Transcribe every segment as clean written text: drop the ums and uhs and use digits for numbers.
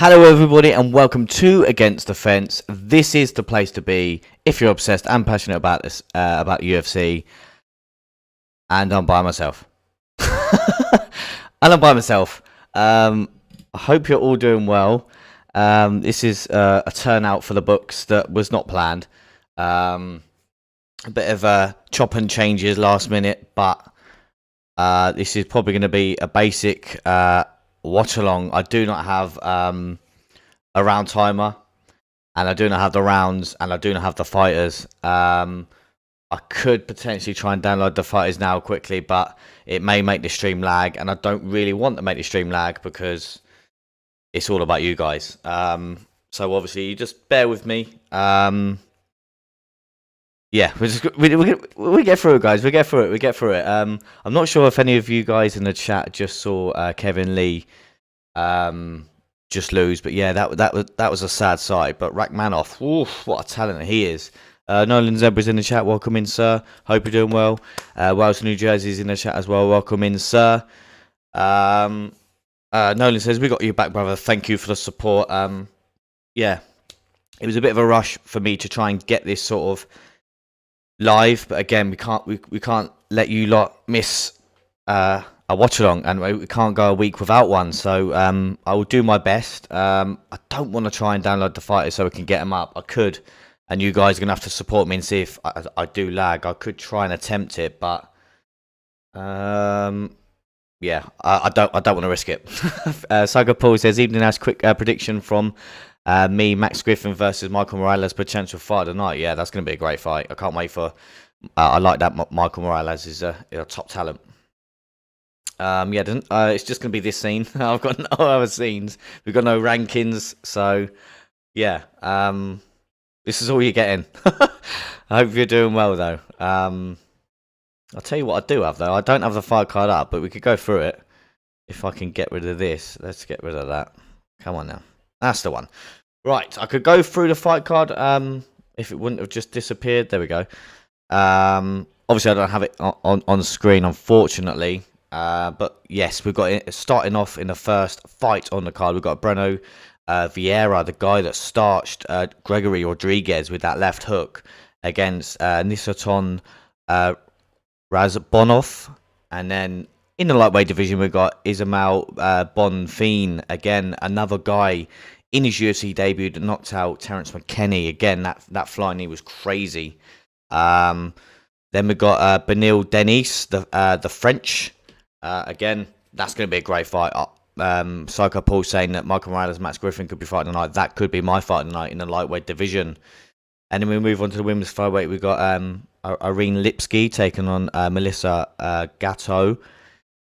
Hello everybody and welcome to Against the Fence. This is the place to be if you're obsessed and passionate about this, about UFC. And I'm by myself. I hope you're all doing well. This is a turnout for the books that was not planned. A bit of chop and changes last minute, but this is probably going to be a basic watch along. I do not have a round timer, and I do not have the rounds, and I do not have the fighters. I could potentially try and download the fighters now quickly, but it may make the stream lag, and I don't really want to make the stream lag because it's all about you guys. So obviously, you just bear with me. Yeah, we get through it, guys. We get through it. I'm not sure if any of you guys in the chat just saw Kevin Lee just lose, but yeah, that was a sad sight. But Rachmaninoff, oof, what a talent he is. Nolan Zebra's in the chat. Welcome in, sir. Hope you're doing well. Wales, New Jersey's in the chat as well. Welcome in, sir. Nolan says, we got you back, brother. Thank you for the support. Yeah, it was a bit of a rush for me to try and get this sort of live, but again, we can't let you lot miss a watch along, and we can't go a week without one. So I will do my best. I don't want to try and download the fighters so we can get them up. I could, and you guys are gonna have to support me and see if I do lag. I could try and attempt it, but yeah, I don't want to risk it. Saga Paul says, evening as quick prediction from me, Max Griffin versus Michael Morales, potential fight of the night. Yeah, that's going to be a great fight. I can't wait for. I like that. Michael Morales is a top talent. Yeah, it's just going to be this scene. I've got no other scenes. We've got no rankings, so yeah. This is all you're getting. I hope you're doing well, though. I'll tell you what I do have, though. I don't have the fight card up, but we could go through it if I can get rid of this. Let's get rid of that. Come on now. That's the one. Right, I could go through the fight card if it wouldn't have just disappeared. There we go. Obviously, I don't have it on screen, unfortunately. But yes, we've got it starting off in the first fight on the card. We've got Brunno Ferreira, the guy that starched Gregory Rodriguez with that left hook against Nursulton Ruziboev. And then in the lightweight division, we've got Ismael Bonfim, again, another guy in his UFC debut that knocked out Terence McKinney. Again, that flying knee was crazy. Then we've got Benil Denis, the French. Again, that's going to be a great fight. Psycho Paul saying that Michael Morales, Max Griffin could be fighting tonight. That could be my fight tonight in the lightweight division. And then we move on to the women's flyweight. We've got Ariane Lipski taking on Melissa Gatto.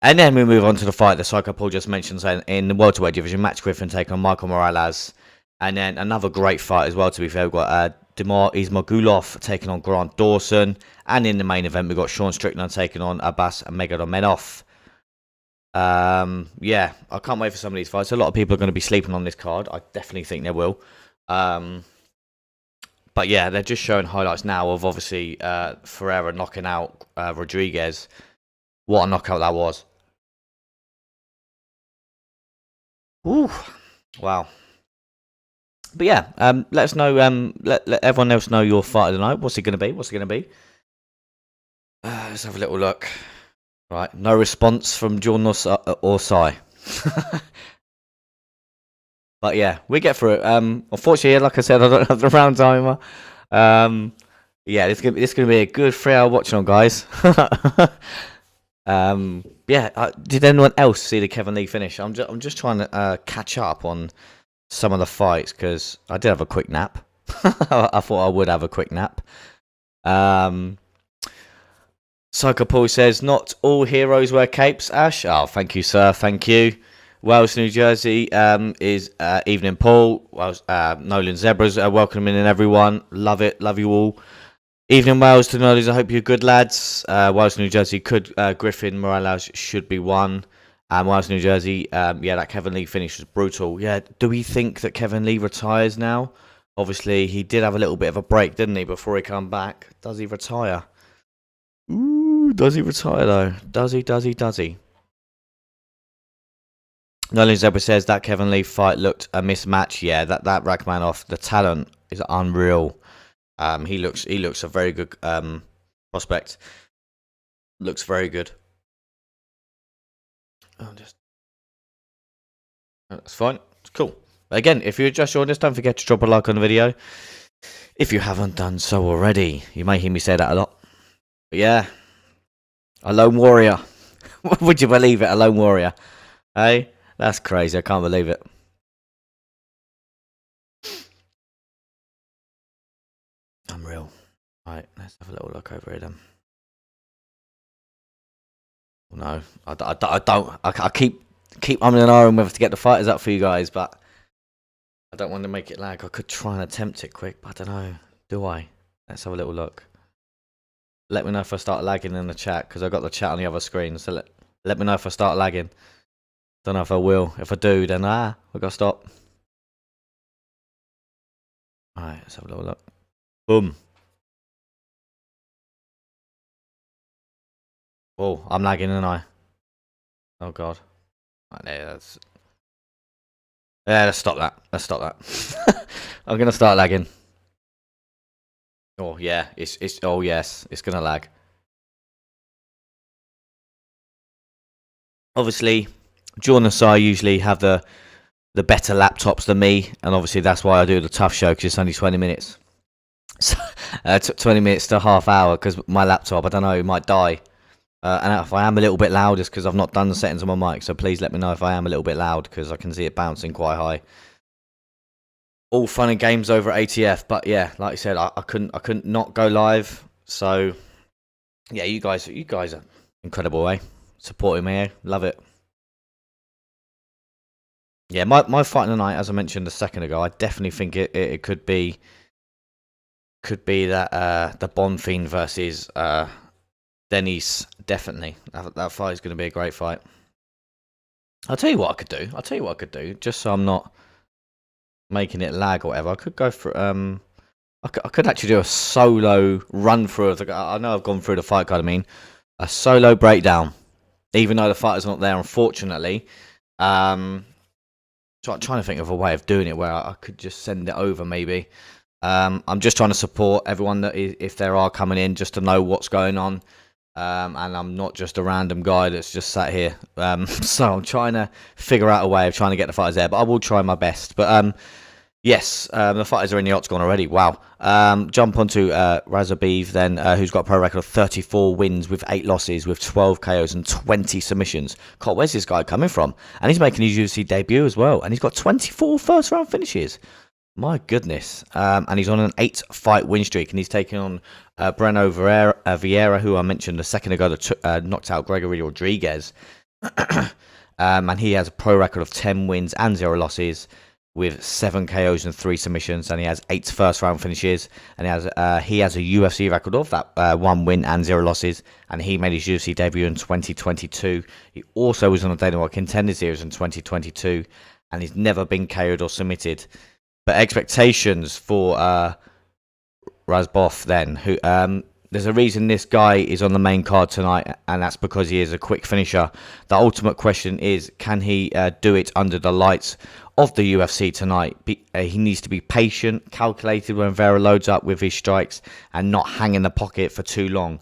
And then we move on to the fight that Psycho Paul just mentioned, saying in the welterweight division, Max Griffin taking on Michael Morales. And then another great fight as well, to be fair. We've got Damir Ismagulov taking on Dawson. And in the main event, we've got Strickland taking on Magomedov. Yeah, I can't wait for some of these fights. A lot of people are going to be sleeping on this card. I definitely think they will. But yeah, they're just showing highlights now of obviously Ferreira knocking out Rodriguez. What a knockout that was. Ooh, wow. But yeah, let us know. Let everyone else know your fight of the night. What's it going to be? Let's have a little look. Right, no response from John or Sai. But yeah, we get through it. Unfortunately, like I said, I don't have the round timer. Yeah, this is gonna be a good 3-hour watch on, guys. Yeah. Did anyone else see the Kevin Lee finish? I'm just trying to catch up on some of the fights because I did have a quick nap. I thought I would have a quick nap. Psycho Paul says, not all heroes wear capes, Ash. Oh, thank you, sir. Thank you. Wales, New Jersey is Evening Paul. Wales, Nolan Zebras welcoming in everyone. Love it. Love you all. Evening, Wales to Nollies. I hope you're good, lads. Wales, New Jersey could Griffin Morales should be one. Wales, New Jersey. Yeah, that Kevin Lee finish was brutal. Yeah, do we think that Kevin Lee retires now? Obviously, he did have a little bit of a break, didn't he, before he come back? Does he retire? Ooh, does he retire though? Does he? Nolan Zebra says that Kevin Lee fight looked a mismatch. Yeah, that Rachmanov, the talent is unreal. He looks a very good prospect. Looks very good. That's fine. It's cool. But again, if you're just joining us, don't forget to drop a like on the video. If you haven't done so already, you may hear me say that a lot. But yeah, a lone warrior. Would you believe it? A lone warrior. Hey, that's crazy. I can't believe it. Unreal. Right, let's have a little look over here then. No, I don't. I keep umming and ahhing whether to get the fighters up for you guys, but I don't want to make it lag. I could try and attempt it quick, but I don't know. Do I? Let's have a little look. Let me know if I start lagging in the chat, because I've got the chat on the other screen. So let me know if I start lagging. Don't know if I will. If I do, then I've got to stop. Alright, let's have a little look. Boom. Oh, I'm lagging, aren't I? Oh god. Right, there, let's stop that. Let's stop that. I'm gonna start lagging. Oh yeah, it's oh yes, it's gonna lag. Obviously, Jordan and I usually have the better laptops than me, and obviously that's why I do the tough show, because it's only 20 minutes. So, 20 minutes to half hour, because my laptop, I don't know, might die. And if I am a little bit loud, it's because I've not done the settings on my mic. So please let me know if I am a little bit loud, because I can see it bouncing quite high. All fun and games over at ATF, but yeah, like I said, I couldn't not go live. So yeah, you guys are incredible, eh? Supporting me, eh? Love it. Yeah, my fight tonight, as I mentioned a second ago, I definitely think it could be that the Bonfim versus Denis. Definitely, that fight is going to be a great fight. I'll tell you what I could do. Just so I'm not making it lag or whatever. I could go for I could actually do a solo run through of the. I know I've gone through the fight card. I mean, a solo breakdown, even though the fighter's not there, unfortunately. So I'm trying to think of a way of doing it where I could just send it over, maybe. I'm just trying to support everyone that if there are coming in, just to know what's going on. And I'm not just a random guy that's just sat here. So I'm trying to figure out a way of trying to get the fighters there, but I will try my best. But yes, the fighters are in the octagon already. Wow. Jump onto Ruziboev then, who's got a pro record of 34 wins with 8 losses with 12 KOs and 20 submissions. God, where's this guy coming from? And he's making his UFC debut as well. And he's got 24 first round finishes. My goodness. And he's on an 8-fight win streak, and he's taking on Brunno Ferreira, who I mentioned a second ago, that knocked out Gregory Rodriguez. And he has a pro record of 10 wins and 0 losses with 7 KOs and 3 submissions, and he has 8 first-round finishes, and he has a UFC record of that 1 win and 0 losses, and he made his UFC debut in 2022. He also was on the Dana White Contender Series in 2022, and he's never been KO'd or submitted. But expectations for Ruziboev then, who there's a reason this guy is on the main card tonight, and that's because he is a quick finisher. The ultimate question is, can he do it under the lights of the UFC tonight? He needs to be patient, calculated when Ferreira loads up with his strikes, and not hang in the pocket for too long.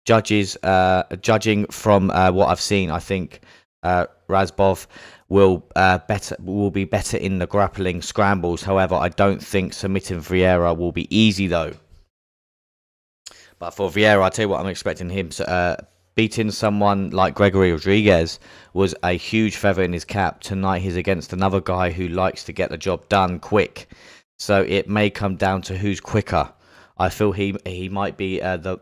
Judging from what I've seen, I think Ruziboev will be better in the grappling scrambles. However, I don't think submitting Ferreira will be easy though. But for Ferreira, I tell you what, I'm expecting him beating someone like Gregory Rodriguez was a huge feather in his cap. Tonight he's against another guy who likes to get the job done quick, so it may come down to who's quicker. I feel he might be the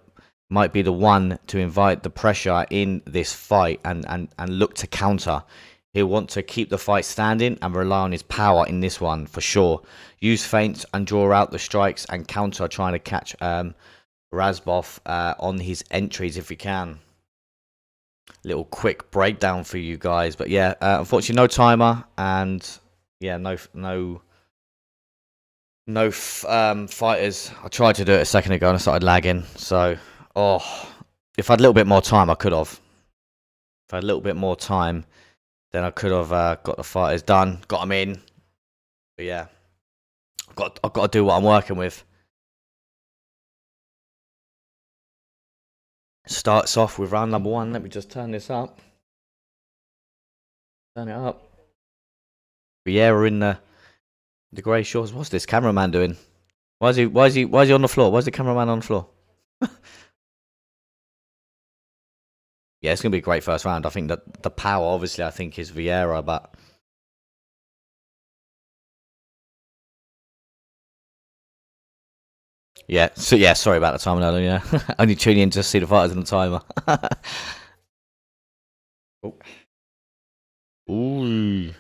one to invite the pressure in this fight and look to counter. He'll want to keep the fight standing and rely on his power in this one for sure. Use feints and draw out the strikes and counter, trying to catch Ruziboev on his entries if he can. Little quick breakdown for you guys, but yeah, unfortunately no timer, and yeah, no fighters. I tried to do it a second ago and I started lagging. So, if I had a little bit more time, I could have. If I had a little bit more time, then I could have got the fighters done, got them in. But yeah, I've got to do what I'm working with. Starts off with round number 1. Let me just turn this up. Turn it up. Ferreira in the grey shorts. What's this cameraman doing? Why is he on the floor? Why is the cameraman on the floor? Yeah, it's gonna be a great first round. I think that the power, obviously, I think is Ferreira, but yeah. So yeah, sorry about the timing, Alan. Yeah, only tuning in to see the fighters and the timer. Oh. Ooh.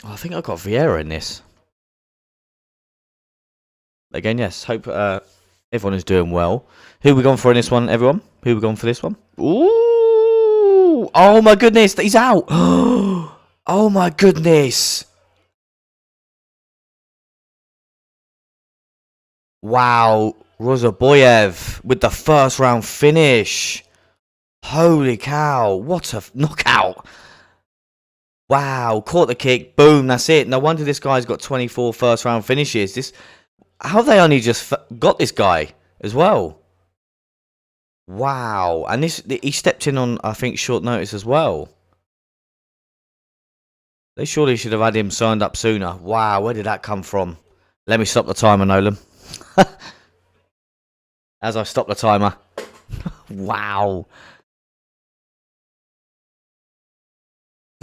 Oh, I think I got Ferreira in this. Again, yes. Hope everyone is doing well. Who we gone for in this one, everyone? Who we gone for this one? Ooh! Oh my goodness, he's out! Oh my goodness! Wow, Ruziboev with the first round finish. Holy cow! What a knockout! Wow, caught the kick, boom, that's it. No wonder this guy's got 24 first round finishes. How have they only just got this guy as well? Wow, and he stepped in on, I think, short notice as well. They surely should have had him signed up sooner. Wow, where did that come from? Let me stop the timer, Nolan. As I stop the timer. Wow.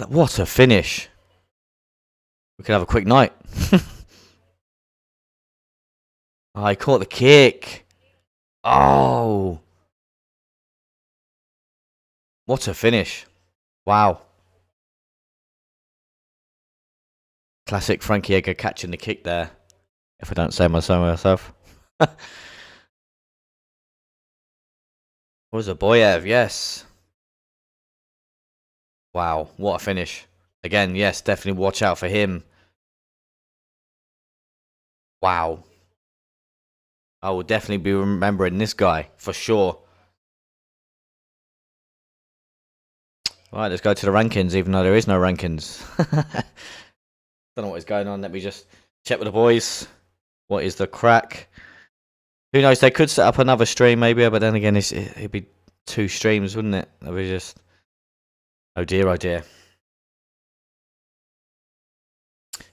What a finish. We could have a quick night. Oh, he caught the kick. Oh. What a finish. Wow. Classic Frankie Edgar catching the kick there. If I don't say so myself. Ruziboev, yes. Wow, what a finish. Again, yes, definitely watch out for him. Wow. I will definitely be remembering this guy, for sure. Right, let's go to the rankings, even though there is no rankings. Don't know what is going on. Let me just check with the boys. What is the crack? Who knows? They could set up another stream, maybe, but then again, it'd be 2 streams, wouldn't it? That would be just... Oh dear, oh dear.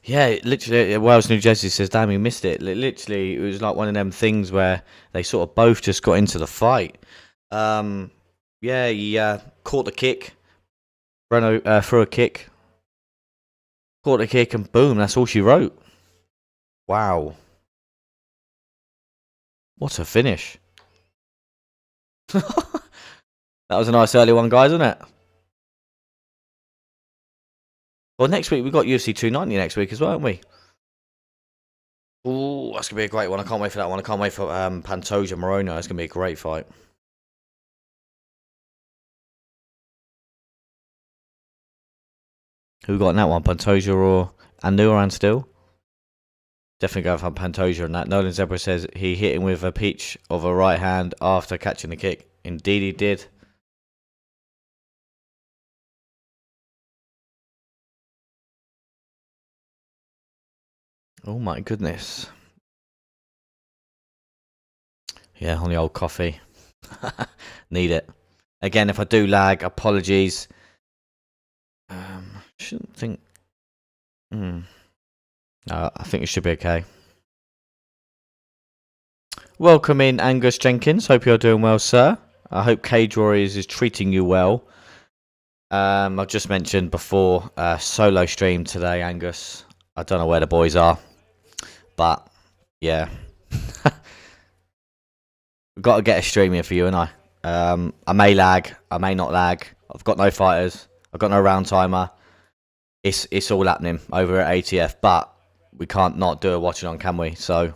Yeah, literally, Wales, New Jersey says, damn, you missed it. Literally, it was like one of them things where they sort of both just got into the fight. Yeah, he caught the kick. Brunno threw a kick. Caught the kick and boom, that's all she wrote. Wow. What a finish. That was a nice early one, guys, wasn't it? Well, next week, we've got UFC 290 next week as well, haven't we? Ooh, that's going to be a great one. I can't wait for that one. I can't wait for Pantoja Moreno. It's going to be a great fight. Who got in that one? Pantoja or Anuran still? Definitely go for Pantoja on that. Nolan Zebra says he hit him with a peach of a right hand after catching the kick. Indeed he did. Oh my goodness. Yeah, on the old coffee. Need it. Again, if I do lag, apologies. Shouldn't think... No, I think it should be okay. Welcome in, Angus Jenkins. Hope you're doing well, sir. I hope Cage Warriors is treating you well. I've just mentioned before, solo stream today, Angus. I don't know where the boys are. But, yeah. We've got to get a stream here for you and I. I may lag. I may not lag. I've got no fighters. I've got no round timer. It's all happening over at ATF. But we can't not do a watching on, can we? So...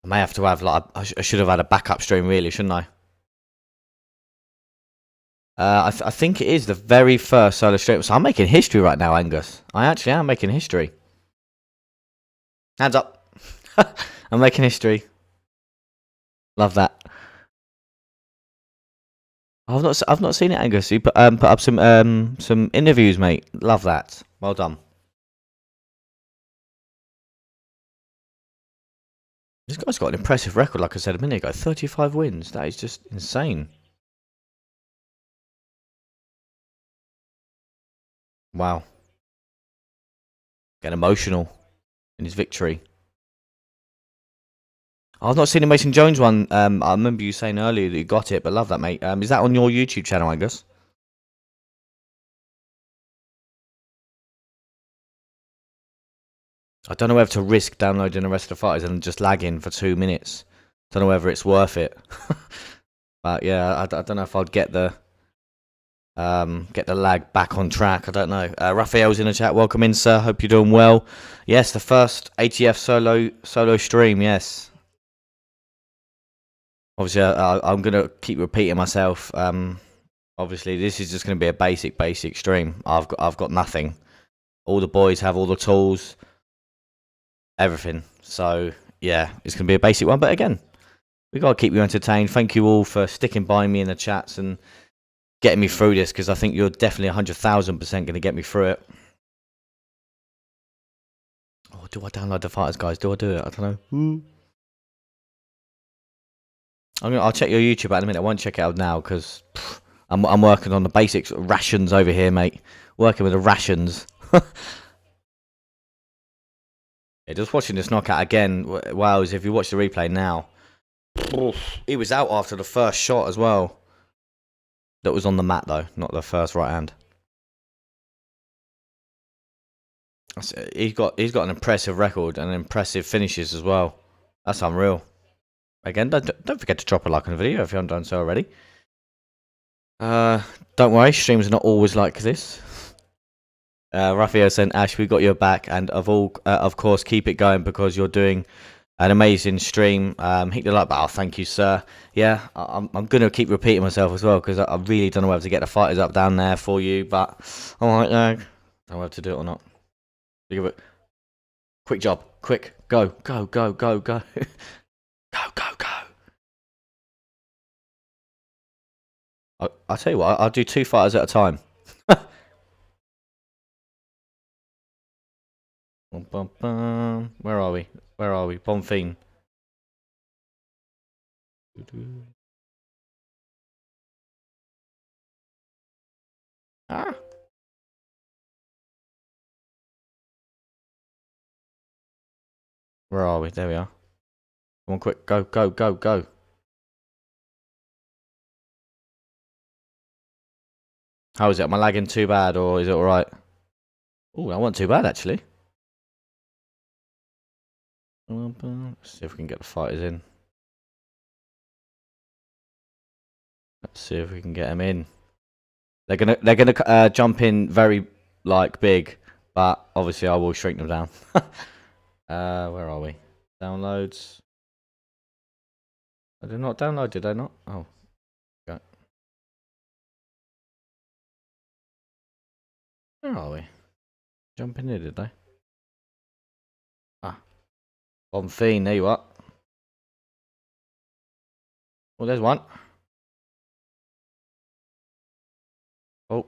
I may have to have, like, I should have had a backup stream, really, shouldn't I? I think it is the very first solo stream. So I'm making history right now, Angus. I actually am making history. Hands up. I'm making history. Love that. I've not seen it, Angus. You put up some interviews, mate. Love that. Well done. This guy's got an impressive record, like I said a minute ago. 35 wins. That is just insane. Wow. Getting emotional in his victory. I've not seen the Mason Jones one. I remember you saying earlier that you got it, but love that, mate. Is that on your YouTube channel, Angus? I don't know whether to risk downloading the rest of the fighters and just lagging for 2 minutes. Don't know whether it's worth it. But yeah, I don't know if I'd get the lag back on track. I don't know. Raphael's in the chat. Welcome in, sir. Hope you're doing well. Yes, the first ATF solo stream. Yes. Obviously, I'm gonna keep repeating myself. Obviously, this is just gonna be a basic stream. I've got nothing. All the boys have all the tools, everything. So yeah, it's gonna be a basic one. But again, we gotta keep you entertained. Thank you all for sticking by me in the chats and getting me through this, because I think you're definitely 100,000% gonna get me through it. Oh, do I download the fighters, guys? Do I do it? I don't know. I'll check your YouTube out in a minute. I won't check it out now because I'm working on the basics rations over here, mate. Working with the rations. Yeah, just watching this knockout again. Wow, if you watch the replay now, he was out after the first shot as well. That was on the mat though, not the first right hand. He's got an impressive record and impressive finishes as well. That's unreal. Again, don't forget to drop a like on the video if you haven't done so already. Don't worry, streams are not always like this. Raphael said, Ash, we got your back, and of course, keep it going because you're doing an amazing stream. Hit the like button. Oh, thank you, sir. Yeah, I'm gonna keep repeating myself as well because I really don't know whether to get the fighters up down there for you, but all right, don't know whether to do it or not. Give it. Quick job, quick, go. I'll tell you what, I'll do 2 fighters at a time. Where are we? Bonfim. Ah. Where are we? There we are. Come on, quick, go. How is it? Am I lagging too bad or is it alright? Oh, that wasn't too bad actually. Let's see if we can get the fighters in. Let's see if we can get them in. They're gonna jump in very big, but obviously I will shrink them down. Where are we? Downloads. I did not download, did I not? Oh. Okay. Where are we? Jumping in, did they? Ah. Bonfim, there you are. Oh, there's one. Oh.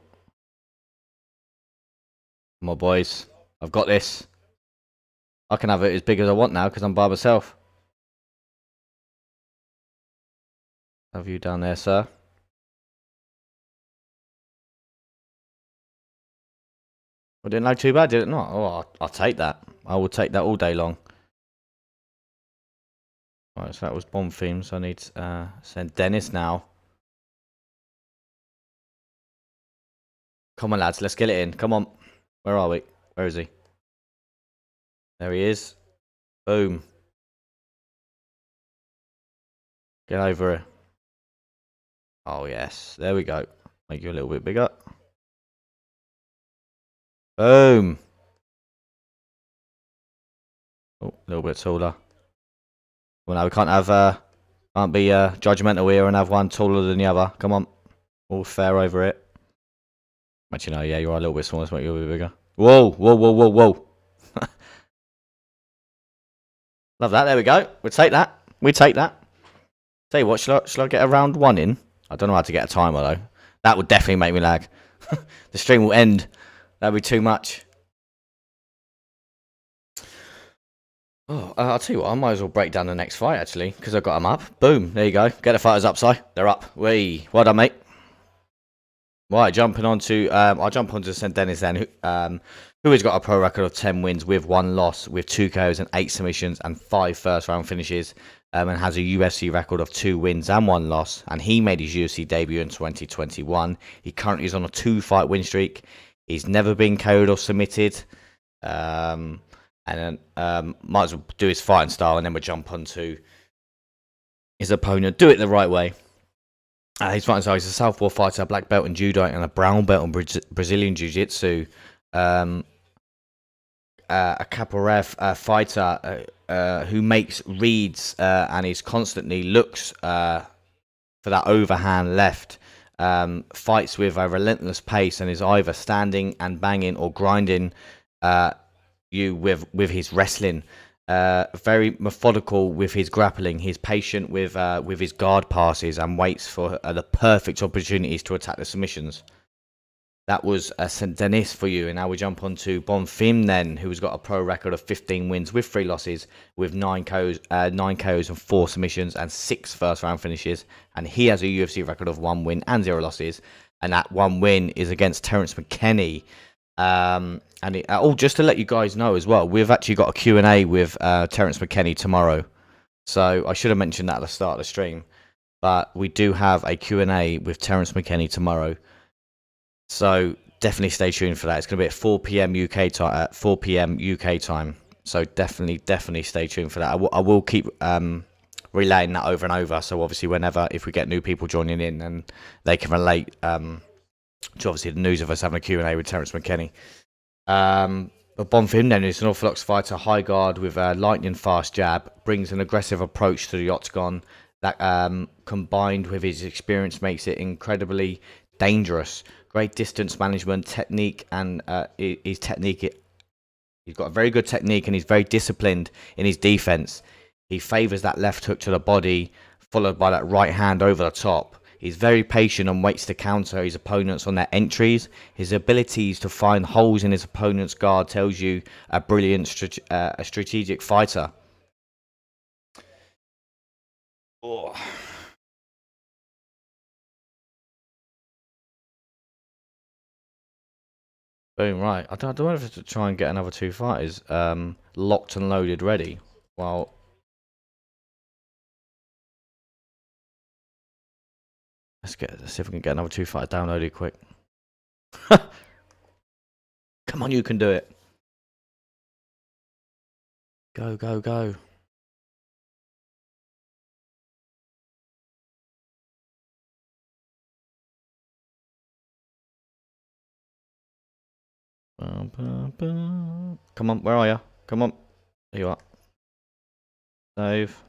Come on, boys. I've got this. I can have it as big as I want now because I'm by myself. Have you down there, sir? Well, didn't lag too bad, did it not? Oh, I'll take that. I will take that all day long. Right, so that was Bonfim, so I need to Saint-Denis now. Come on, lads, let's get it in. Come on. Where are we? Where is he? There he is. Boom. Get over here. Oh, yes. There we go. Make you a little bit bigger. Boom. Oh, a little bit taller. Well, no, we can't have, can't be judgmental here and have one taller than the other. Come on. All fair over it. Actually, no, yeah, you are a little bit smaller. Let's make you a bit bigger. Whoa. Love that. There we go. We'll take that. Tell you what, shall I get a round 1 in? I don't know how to get a timer though. That would definitely make me lag. The stream will end. That'd be too much. Oh, I'll tell you what, I might as well break down the next fight actually, because I've got them up. Boom, there you go. Get the fighters up, Si. They're up. Wee, well done, mate. Right, jumping on to, I'll jump on to Saint-Denis then, who has got a pro record of 10 wins with 1 loss, with 2 KOs and 8 submissions and 5 first round finishes, and has a UFC record of 2 wins and 1 loss, and he made his UFC debut in 2021. He currently is on a 2-fight win streak. He's never been KO'd or submitted, and then might as well do his fighting style, and then we'll jump on to his opponent. Do it the right way. His fighting style, he's a southpaw fighter, a black belt in judo, and a brown belt in Brazilian jiu-jitsu. A capoeira fighter who makes reads and is constantly looks for that overhand left. Fights with a relentless pace and is either standing and banging or grinding you with his wrestling. Very methodical with his grappling. He's patient with his guard passes and waits for the perfect opportunities to attack the submissions. That was Saint-Denis for you, and now we jump on to Bonfim then, who's got a pro record of 15 wins with 3 losses, with 9 KOs and 4 submissions and 6 first round finishes, and he has a UFC record of 1 win and 0 losses, and that 1 win is against Terence McKinney. Just to let you guys know as well, we've actually got a Q&A with Terence McKinney tomorrow, so I should have mentioned that at the start of the stream, but we do have a Q&A with Terence McKinney tomorrow. So definitely stay tuned for that. It's going to be at 4 p.m. UK time. 4 p.m. UK time. So definitely stay tuned for that. I will keep relaying that over and over. So obviously, if we get new people joining in, and they can relate to obviously the news of us having a Q&A with Terence McKinney. But Bonfim then is an orthodox fighter, high guard with a lightning fast jab, brings an aggressive approach to the octagon that combined with his experience makes it incredibly dangerous. Great distance management, technique, and his technique. He's got a very good technique, and he's very disciplined in his defense. He favors that left hook to the body, followed by that right hand over the top. He's very patient and waits to counter his opponents on their entries. His abilities to find holes in his opponent's guard tells you a brilliant strategic fighter. Oh. Boom, right. I don't know if to try and get another 2 fighters locked and loaded ready. Well, let's see if we can get another 2 fighters downloaded quick. Come on, you can do it. Go, go, go. Come on, where are you? Come on. There you are. Save.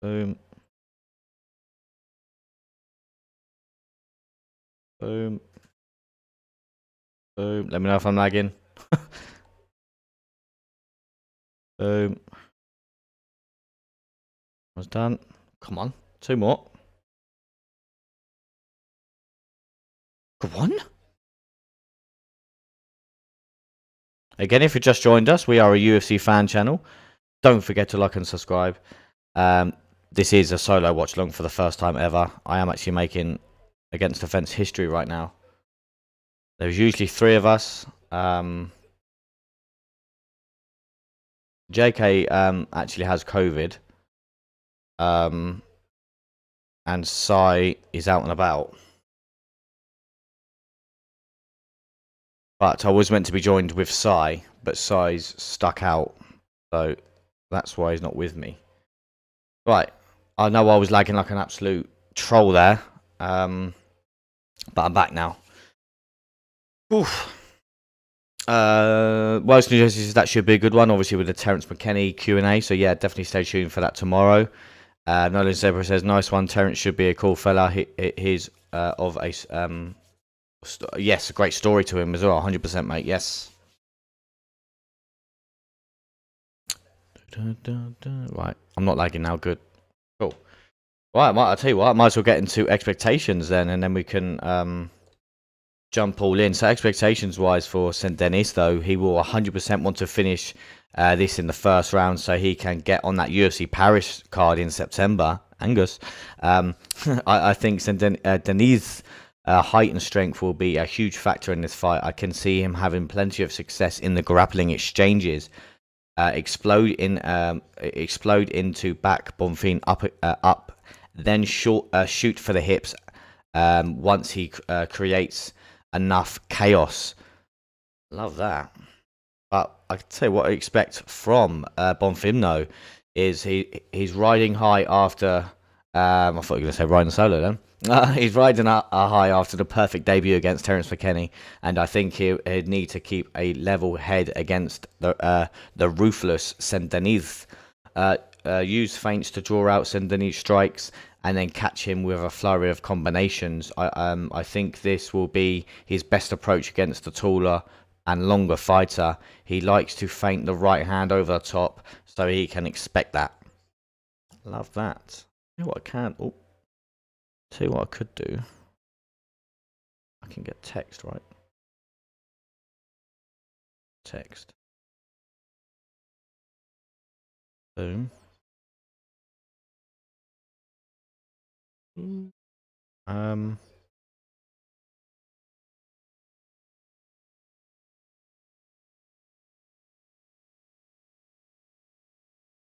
Boom. Boom. Boom. Let me know if I'm lagging. Boom. Was done. Come on. 2 more. Go on. Again, if you just joined us, we are a UFC fan channel. Don't forget to like and subscribe. This is a solo watch along for the first time ever. I am actually making Against the Fence history right now. There's usually 3 of us. JK actually has COVID. And Sai is out and about. But I was meant to be joined with Sai, but Sai's stuck out, so that's why he's not with me. Right, I know I was lagging like an absolute troll there, but I'm back now. Oof. Wales, New Jersey, that should be a good one, obviously with the Terence McKinney Q&A, so yeah, definitely stay tuned for that tomorrow. Nolan Zebra says, nice one, Terence should be a cool fella. He's of a... yes, a great story to him as well, 100%, mate. Yes. Right, I'm not lagging now. Good. Cool. Right, I'll tell you what. I might as well get into expectations then, and then we can jump all in. So expectations wise for Saint-Denis, though, he will 100% want to finish this in the first round so he can get on that UFC Paris card in September. Angus. I think Saint-Denis' height and strength will be a huge factor in this fight. I can see him having plenty of success in the grappling exchanges. Explode into back Bonfim up, then shoot for the hips once he creates enough chaos. Love that. But I can tell you what I expect from Bonfim though is he's riding high after I thought you were going to say riding solo then. He's riding a high after the perfect debut against Terence McKinney, and I think he'd need to keep a level head against the ruthless Saint-Denis. Use feints to draw out Saint-Denis strikes, and then catch him with a flurry of combinations. I think this will be his best approach against the taller and longer fighter. He likes to feint the right hand over the top, so he can expect that. Love that. You know what I can? Oh. Tell you what I could do. I can get text, right? Text. Boom.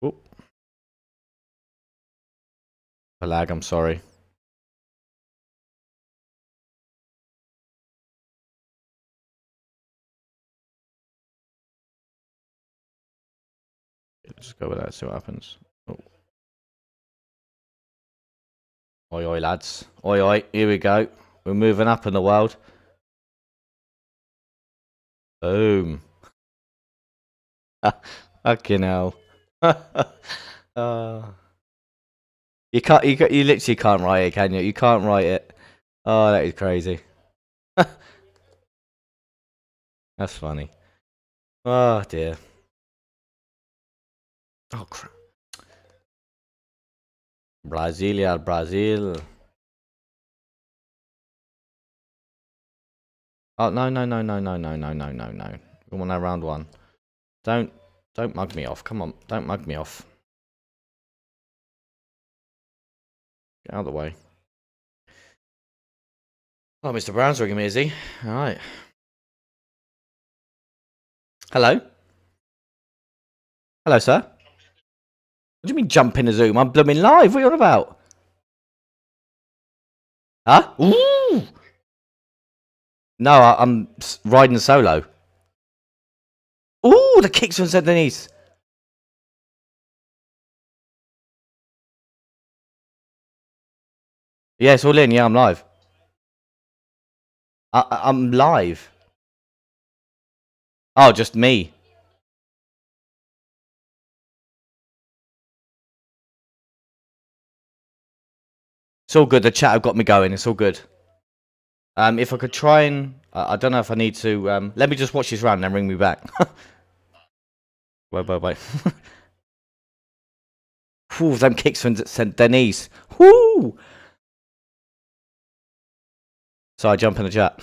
Whoop. A lag, I'm sorry. Just go with that, see what happens. Oh. Oi, oi, lads. Oi, oi, here we go. We're moving up in the world. Boom. Fucking hell. You literally can't write it, can you? You can't write it. Oh, that is crazy. That's funny. Oh, dear. Oh, crap. Brasilia, Brazil. Oh, no. We want that round one. Don't mug me off. Come on, don't mug me off. Get out of the way. Oh, Mr. Brown's ringing me, is he? All right. Hello? Hello, sir? What do you mean jump in the Zoom? I'm blooming live. What are you on about? Huh? Ooh! No, I'm riding solo. Ooh, the kicks from Saint-Denis. Yeah, it's all in. Yeah, I'm live. I'm live. Oh, just me. It's all good. The chat have got me going. It's all good. If I could try and... I don't know if I need to... let me just watch this round and then ring me back. Wait. Ooh, them kicks from Saint-Denis. Woo! So I jump in the chat.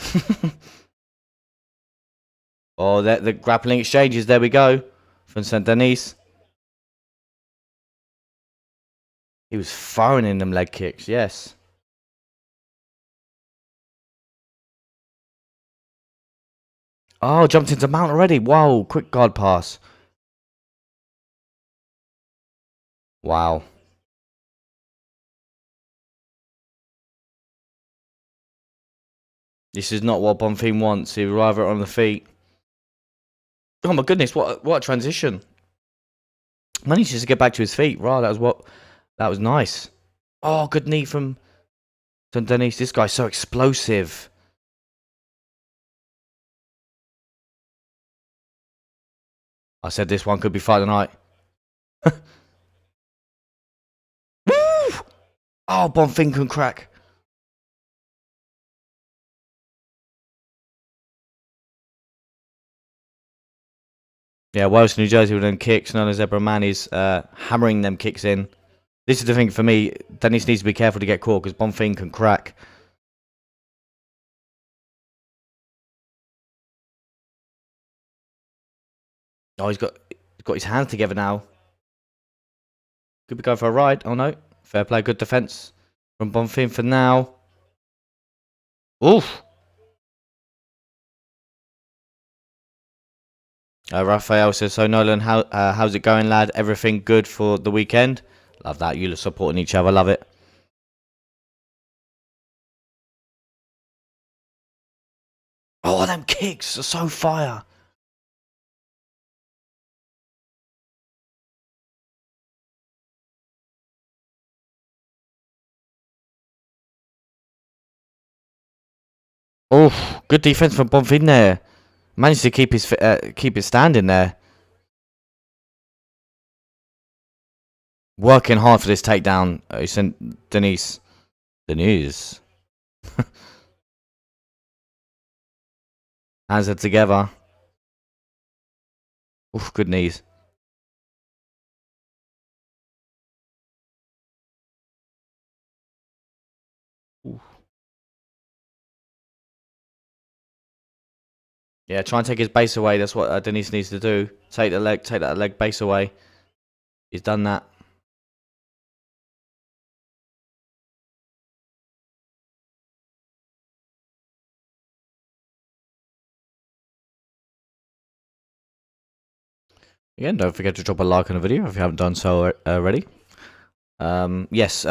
Oh, the grappling exchanges. There we go. From Saint-Denis. He was firing in them leg kicks. Yes. Oh, jumped into mount already. Wow, quick guard pass. Wow. This is not what Bonfim wants. He'd rather it on the feet. Oh my goodness, what a transition. Managed to get back to his feet. Right, that was nice. Oh, good knee from Saint-Denis. This guy's so explosive. I said this one could be fight of the night. Woo! Oh, Bonfim can crack. Yeah, Wales, New Jersey with them kicks. None Zebra Man is hammering them kicks in. This is the thing for me. Dennis needs to be careful to get caught because Bonfim can crack. Oh, he's got his hands together now. Could be going for a ride. Oh no, fair play, good defense from Bonfim for now. Oof. Raphael says, so Nolan, how's it going, lad? Everything good for the weekend? Love that. You supporting each other. Love it. Oh, them kicks are so fire. Oh, good defense from Bonfim there. Managed to keep his standing there. Working hard for this takedown. He sent Denise. Hands are together. Oof, good knees. Oof. Yeah, try and take his base away. That's what Denise needs to do. Take that leg base away. He's done that. Again, don't forget to drop a like on the video if you haven't done so already. Yes,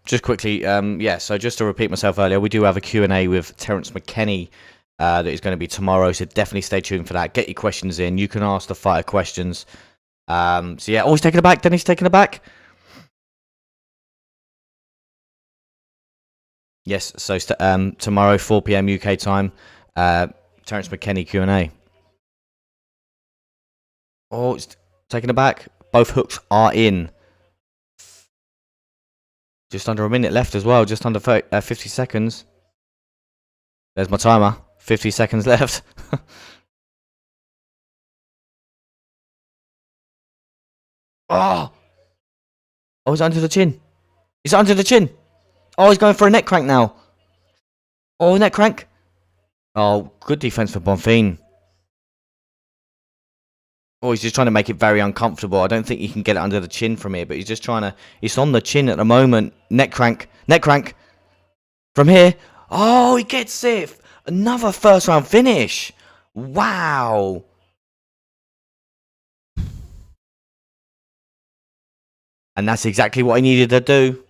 just quickly, yeah, so just to repeat myself earlier, we do have a Q&A with Terence McKenney that is going to be tomorrow, so definitely stay tuned for that. Get your questions in. You can ask the fighter questions. So yeah, always taking it back. Dennis taking it back. Yes, so tomorrow, 4 p.m. UK time, Terence McKenney Q&A. Oh, it's taking it back. Both hooks are in. Just under a minute left as well. Just under 50 seconds. There's my timer. 50 seconds left. Oh! Oh, he's under the chin. He's under the chin. Oh, he's going for a neck crank now. Oh, neck crank. Oh, good defense for Bonfim. Oh, he's just trying to make it very uncomfortable. I don't think he can get it under the chin from here, but he's just trying to... It's on the chin at the moment. Neck crank. Neck crank. From here. Oh, he gets it. Another first round finish. Wow. And that's exactly what he needed to do.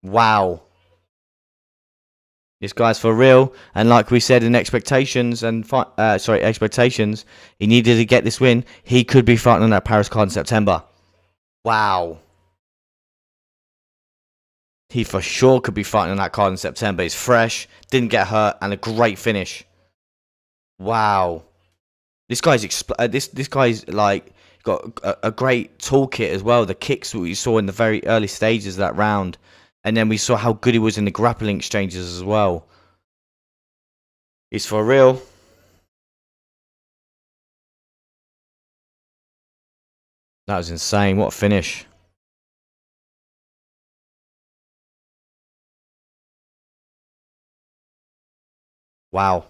Wow. This guy's for real. And like we said in expectations, expectations, he needed to get this win. He could be fighting on that Paris card in September. Wow. He for sure could be fighting on that card in September. He's fresh, didn't get hurt, and a great finish. Wow. This guy's this guy's like got a great toolkit as well. The kicks we saw in the very early stages of that round, and then we saw how good he was in the grappling exchanges as well. He's for real. That was insane. What a finish. Wow.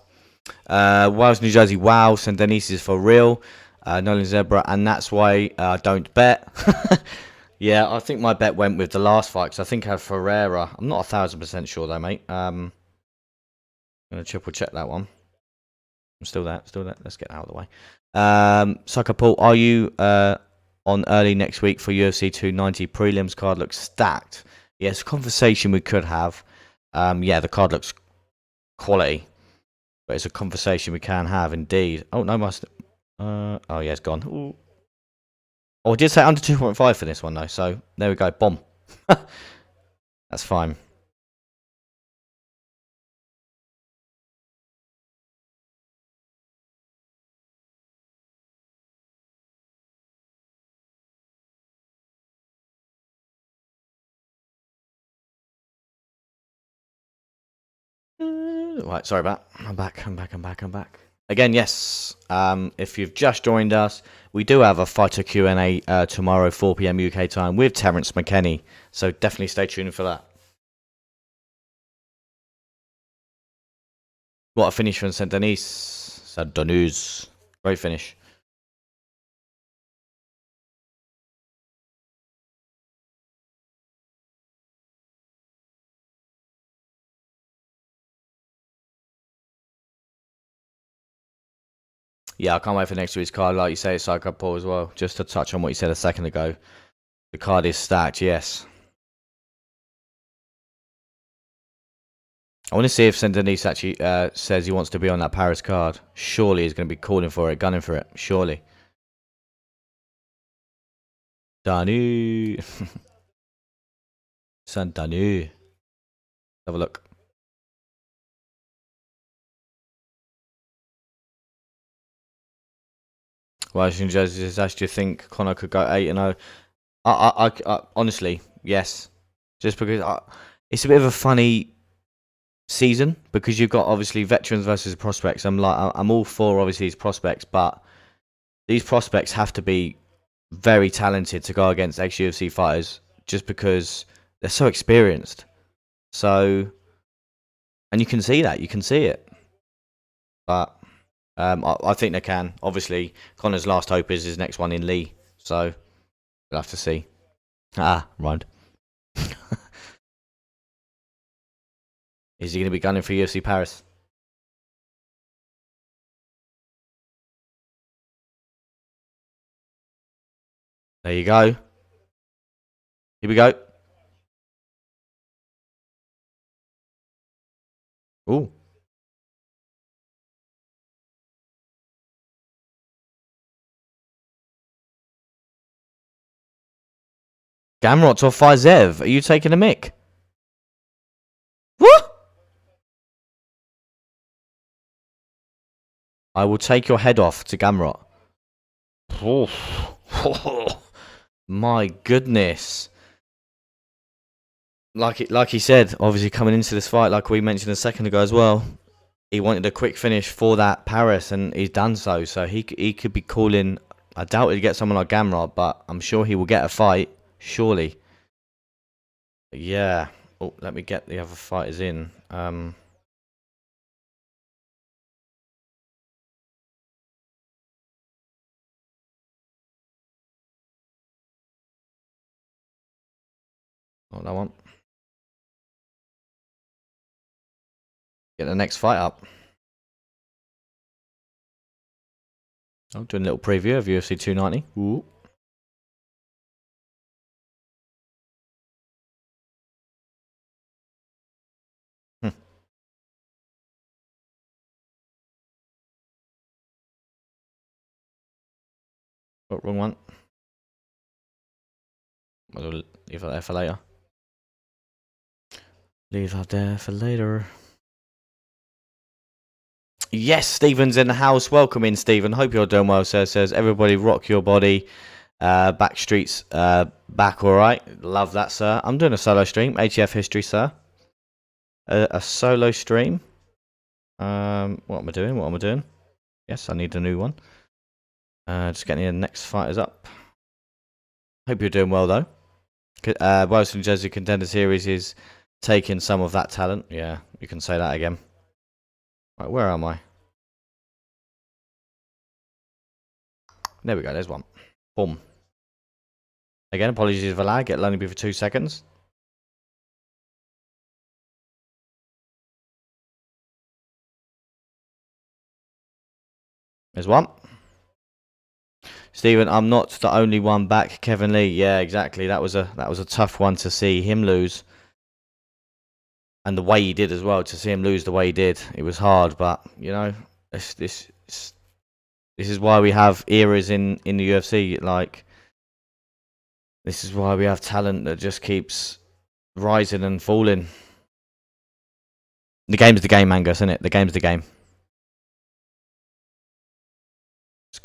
Wales, New Jersey. Wow. Saint-Denis is for real. Nolan Zebra, and that's why I don't bet. Yeah, I think my bet went with the last fight because I think I had Ferreira. I'm not 1,000% sure though, mate. I'm gonna triple check that one. I'm still there. Let's get out of the way. Sucker Paul, are you on early next week for UFC 290 prelims? Card looks stacked. Yes, conversation we could have. Yeah, the card looks quality, but it's a conversation we can have indeed. Oh no, oh yeah, it's gone. Ooh. Oh, I did say under 2.5 for this one though, so there we go. Bomb. That's fine. Right, sorry about that. I'm back. Again, yes. If you've just joined us, we do have a fighter Q&A tomorrow, 4 p.m. UK time, with Terence McKenney. So definitely stay tuned for that. What a finish from Saint-Denis. Saint-Denis. Great finish. Yeah, I can't wait for next week's card. Like you say, it's Psycho Paul as well. Just to touch on what you said a second ago. The card is stacked, yes. I want to see if Saint-Denis actually says he wants to be on that Paris card. Surely he's going to be calling for it, gunning for it. Surely. Danu. Saint-Denis. Have a look. Well, just asked, do you think Conor could go 8-0? I honestly, yes. Just because it's a bit of a funny season because you've got obviously veterans versus prospects. I'm all for obviously these prospects, but these prospects have to be very talented to go against ex-UFC fighters just because they're so experienced. So, and you can see that, you can see it, but I think they can. Obviously, Conor's last hope is his next one in Lee, so we'll have to see. Right. Is he going to be gunning for UFC Paris? There you go. Here we go. Ooh. Gamrot or Fizev? Are you taking a mick? What? I will take your head off to Gamrot. Oh. My goodness. Like he said, obviously coming into this fight, like we mentioned a second ago as well, he wanted a quick finish for that Paris, and he's done so. So he could be calling. I doubt he'd get someone like Gamrot, but I'm sure he will get a fight. Surely. Yeah. Oh, let me get the other fighters in. Oh, that one. Get the next fight up. I'm doing a little preview of UFC 290. Ooh. Oh, wrong one. I'll leave that there for later. Leave that there for later. Yes, Stephen's in the house. Welcome in, Stephen. Hope you're doing well, sir. Says everybody rock your body. Backstreet's back all right. Love that, sir. I'm doing a solo stream. ATF history, sir. A solo stream. What am I doing? Yes, I need a new one. Just getting the next fighters up. Hope you're doing well, though. World's New Jersey Contender Series is taking some of that talent. Yeah, you can say that again. Right, where am I? There we go, there's one. Boom. Again, apologies for lag. It'll only be for 2 seconds. There's one. Stephen, I'm not the only one back. Kevin Lee. Yeah, exactly. That was a tough one to see him lose. And the way he did as well, to see him lose the way he did. It was hard, but, you know, this is why we have eras in the UFC. Like, this is why we have talent that just keeps rising and falling. The game's the game, Angus, isn't it? The game's the game.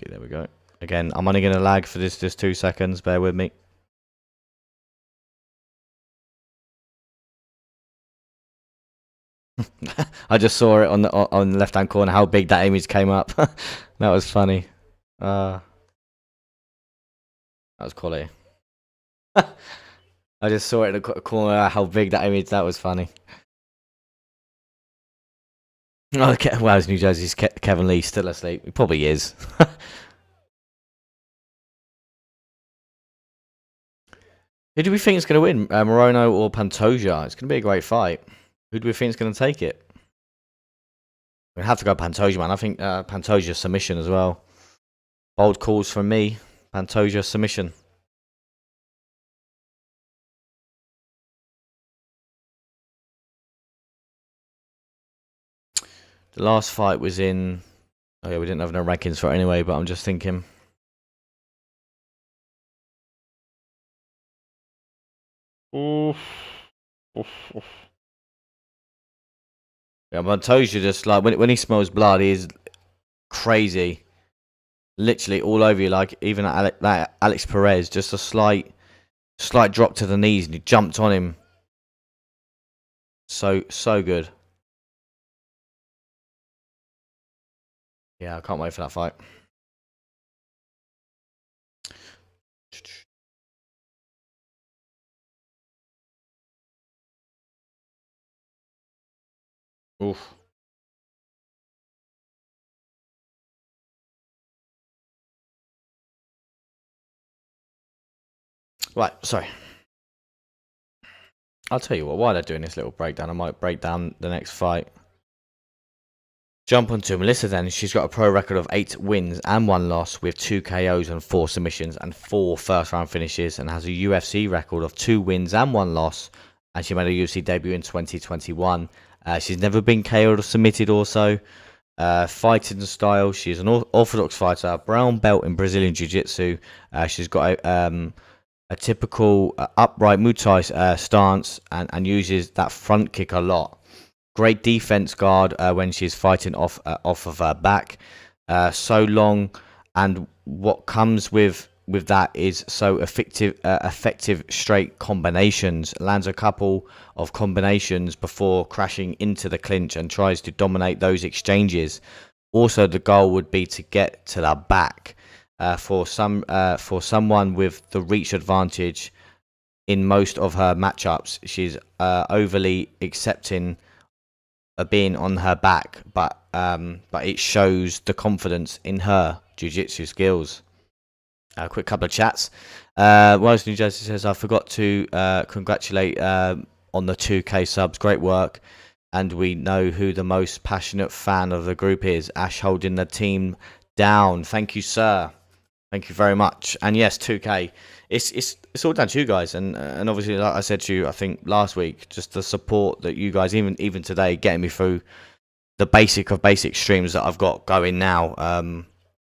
There we go. Again, I'm only going to lag for this just 2 seconds. Bear with me. I just saw it on the left hand corner how big that image came up. That was funny. That was quality. I just saw it in the corner how big that image. That was funny. Okay, well, New Jersey's Kevin Lee still asleep. He probably is. Who do we think is going to win, Morono or Pantoja? It's going to be a great fight. Who do we think is going to take it? We have to go Pantoja, man. I think Pantoja submission as well. Bold calls from me. Pantoja submission. The last fight was in... Oh yeah, we didn't have no rankings for it anyway, but I'm just thinking... Oof. Oof. Oof. Yeah, Pantoja just like... When he smells blood, he's crazy. Literally all over you, like even that Alex Perez, just a slight drop to the knees and he jumped on him. So good. Yeah, I can't wait for that fight. Oof. Right, sorry. I'll tell you what, while they're doing this little breakdown, I might break down the next fight. Jump onto Melissa then. She's got a pro record of 8 wins and 1 loss with 2 KOs and 4 submissions and 4 first round finishes, and has a UFC record of 2 wins and 1 loss, and she made a UFC debut in 2021. She's never been KO'd or submitted also. Fighting style, she's an orthodox fighter, brown belt in Brazilian Jiu-Jitsu. She's got a typical upright Muay Thai stance and uses that front kick a lot. Great defense guard when she's fighting off of her back. So long, and what comes with that is so effective straight combinations. Lands a couple of combinations before crashing into the clinch and tries to dominate those exchanges. Also, the goal would be to get to the back. For someone with the reach advantage in most of her matchups, she's overly accepting of being on her back, but it shows the confidence in her jiu-jitsu skills. A quick couple of chats. Wise New Jersey says, I forgot to congratulate on the 2K subs. Great work. And we know who the most passionate fan of the group is. Ash holding the team down. Thank you, sir. Thank you very much. And yes, 2K. It's all down to you guys. And obviously, like I said to you, I think last week, just the support that you guys, even today, getting me through the basic of basic streams that I've got going now.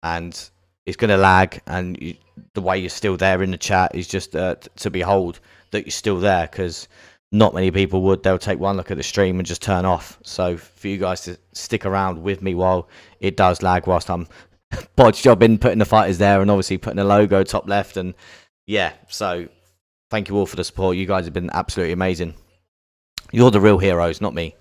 And it's going to lag, and the way you're still there in the chat is just to behold that you're still there, because not many people would. They'll take one look at the stream and just turn off. So for you guys to stick around with me while it does lag, whilst I'm bodge jobbing, putting the fighters there, and obviously putting a logo top left, and yeah, so thank you all for the support. You guys have been absolutely amazing. You're the real heroes, not me.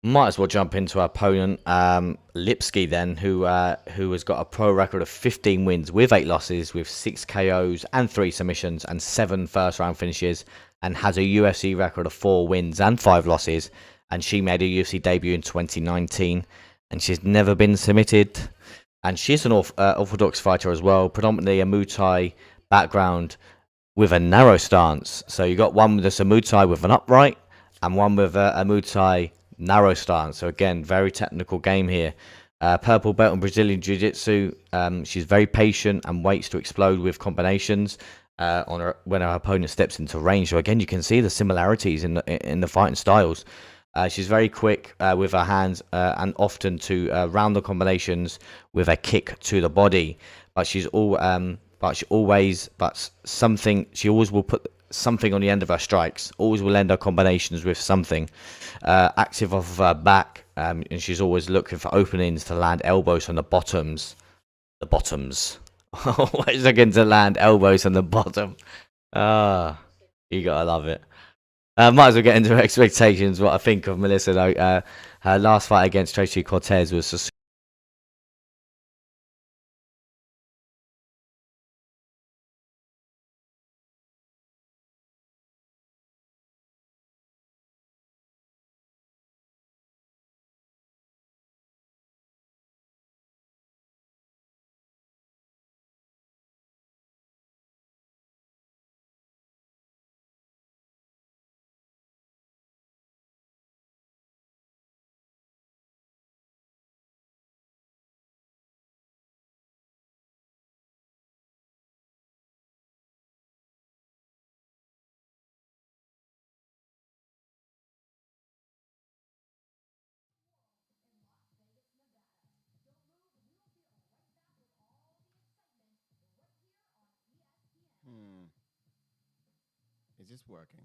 Might as well jump into our opponent, Lipski then, who has got a pro record of 15 wins with 8 losses, with 6 KOs and 3 submissions and 7 first round finishes, and has a UFC record of 4 wins and 5 losses. And she made a UFC debut in 2019, and she's never been submitted. And she's an orthodox fighter as well, predominantly a Muay Thai background with a narrow stance. So you got one that's a Muay Thai with an upright, and one with a Muay Thai narrow stance. So again, very technical game here. Purple belt in Brazilian Jiu-Jitsu. She's very patient and waits to explode with combinations when her opponent steps into range. So again, you can see the similarities in the fighting styles. She's very quick with her hands and often to round the combinations with a kick to the body. But she always will put something on the end of her strikes. Always will end her combinations with something. Active off of her back, and she's always looking for openings to land elbows on the bottoms. The bottoms. Always looking to land elbows on the bottom. You gotta love it. Might as well get into expectations. What I think of Melissa, though. Her last fight against Tracy Cortez was just... Is this working?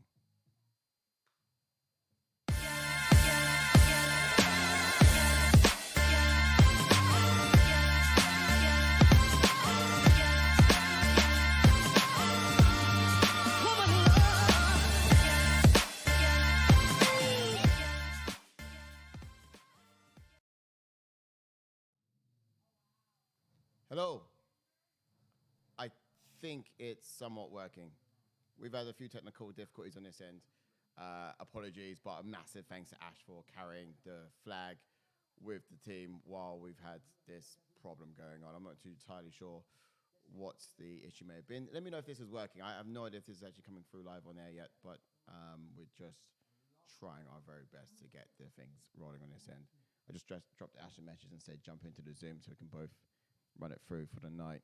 Hello. I think it's somewhat working. We've had a few technical difficulties on this end. Apologies, but a massive thanks to Ash for carrying the flag with the team while we've had this problem going on. I'm not too entirely sure what the issue may have been. Let me know if this is working. I have no idea if this is actually coming through live on air yet, but we're just trying our very best to get the things rolling on this end. I just dropped Ash a message and said jump into the Zoom so we can both run it through for the night.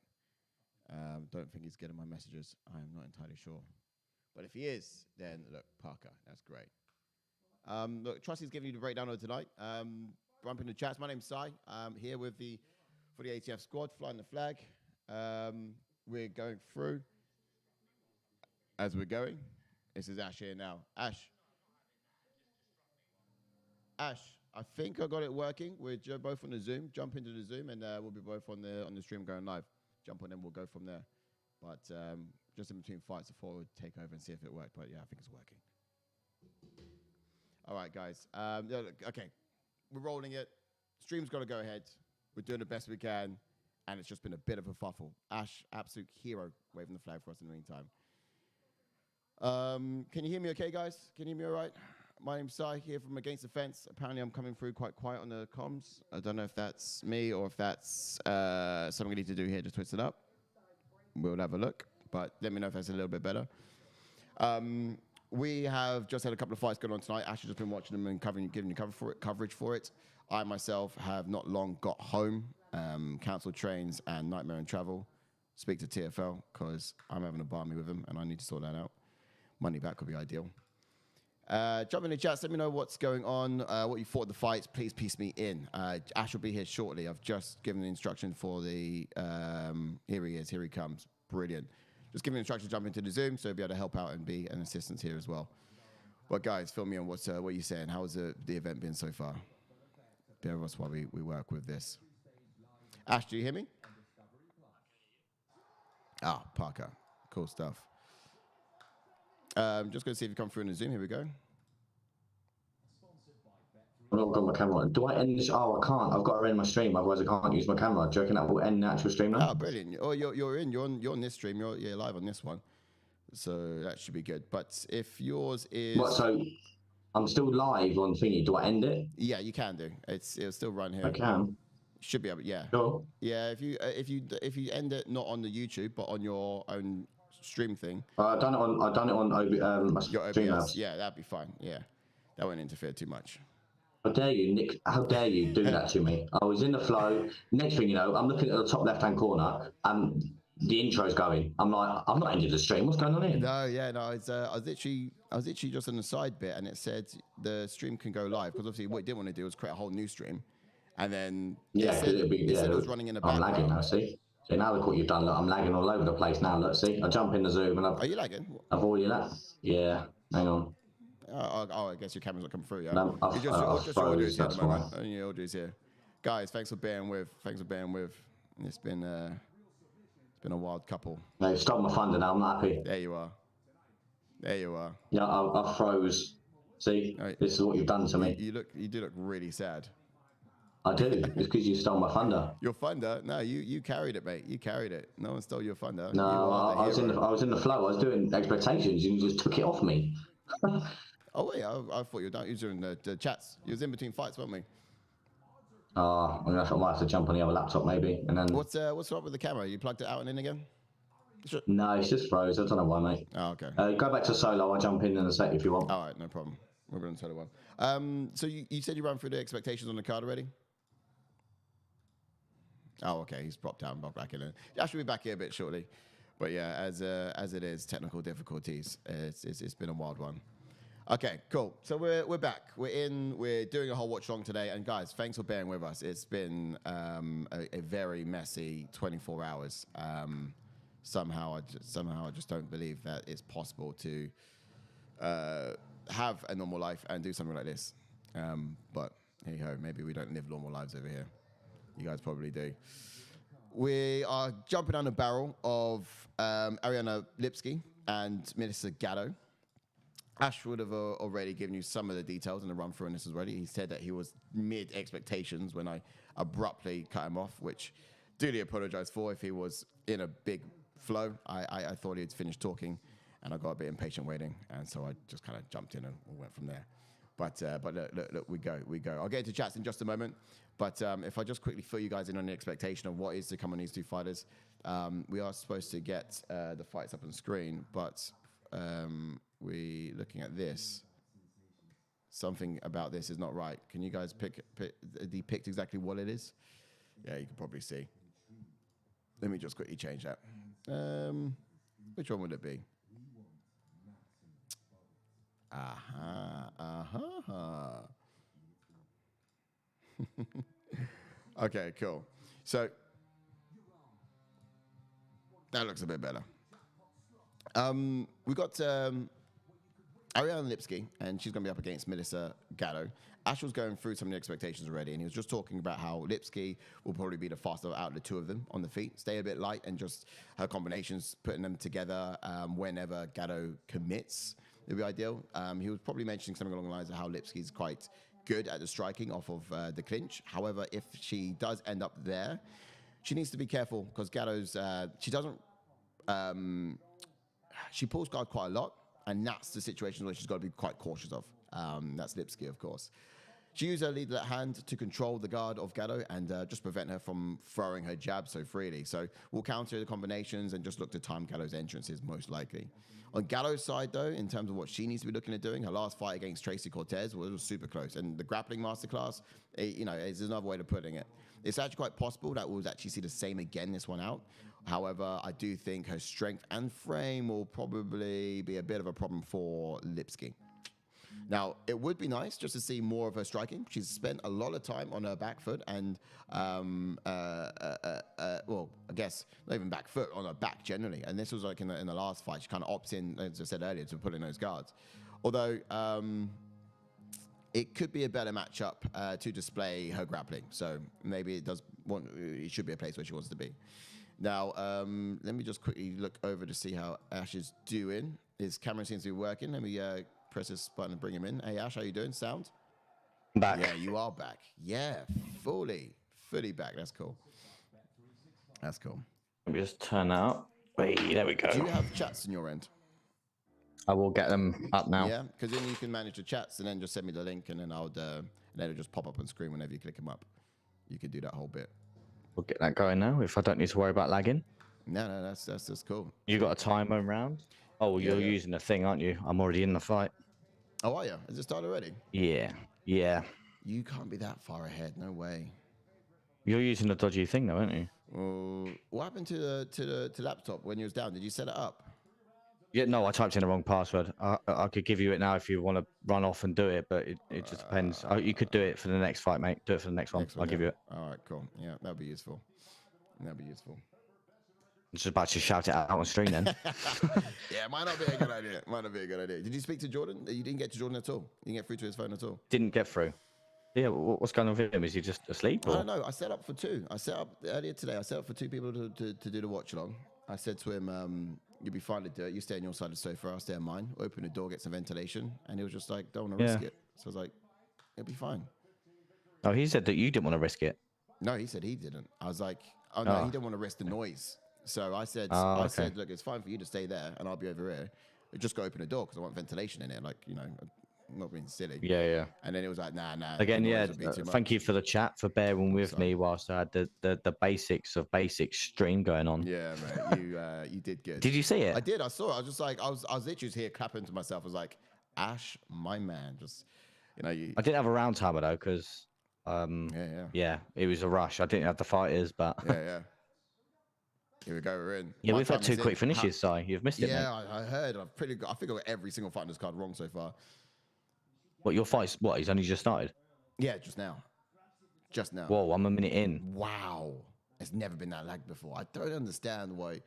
Don't think he's getting my messages. I'm not entirely sure. But if he is, then look, Parker, that's great. Look, Trusty's giving you the breakdown of tonight. Bump in the chats. My name's Sai. I'm here with for the ATF squad, flying the flag. We're going through as we're going. This is Ash here now. Ash, I think I got it working. We're both on the Zoom. Jump into the Zoom, and we'll be both on the stream going live. Jump on, then we'll go from there. But just in between fights, I thought I would take over and see if it worked. But yeah, I think it's working. All right, guys. Okay, we're rolling it. Stream's got to go ahead. We're doing the best we can, and it's just been a bit of a fuffle. Ash, absolute hero, waving the flag for us in the meantime. Can you hear me okay, guys? Can you hear me all right? My name's Sai, here from Against the Fence. Apparently, I'm coming through quite quiet on the comms. I don't know if that's me or if that's something we need to do here to twist it up. We'll have a look, but let me know if that's a little bit better. We have just had a couple of fights going on tonight. Ash has just been watching them and giving you coverage for it. I myself have not long got home, cancelled trains and nightmare in travel. Speak to TFL because I'm having a barmy with them and I need to sort that out. Money back would be ideal. Jump in the chats, let me know what's going on, what you thought of the fights. Please piece me in. Ash will be here shortly. I've just given the instruction for the, here he is, here he comes. Brilliant. Just giving the instruction to jump into the Zoom so he'll be able to help out and be an assistant here as well. But guys, fill me in. What are you saying? How's the event been so far? Bear with us while we work with this. Ash, do you hear me? Ah, Parker. Cool stuff. Just going to see if you come through in the Zoom. Here we go. I've not got my camera on. Do I end this? Oh, I can't. I've got to end my stream. Otherwise, I can't use my camera. Do you reckon that will end the actual stream now? Oh, brilliant. Oh, you're on this stream. You're live on this one. So that should be good. But if yours is... What, so I'm still live on thingy. Do I end it? Yeah, you can do. It'll still run here. I can. Should be able, yeah. Sure. Yeah, if you end it not on the YouTube but on your own stream thing. I've done it on my your stream OBS. labs. Yeah, that'd be fine. Yeah, that won't interfere too much. How dare you, Nick? How dare you do that to me? I was in the flow. Next thing you know, I'm looking at the top left-hand corner, and the intro's going. I'm like, I'm not ending the stream. What's going on here? No, yeah, no. I was literally just on the side bit, and it said the stream can go live because obviously what it didn't want to do was create a whole new stream, and then yeah, it said it was running in the background. I'm lagging now. See now look what you've done. Look, I'm lagging all over the place now. Look, see, I jump in the Zoom and Are you lagging? I've already lagged. Yeah, hang on. I guess your camera's not coming through, yeah? No, just your audio is here at the moment. Only your audio is here. Guys, thanks for bearing with. It's been a wild couple. No, stop my thunder now. I'm not happy. There you are. There you are. Yeah, I froze. See, Right. this is what you've done to me. You do look really sad. I do. It's because you stole my thunder. Your thunder? No, you carried it, mate. You carried it. No one stole your thunder. No, I was in the flow. I was doing expectations. You just took it off me. Oh wait, I thought you were doing the chats. You was in between fights, weren't we? I might have to jump on the other laptop maybe, and then. What's up with the camera? You plugged it out and in again? No, it's just froze. I don't know why, mate. Oh, okay. Go back to solo. I'll jump in a sec if you want. All right, no problem. We're going to solo one. So you said you ran through the expectations on the card already? Oh, okay. He's popped out and popped back in. I should be back here a bit shortly. But yeah, as it is, technical difficulties. It's been a wild one. Okay, cool. So we're back. We're doing a whole watch along today. And guys, thanks for bearing with us. It's been a very messy 24 hours. Somehow I just don't believe that it's possible to have a normal life and do something like this. But hey ho, maybe we don't live normal lives over here. You guys probably do. We are jumping down the barrel of Ariane Lipski and Minister Gatto. Ash would have already given you some of the details in the run through on this already. He said that he was mid expectations when I abruptly cut him off, which duly apologize for. If he was in a big flow, I thought he'd finished talking, and I got a bit impatient waiting, and so I just kind of jumped in and went from there. But look, we go. I'll get into chats in just a moment. But if I just quickly fill you guys in on the expectation of what is to come on these two fighters, we are supposed to get the fights up on screen, but we looking at this. Something about this is not right. Can you guys depict exactly what it is? Yeah, you can probably see. Let me just quickly change that. Which one would it be? Okay, cool. So that looks a bit better. We got Ariane Lipski, and she's going to be up against Melissa Gatto. Ash was going through some of the expectations already, and he was just talking about how Lipski will probably be the faster out of the two of them on the feet, stay a bit light, and just her combinations, putting them together whenever Gatto commits, it'd be ideal. He was probably mentioning something along the lines of how Lipski's quite good at the striking off of the clinch. However, if she does end up there, she needs to be careful because Gatto's, she pulls guard quite a lot, and that's the situation where she's got to be quite cautious of. That's Lipski, of course. She used her lead left hand to control the guard of Gatto and just prevent her from throwing her jab so freely. So we'll counter the combinations and just look to time Gatto's entrances, most likely. On Gatto's side, though, in terms of what she needs to be looking at doing, her last fight against Tracy Cortez was super close. And the grappling masterclass, is another way of putting it. It's actually quite possible that we'll actually see the same again this one out. However, I do think her strength and frame will probably be a bit of a problem for Lipski. Now, it would be nice just to see more of her striking. She's spent a lot of time on her back foot and, well, I guess not even back foot, on her back generally. And this was like in the last fight, she kind of opts in, as I said earlier, to put in those guards. Although it could be a better matchup to display her grappling. So maybe it should be a place where she wants to be. Now, let me just quickly look over to see how Ash is doing. His camera seems to be working. Let me press this button and bring him in. Hey, Ash, how you doing? Sound? Back. Yeah, you are back. Yeah, fully back. That's cool. That's cool. Let me just turn that up. Wait, there we go. Do you have chats in your end? I will get them up now. Yeah, because then you can manage the chats and then just send me the link and then it'll just pop up on screen whenever you click them up. You can do that whole bit. We'll get that going now if I don't need to worry about lagging. No, that's just cool. You got a timer round? Oh, you're using the thing, aren't you? I'm already in the fight. Oh, are you? Has it started already? Yeah. You can't be that far ahead. No way. You're using the dodgy thing, though, aren't you? What happened to the laptop when you was down? Did you set it up? Yeah, no, I typed in the wrong password. I could give you it now if you want to run off and do it, but it just depends. You could do it for the next fight, mate. Do it for the next one. I'll give you it. All right, cool. Yeah, that'd be useful. I'm just about to shout it out on stream then. Yeah, might not be a good idea. Did you speak to Jordan? You didn't get to Jordan at all? You didn't get through to his phone at all? Didn't get through. Yeah, what's going on with him? Is he just asleep? Or? I don't know. I set up for two. I set up earlier today. I set up for two people to do the watch along. I said to him, You'll be fine to do it. You stay on your side of the sofa, I'll stay on mine. Open the door, get some ventilation. And he was just like, don't want to risk it. So I was like, it'll be fine. Oh, he said that you didn't want to risk it. No, he said he didn't. I was like, oh, no, he didn't want to risk the noise. So I said, I said, look, it's fine for you to stay there and I'll be over here. Just go open the door because I want ventilation in it. Like, you know, I'm not being silly. Yeah. And then it was like, nah. Again, yeah. Thank you for the chat, for bearing with me whilst I had the basics of basic stream going on. Yeah, mate. You did good. Did you see it? I did. I saw it. I was just like, I was literally just here clapping to myself. I was like, Ash, my man. Just, you know, I didn't have a round timer though, because yeah, it was a rush. I didn't have the fighters, but yeah. Here we go. We're in. Yeah, we've had 2 quick finishes, Si. You've missed it. Yeah, I heard. I think I got every single fight in this card wrong so far. What, your fight's what? He's only just started? Yeah, just now. Whoa, I'm a minute in. Wow. It's never been that lag before. I don't understand what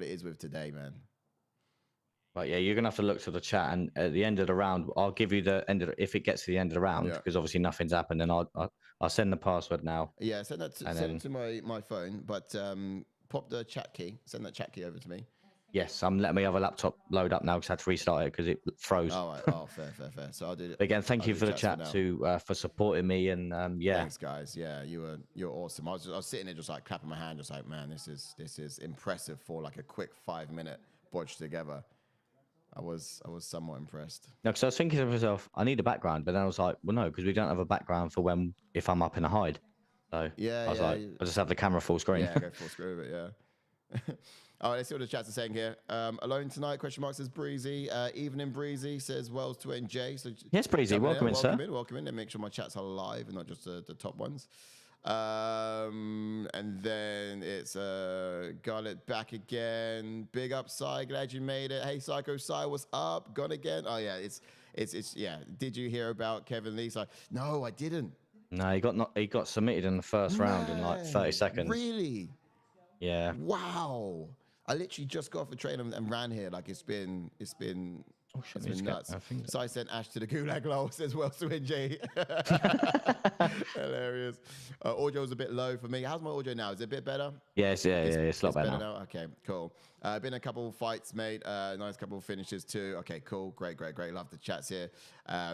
it is with today, man. Right, yeah, you're gonna have to look to the chat, and at the end of the round, I'll give you the end of if it gets to the end of the round, because obviously nothing's happened, and I'll send the password now. Yeah, send it to my phone, but pop the chat key. Send that chat key over to me. Yes, I'm letting my other laptop load up now because I had to restart it because it froze. All right. Oh, fair. So I'll do it. Again, thank you for the chat for supporting me, and yeah. Thanks, guys. Yeah, you're awesome. I was sitting there just like clapping my hand, just like, man, this is impressive for like a quick 5-minute bodge together. I was somewhat impressed. No, because I was thinking to myself, I need a background, but then I was like, well, no, because we don't have a background for if I'm up in a hide. So I was like, I just have the camera full screen. Yeah, go full screen of it. Yeah. All right, let's see what the chats are saying here. Alone tonight? ? Says Breezy. Evening Breezy says Wells to NJ. So yes, Breezy. Welcome in, sir. Welcome in. And make sure my chats are live and not just the top ones. And then it's Garlet back again. Big up, Psy. Glad you made it. Hey, Psycho Psy, what's up? Gone again? Oh yeah, it's yeah. Did you hear about Kevin Lee? So no, I didn't. No, he got submitted in the first round in like 30 seconds. Really? Yeah. Wow. I literally just got off the train and ran here. Like it's been nuts. So I sent Ash to the gulag. Lol, says well to NJ. Hilarious. Audio's a bit low for me. How's my audio now? Is it a bit better? Yes, it's a lot better now. Okay, cool. Been a couple fights, mate. Nice couple of finishes too. Okay, cool. Great. Love the chats here.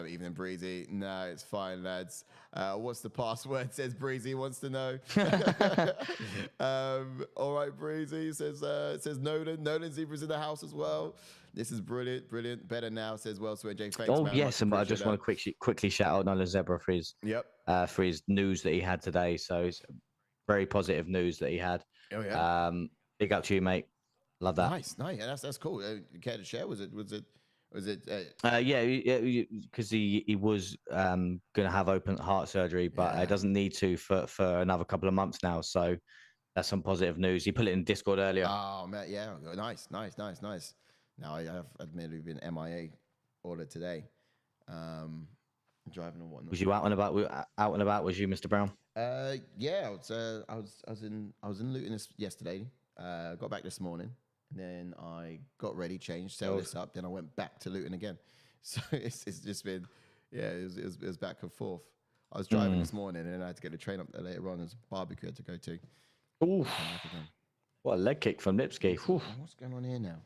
Evening Breezy. No, it's fine, lads. What's the password? Says Breezy wants to know. All right, Breezy says Nolan. Nolan Zebra's in the house as well. This is brilliant. Better now, says well to NJ. Thanks, man. Yes, and I just want to quickly shout out Nolan Zebra for his for his news that he had today. So it's very positive news that he had. Oh yeah. Big up to you, mate. Love that. Nice. Yeah, that's cool. You care to share? Was it? Yeah, because he was gonna have open heart surgery, but it doesn't need to for another couple of months now. So that's some positive news. He put it in Discord earlier. Oh man, yeah, nice. Now I have admittedly been MIA all of today, driving and whatnot. Was you out and about? Was you, Mr. Brown? Yeah, I was in Luton yesterday. Got back this morning, and then I got ready, changed, set this up. Then I went back to Luton again. So it's just been, it was back and forth. I was driving this morning, and then I had to get the train up there later on. There's a barbecue I had to go to. Ooh, what a leg kick from Lipski. What's going on here now?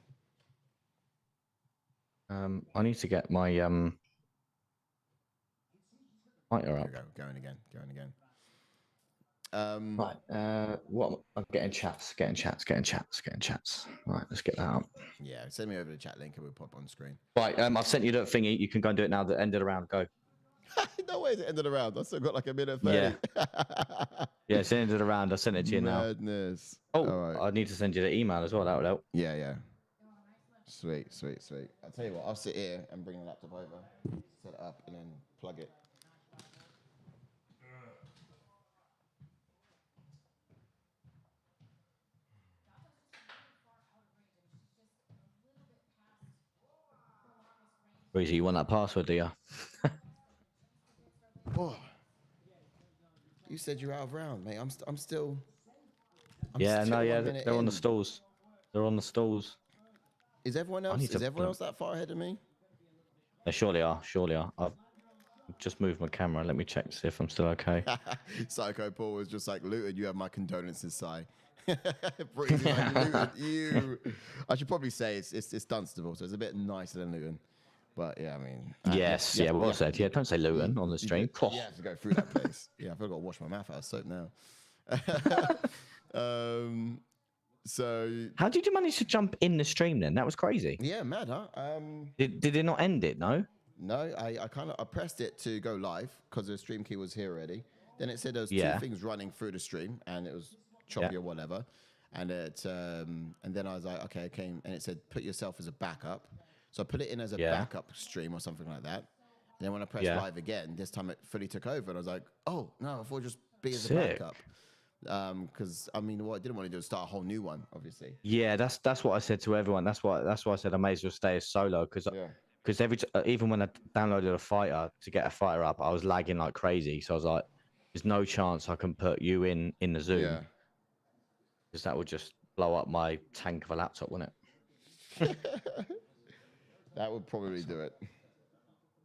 I need to get my fighter up. Going again. Right. What? I'm getting chats. Right, let's get that up. Yeah, send me over the chat link and we'll pop on screen. Right. I've sent you the thingy. You can go and do it now. The end of the round. Go. No way, it's the end of the round. I still got like a minute 30. Yeah. Yeah, it's the end of the round. I sent it to you now. Madness. Oh, right. I need to send you the email as well. That would help. Yeah. Sweet. I'll tell you what, I'll sit here and bring the laptop over, set it up, and then plug it. Breezy, you want that password, do you? Oh, you said you're out of round, mate. I'm still. They're on the stalls. They're on the stalls. Is everyone else? That far ahead of me? They surely are. I've just moved my camera. Let me check to see if I'm still okay. Psycho Paul was just like, Luton, you have my condolences, Si. Pretty like Luton. You. I should probably say it's Dunstable, so it's a bit nicer than Luton. But yeah, I mean. Yes, yeah, well said. Yeah, don't say Luton on the stream. You have to go through that place. Yeah, I've got to wash my mouth out of soap now. So. How did you manage to jump in the stream then? That was crazy. Yeah, mad, huh? Did it not end it? No. No, I pressed it to go live because the stream key was here already. Then it said there was two things running through the stream, and it was choppy or whatever. And then I was like, okay, I came, and it said put yourself as a backup. So I put it in as a backup stream or something like that. And then when I pressed live again, this time it fully took over, and I was like, oh no, I thought just be as a backup. Because I mean, what I didn't want to do is start a whole new one, obviously. Yeah, that's what I said to everyone. That's why I said I may as well stay as solo because even when I downloaded a fighter to get a fighter up, I was lagging like crazy. So I was like, there's no chance I can put you in the Zoom because that would just blow up my tank of a laptop, wouldn't it? That would probably do it.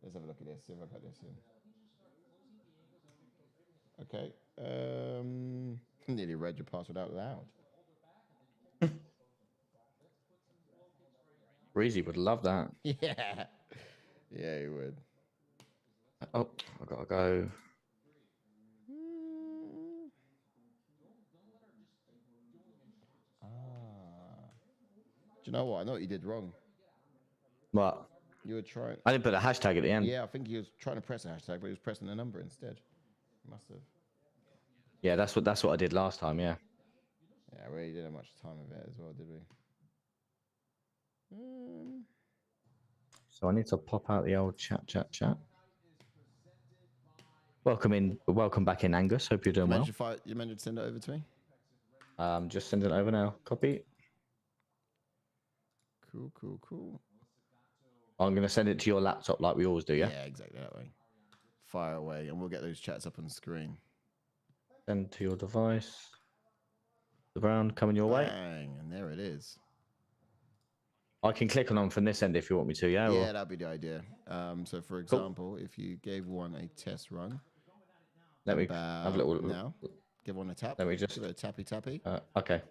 Let's have a look at this. See if I got this in. Okay. Nearly read your password out loud. Breezy would love that. Yeah. Yeah, he would. Oh, I gotta go. Do you know what? I know what you did wrong. What? You were trying. I didn't put a hashtag at the end. Yeah, I think he was trying to press a hashtag, but he was pressing the number instead. Must have. Yeah, that's what I did last time. Yeah. Yeah, we really didn't have much time of it as well, did we? So I need to pop out the old chat. Welcome back in, Angus. Hope you're doing well. You managed to send it over to me? Just send it over now. Copy. Cool. I'm going to send it to your laptop like we always do, yeah? Yeah, exactly that way. Fire away, and we'll get those chats up on the screen. Send to your device. The brown coming your way. Bang, and there it is. I can click on them from this end if you want me to, yeah? Yeah, that'd be the idea. So, for example, if you gave one a test run. Let me have a little... Now, give one a tap. Let me just... Give it a tappy. Okay.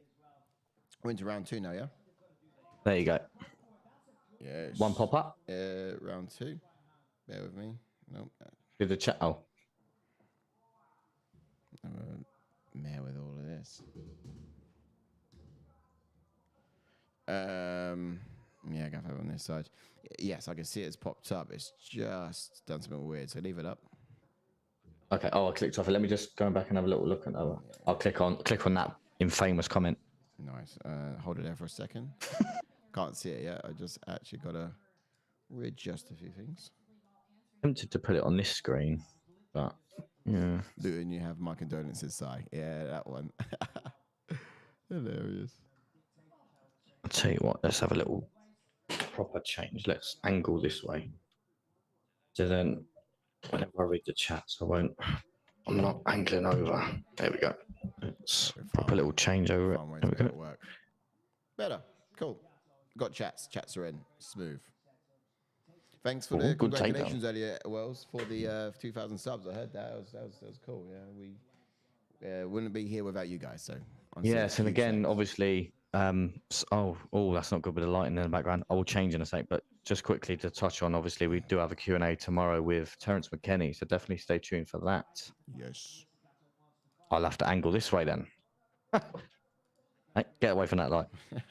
We're into round 2 now, yeah? There you go. Yes. One pop up. Round 2. Bear with me. Nope. Do the chat. Oh. I'm a mare with all of this. Yeah, I got it on this side. Yes, I can see it's popped up. It's just done something weird. So leave it up. Okay. Oh, I clicked off it. Let me just go back and have a little look at that. I'll click on that infamous comment. Nice. Hold it there for a second. Can't see it yet. I just actually got to readjust a few things. Tempted to put it on this screen, but yeah. Luton, you have my condolences, Si. Yeah, that one. Hilarious. I'll tell you what. Let's have a little proper change. Let's angle this way. So then, whenever I read the chats, I'm not angling over. There we go. Let's proper little change over it. There we go. Work. Better. Cool. Got chats. Chats are in. Smooth. Thanks for the congratulations earlier, Wells, for the 2,000 subs. I heard that. That was cool. Yeah, we wouldn't be here without you guys. So yes, and again, obviously, that's not good with the lighting in the background. I will change in a sec, but just quickly to touch on, obviously, we do have a Q&A tomorrow with Terence McKennie, so definitely stay tuned for that. Yes. I'll have to angle this way then. Hey, get away from that light. Get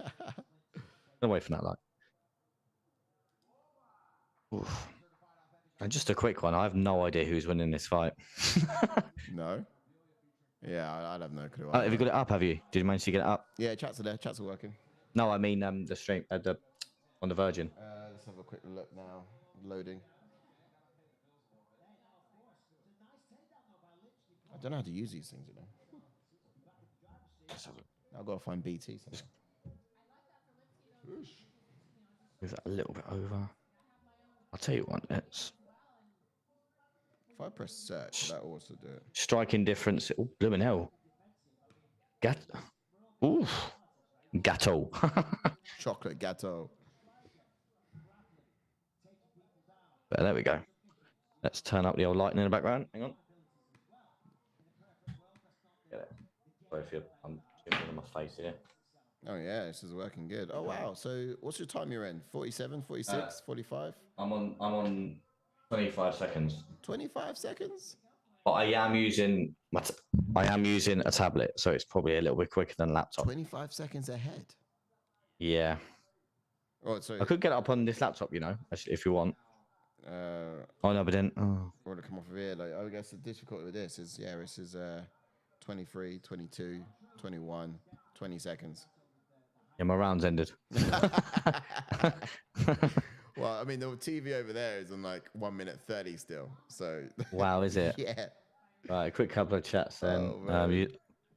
away from that light. Oof. And just a quick one. I have no idea who's winning this fight. No? Yeah, I'd have no clue. Have you got it up, have you? Did you manage to get it up? Yeah, chats are there. Chats are working. No, I mean the stream on the Virgin. Let's have a quick look now. Loading. I don't know how to use these things, you know. I've got to find BT. Move that a little bit over. I'll tell you what, let's... If I press search, that also do it. Striking difference. Oh, blooming hell. Ooh. Gatto. Chocolate Gatto. But there we go. Let's turn up the old lighting in the background. Hang on. Get it. Sorry if I'm Get it on my face here. Oh, yeah, this is working good. Oh, wow. So what's your time you're in? 47, 46, 45? I'm on 25 seconds. 25 seconds? But I am using a tablet, so it's probably a little bit quicker than a laptop. 25 seconds ahead. Yeah. Oh, sorry. I could get it up on this laptop, if you want. Oh, no, but then... Oh. I want to come off of here. Like, I guess the difficulty with this is, this is 23, 22, 21, 20 seconds. Yeah, my round's ended. Well, I mean, the TV over there is on like 1 minute 30 still. So wow, is it? Yeah. Right, a quick couple of chats then. Oh,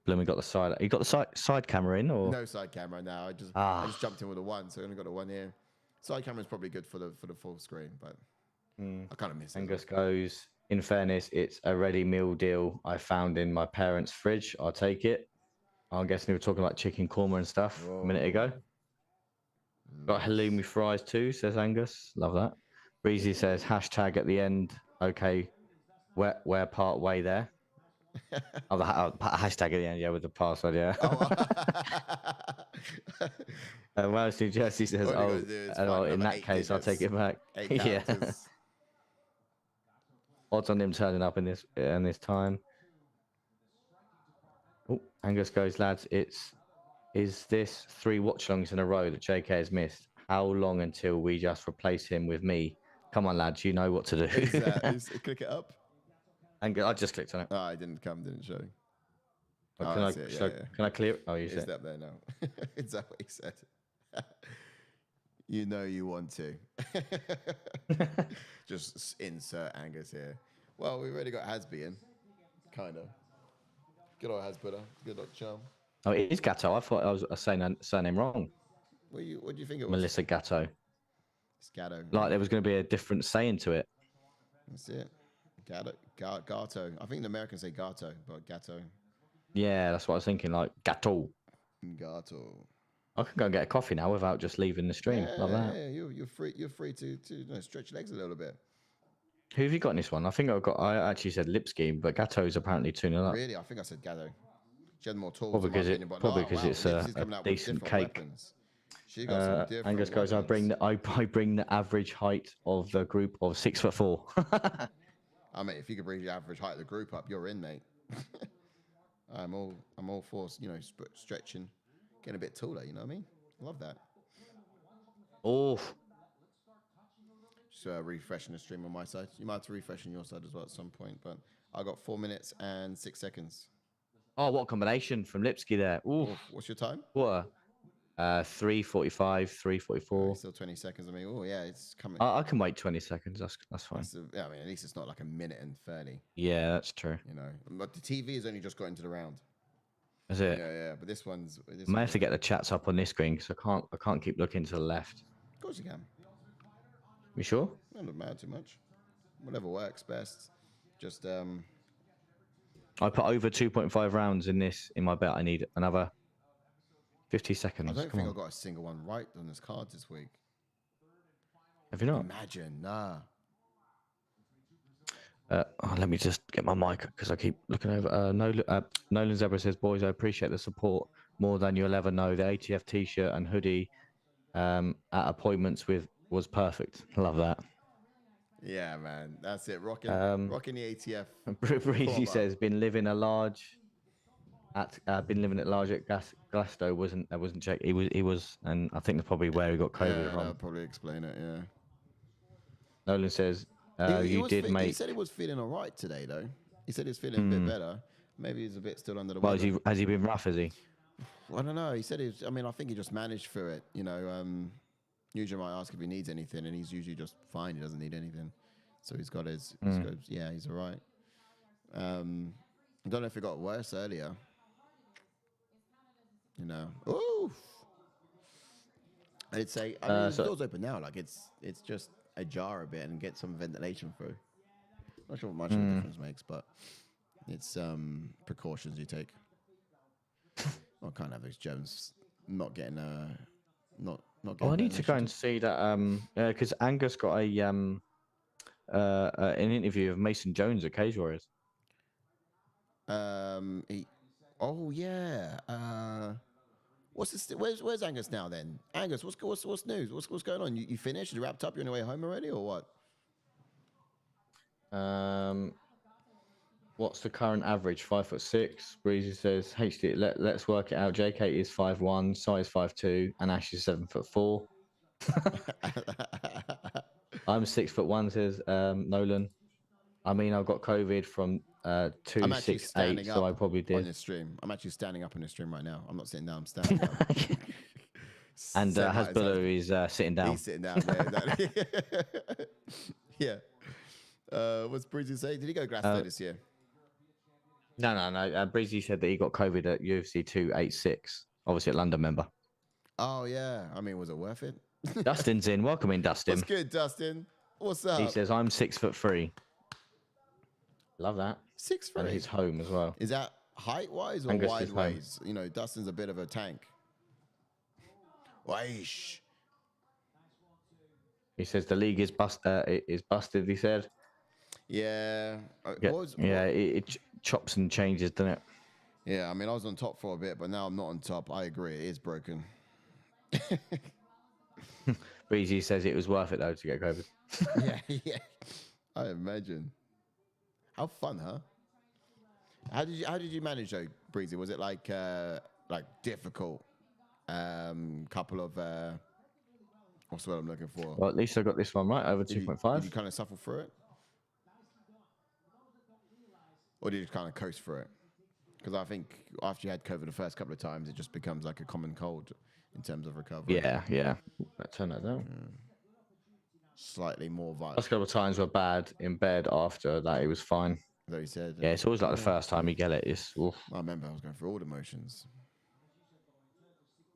Blooming got the side. You got the side camera in, or no side camera now? I just jumped in with a one, so I only got a one here. Side camera is probably good for the full screen, but I kind of miss it. Angus goes. In fairness, it's a ready meal deal I found in my parents' fridge. I'll take it. I'm guessing we were talking about chicken korma and stuff a minute ago. Got halloumi fries too, says Angus. Love that. Breezy says hashtag at the end. Okay, we're part way there. Oh, the hashtag at the end, yeah, with the password, yeah. Welsh New Jersey says, in that case, I'll take it back. Yeah. Odds on him turning up in this time. Oh, Angus goes, lads, is this 3 watch-alongs in a row that JK has missed? How long until we just replace him with me? Come on, lads, you know what to do. Click it up. Angus, I just clicked on it. Oh, it didn't show. Can I clear it? Oh, you said it's up there now. Is that what he said? You know you want to. Just insert Angus here. Well, we've already got Hasby in. Kind of. Good old Hasbutter. Good luck, charm. Oh, it is Gatto. I thought I was saying her surname wrong. What do you think it was? Melissa Gatto. It's Gatto. Like there was going to be a different saying to it. That's it. Gatto. I think the Americans say Gatto, but Gatto. Yeah, that's what I was thinking. Like Gatto. I can go and get a coffee now without just leaving the stream. Yeah, like that. Yeah, you're free to stretch your legs a little bit. Who have you got in this one? I actually said Lipski, but Gatto is apparently tuning up. Really? I think I said Gatto. She had more tools. Probably because it's a decent cake. Weapons. She got some different Angus goes, I bring the average height of the group of 6'4". I mean, if you could bring the average height of the group up, you're in, mate. I'm all for stretching, getting a bit taller. You know what I mean? Love that. Oh. Just refreshing the stream on my side. You might have to refresh on your side as well at some point, but I got 4 minutes and 6 seconds. Oh, what a combination from Lipski there. Ooh. What's your time? What? 3:45, 3:44. Still 20 seconds. I mean, yeah, it's coming. I can wait 20 seconds. That's fine. I mean, at least it's not like a minute and 30. Yeah, that's true. But the TV has only just got into the round. Is it? Yeah. But this one's. I may have to get the chats up on this screen because I can't keep looking to the left. Of course you can. You sure? It doesn't matter too much. Whatever works best. Just I put over 2.5 rounds in my bet. I need another 50 seconds. I don't think I got a single one right on this card this week. Have you not? Imagine, nah. Let me just get my mic because I keep looking over. Nolan Zebra says, boys, I appreciate the support more than you'll ever know. The ATF t-shirt and hoodie at appointments was perfect. Love that. Yeah, man. That's it. Rocking the ATF. Breezy says, been living at large at Glasgow. Wasn't checked. He was, and I think that's probably where he got COVID from. I'll probably explain it, yeah. Nolan says, he said he was feeling all right today, though. He said he was feeling a bit better. Maybe he's a bit still under the weather. weather. Has he been rough, has he? I don't know. He said I think he just managed through it. Usually I might ask if he needs anything, and he's usually just fine. He doesn't need anything. So he's got his he's all right. I don't know if it got worse earlier. Oof. I'd say, the door's open now. Like it's just ajar a bit and get some ventilation through. Not sure what much of a difference makes, but it's precautions you take. I can't have those germs not getting not getting. Oh, I need to go and see that because Angus got an interview of Mason Jones at Cage Warriors. Oh yeah. What's this? Where's Angus now? Then Angus, what's news? What's going on? You finished? You wrapped up? You on your way home already, or what? What's the current average? 5'6". Breezy says HD. Let's work it out. JK is 5'1", size 5'2", and Ash is 7'4". I'm 6'1", says Nolan. I mean, I've got COVID from I'm actually 268, standing so up I probably on did. this stream. I'm actually standing up on this stream right now. I'm not sitting down. I'm standing up. And Same height as Hasbulla is sitting down. He's sitting down there. Exactly. Yeah. What's Breezy say? Did he go Glasgow this year? No. Breezy said that he got COVID at UFC 286. Obviously, a London member. Oh yeah. I mean, was it worth it? Dustin's in. Welcome in, Dustin. What's good, Dustin? What's up? He says, I'm 6'3". Love that. 6'3". And he's home as well. Is that height wise or Angus wide is home. ways? You know, Dustin's a bit of a tank. Weish. He says the league is busted. He said. Yeah. It chops and changes, doesn't it? Yeah. I mean, I was on top for a bit, but now I'm not on top. I agree. It is broken. Breezy says it was worth it though to get COVID. Yeah. I imagine. How fun, huh? How did you manage though, Breezy? Was it like difficult? Couple of what's the word I'm looking for? Well, at least I got this one right, over 2.5. Did you kind of suffer through it? Or did you kind of coast through it? Because I think after you had COVID the first couple of times, it just becomes like a common cold in terms of recovery. Yeah. Let's turn that down. Slightly more violent. Last couple of times were bad in bed. After that, it was fine. Though he said. Yeah, it's always like the first time you get it. It's oof. I remember I was going through all the motions.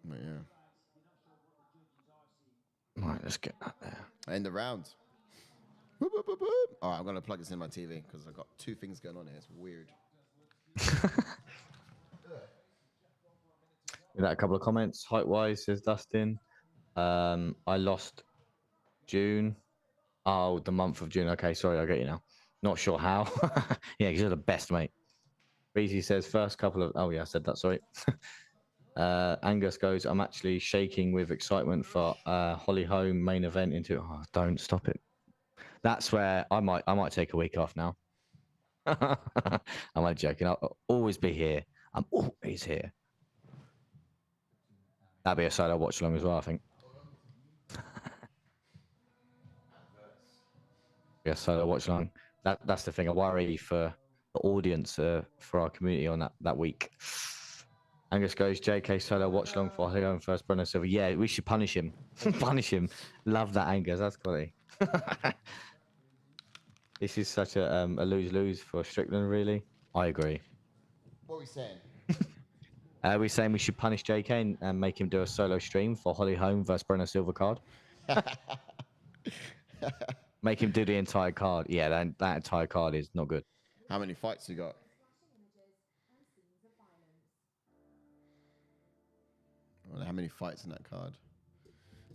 But yeah. Right, let's get that there. End the round. Boop, boop, boop, boop. All right, I'm going to plug this in my TV because I've got two things going on here. It's weird. That a couple of comments. Height-wise, says Dustin. I lost June. Oh, the month of June. Okay, sorry, I get you now. Not sure how. Yeah, because you're the best, mate. Breezy says first couple of... Oh, yeah, I said that, sorry. Angus goes, I'm actually shaking with excitement for Holly Holm main event into... Oh, don't stop it. That's where I might take a week off now. I'm only joking. I'll always be here. I'm always here. That'd be a solo watch along as well, I think. Yeah, solo watch along. That's the thing. I worry for the audience, for our community on that week. Angus goes, JK solo watch along for Holly first Brunno Silver. Yeah, we should punish him. Punish him. Love that, Angus. That's quality. This is such a lose-lose for Strickland, really. I agree. What are we saying? We're saying we should punish JK and make him do a solo stream for Holly Holm versus Brunno Silver card. Make him do the entire card. Yeah, that entire card is not good. How many fights you got? Well, how many fights in that card?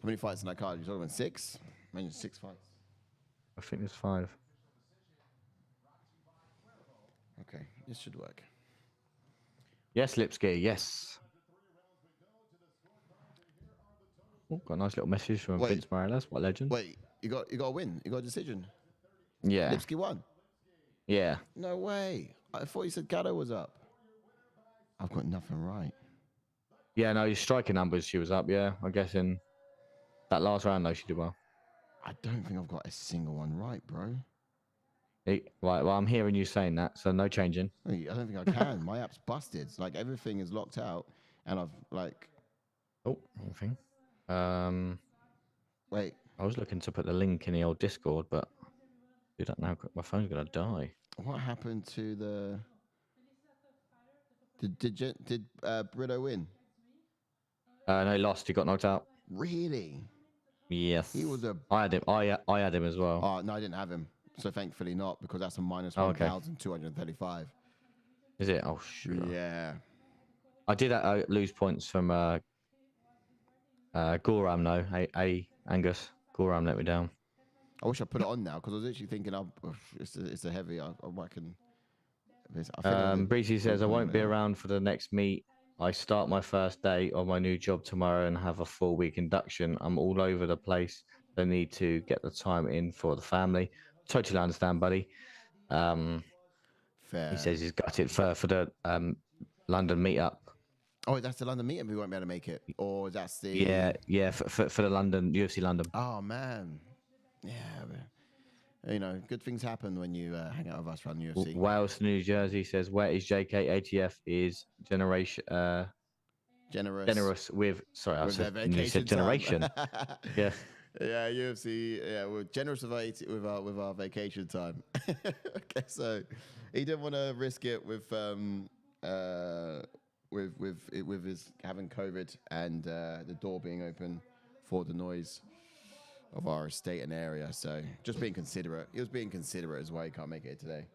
How many fights in that card? You're talking about 6? I mean, 6 fights. I think there's 5. Okay, this should work. Yes, Lipski, yes. Oh, got a nice little message from Vince Morales. What a legend. Wait, you got a win. You got a decision. Yeah. Lipski won. Yeah. No way. I thought you said Gatto was up. I've got nothing right. Yeah, no, his striking numbers, she was up, yeah. I guess in that last round, though, she did well. I don't think I've got a single one right, bro. Right, well, I'm hearing you saying that, so no changing. I don't think I can. My app's busted. Like, everything is locked out, and I've, like... Oh, wrong thing. Wait. I was looking to put the link in the old Discord, but do that now. My phone's going to die. What happened to the... Did Brunno win? No, he lost. He got knocked out. Really? Yes. He was a... I had him. I had him as well. Oh, no, I didn't have him. So thankfully not, because that's a minus okay. 1,235. Is it? Oh, sure. Yeah. I did lose points from Goram, though. Angus. Goram let me down. I wish I put it on now, because I was actually thinking, it's a heavy. I can Breezy says, I won't be around for the next meet. I start my first day on my new job tomorrow and have a 4-week induction. I'm all over the place. I need to get the time in for the family. Totally understand, buddy. Fair. He says he's got it for the London meetup. Oh, that's the London meetup. We won't be able to make it, or that's the yeah for the London UFC London. Oh man, yeah. You know, good things happen when you hang out with us around UFC. Wales, New Jersey says, where is JK? ATF is generous with. Sorry, I said generation. Yeah. Yeah, UFC. Yeah, we're generous with our vacation time. Okay, so he didn't want to risk it with his having COVID and the door being open for the noise of our estate and area. So just being considerate. He was being considerate as well. He can't make it today.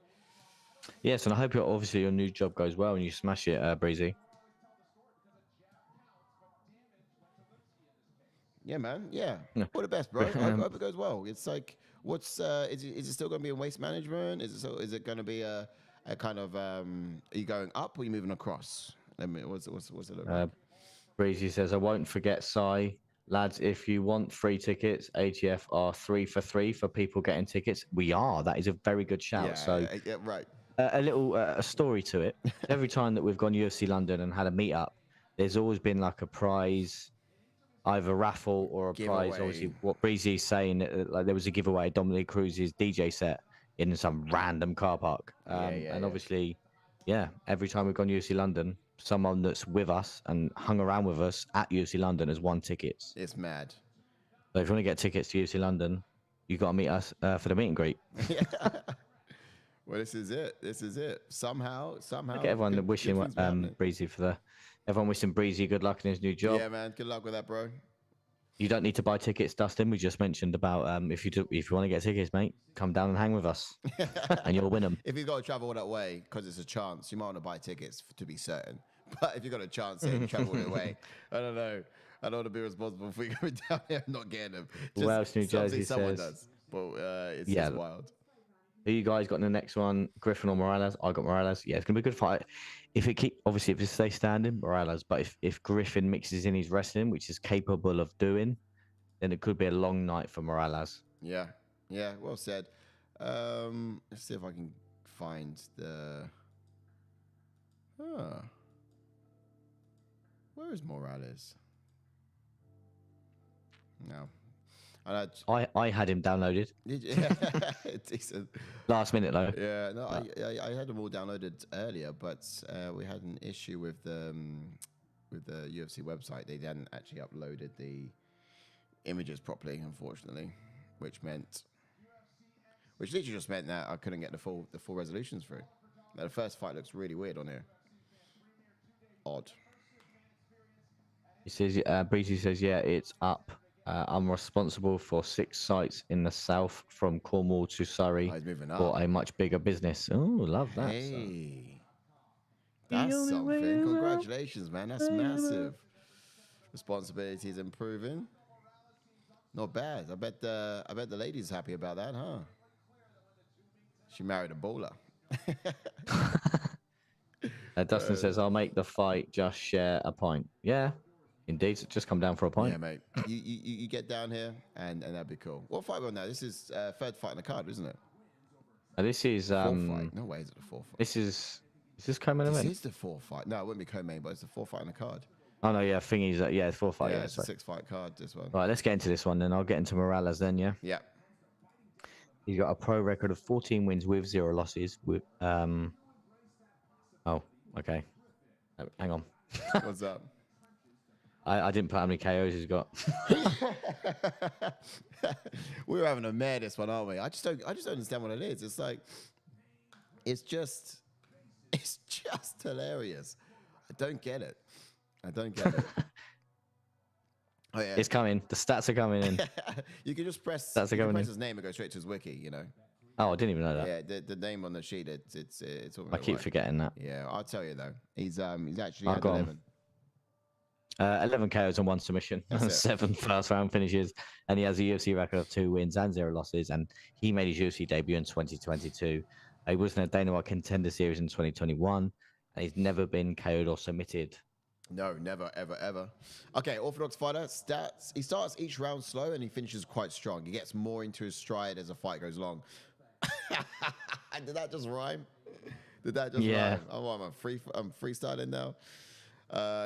Yes, and I hope your new job goes well and you smash it, Breezy. Yeah, man. Yeah. All the best, bro. I hope it goes well. It's like, what's is it still going to be in waste management? Is it going to be a kind of are you going up or are you moving across? I mean, what's it look like? Breezy says, I won't forget Sai. Lads, if you want free tickets, ATF are 3 for 3 for people getting tickets. We are. That is a very good shout. Yeah, right. A little story to it. Every time that we've gone UFC London and had a meetup, there's always been like a prize, either raffle or a giveaway. Prize. Obviously, what Breezy's saying, like there was a giveaway, Dominic Cruz's DJ set in some random car park. Obviously, every time we've gone UFC London, someone that's with us and hung around with us at UFC London has won tickets. It's mad. So if you want to get tickets to UFC London, you got to meet us for the meet and greet. Well, this is it. Somehow. Look at everyone wishing Breezy everyone wishing Breezy good luck in his new job. Yeah, man. Good luck with that, bro. You don't need to buy tickets, Dustin. We just mentioned about if you want to get tickets, mate, come down and hang with us, and you'll win them. If you've got to travel all that way, because it's a chance, you might want to buy tickets to be certain. But if you've got a chance to travel all the way, I don't know. I don't want to be responsible for you coming down here and not getting them. Wales, New Jersey someone says, does, but it's just wild. Who you guys got in the next one? Griffin or Morales? I got Morales. Yeah, it's gonna be a good fight. If it stays standing, Morales. But if Griffin mixes in his wrestling, which is capable of doing, then it could be a long night for Morales. Yeah, well said. Let's see if I can find the. Where is Morales? No. I had him downloaded. Decent. Last minute though. Yeah, no, I had them all downloaded earlier, but we had an issue with the UFC website. They hadn't actually uploaded the images properly, unfortunately, which literally just meant that I couldn't get the full resolutions through. Now, the first fight looks really weird on here. Odd. He says, Breezy says, yeah, it's up. I'm responsible for 6 sites in the south from Cornwall to Surrey for a much bigger business. Oh, love that. Hey, that's something. Congratulations, man. That's massive. Responsibility is improving. Not bad. I bet the lady's happy about that, huh? She married a bowler. Dustin says, I'll make the fight, just share a pint. Yeah. Indeed, just come down for a pint. Yeah, mate. You get down here, and that'd be cool. What fight are we on now? This is third fight in the card, isn't it? This is fourth fight. No way, is it the fourth fight? Is this co-main event? This is the fourth fight. No, it wouldn't be co-main, but it's the fourth fight in the card. Oh no, yeah, thingy's it's 4 fight. Yeah, it's a 6-fight card. This one. Right, let's get into this one, then I'll get into Morales then. Yeah. Yeah. He's got a pro record of 14 wins with 0 losses. With Oh, okay. Hang on. What's up? I didn't put how many KOs he's got. We were having a mare this one, aren't we? I just don't understand what it is. It's like, it's just hilarious. I don't get it. Oh, yeah. It's coming. The stats are coming in. You can just press. Stats are press his name and go straight to his wiki. You know. Oh, I didn't even know that. Yeah, the name on the sheet. It's. I keep forgetting that. Yeah, I'll tell you though. He's actually had 11. 11 KOs and 1 submission, 7 first round finishes, and he has a UFC record of 2 wins and 0 losses. And he made his UFC debut in 2022. He was in a Dana White Contender Series in 2021, and he's never been KO'd or submitted. No, never, ever, ever. Okay, orthodox fighter stats. He starts each round slow and he finishes quite strong. He gets more into his stride as the fight goes along. Did that just rhyme? Did that just rhyme? Oh, I'm freestyling now.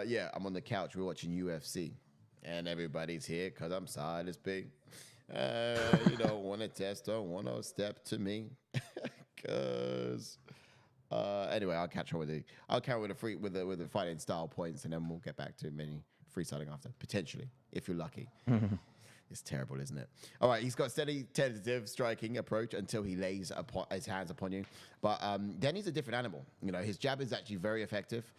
Yeah, I'm on the couch. We're watching UFC, and everybody's here because I'm Silas B. You don't want to test, don't want to step to me, because. Anyway, I'll catch on with it. I'll carry with the fighting style points, and then we'll get back to many freestyling after, potentially, if you're lucky. It's terrible, isn't it? All right, he's got steady, tentative striking approach until he lays his hands upon you. But then he's a different animal. You know, his jab is actually very effective.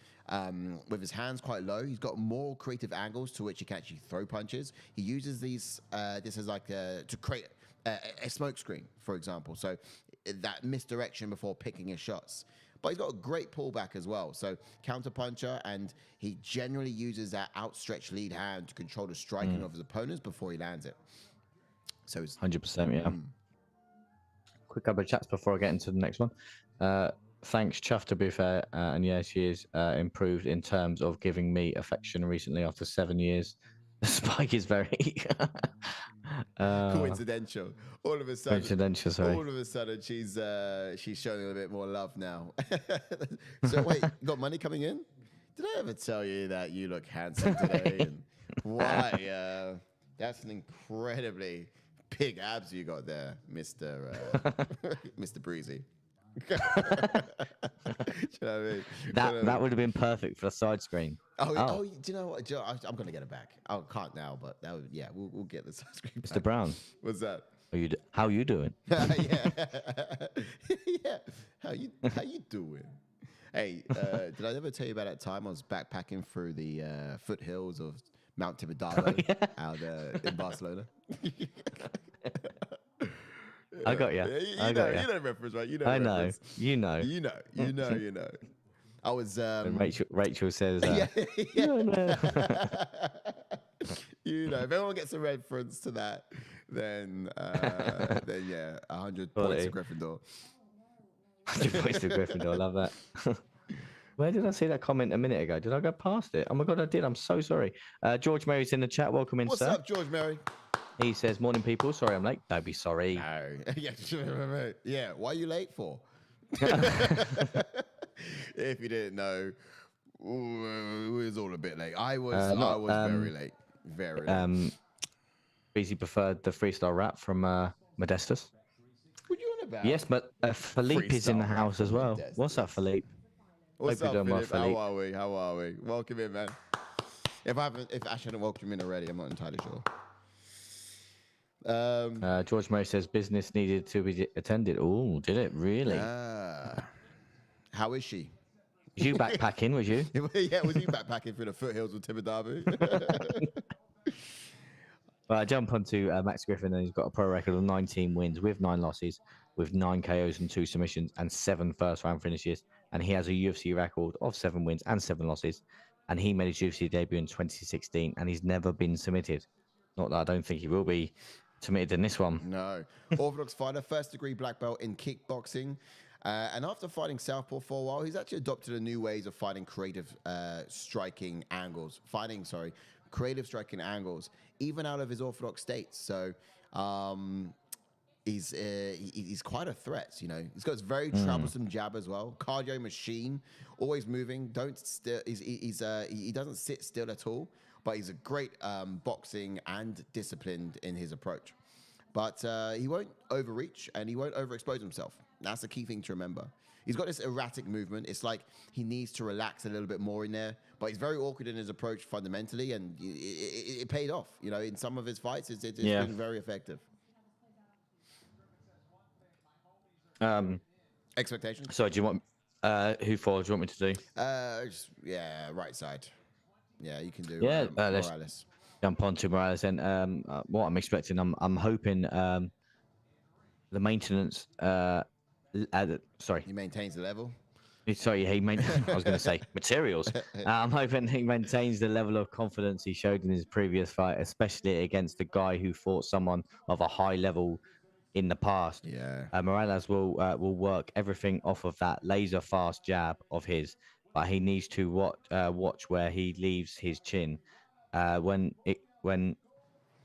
With his hands quite low, he's got more creative angles to which he can actually throw punches. He uses this as like to create a smoke screen, for example. So that misdirection before picking his shots. But he's got a great pullback as well. So counter puncher, and he generally uses that outstretched lead hand to control the striking of his opponents before he lands it. So it's 100%, yeah. Quick couple of chats before I get into the next one. Thanks, Chuff, to be fair. And yeah, she is improved in terms of giving me affection recently after 7 years. The spike is very coincidental. All of a sudden, sorry. All of a sudden, she's showing a little bit more love now. So wait, you got money coming in? Did I ever tell you that you look handsome today? And why? That's an incredibly big abs you got there, Mr. Mr. Breezy. Do you know what I mean? That would have been perfect for a side screen. Oh, do you know what? I'm gonna get it back. I can't now, but we'll get the side screen back. Mr. Brown, what's that? How you doing? Yeah, yeah. How you doing? Hey, did I ever tell you about that time I was backpacking through the foothills of Mount Tibidabo out in Barcelona? I got you. You know reference, right? You know. I know. Reference. You know. You know. I was. And Rachel says. Yeah. You know, if everyone gets a reference to that, then yeah, 100 points to Gryffindor. 100 points to Gryffindor. I love that. Where did I see that comment a minute ago? Did I go past it? Oh my God, I did. I'm so sorry. George Mary's in the chat. Welcome in, What's sir. What's up, George Mary? He says, morning, people. Sorry I'm late. Don't be sorry. No. Yeah, why are you late for? If you didn't know, it was all a bit late. I was very late. Very late. Breezy preferred the freestyle rap from Modestus. What are you on about? Yes, but Philippe is in the house as well. Modestus. What's up, Philippe? What's up, Philippe? How are we? Welcome in, man. If Ash hadn't welcomed him in already, I'm not entirely sure. George Murray says business needed to be attended. Oh, did it really? How is she? Was you backpacking? Was you? Yeah, was you backpacking through the foothills of Tibidabo? Well, I jump onto Max Griffin, and he's got a pro record of 19 wins with 9 losses, with 9 KOs and 2 submissions, and 7 first-round finishes. And he has a UFC record of 7 wins and 7 losses. And he made his UFC debut in 2016, and he's never been submitted. Not that I don't think he will be submitted in this one. No. Orthodox fighter, first-degree black belt in kickboxing. And after fighting southpaw for a while, he's actually adopted a new ways of fighting creative striking angles. Creative striking angles, even out of his orthodox states. So he's quite a threat, you know. He's got this very troublesome jab as well. Cardio machine, always moving. He doesn't sit still at all. But he's a great boxing and disciplined in his approach. But he won't overreach and he won't overexpose himself. That's the key thing to remember. He's got this erratic movement. It's like he needs to relax a little bit more in there. But he's very awkward in his approach fundamentally, and it paid off. You know, in some of his fights, it's been very effective. Expectations? So do you want who for? Do you want me to do? Right side. Yeah, you can do. Morales. Jump on to Morales, and what I'm expecting, I'm hoping the maintenance. Sorry. He maintains the level. Sorry, I was going to say materials. I'm hoping he maintains the level of confidence he showed in his previous fight, especially against the guy who fought someone of a high level in the past. Yeah. Morales will work everything off of that laser fast jab of his, but he needs to watch where he leaves his chin. When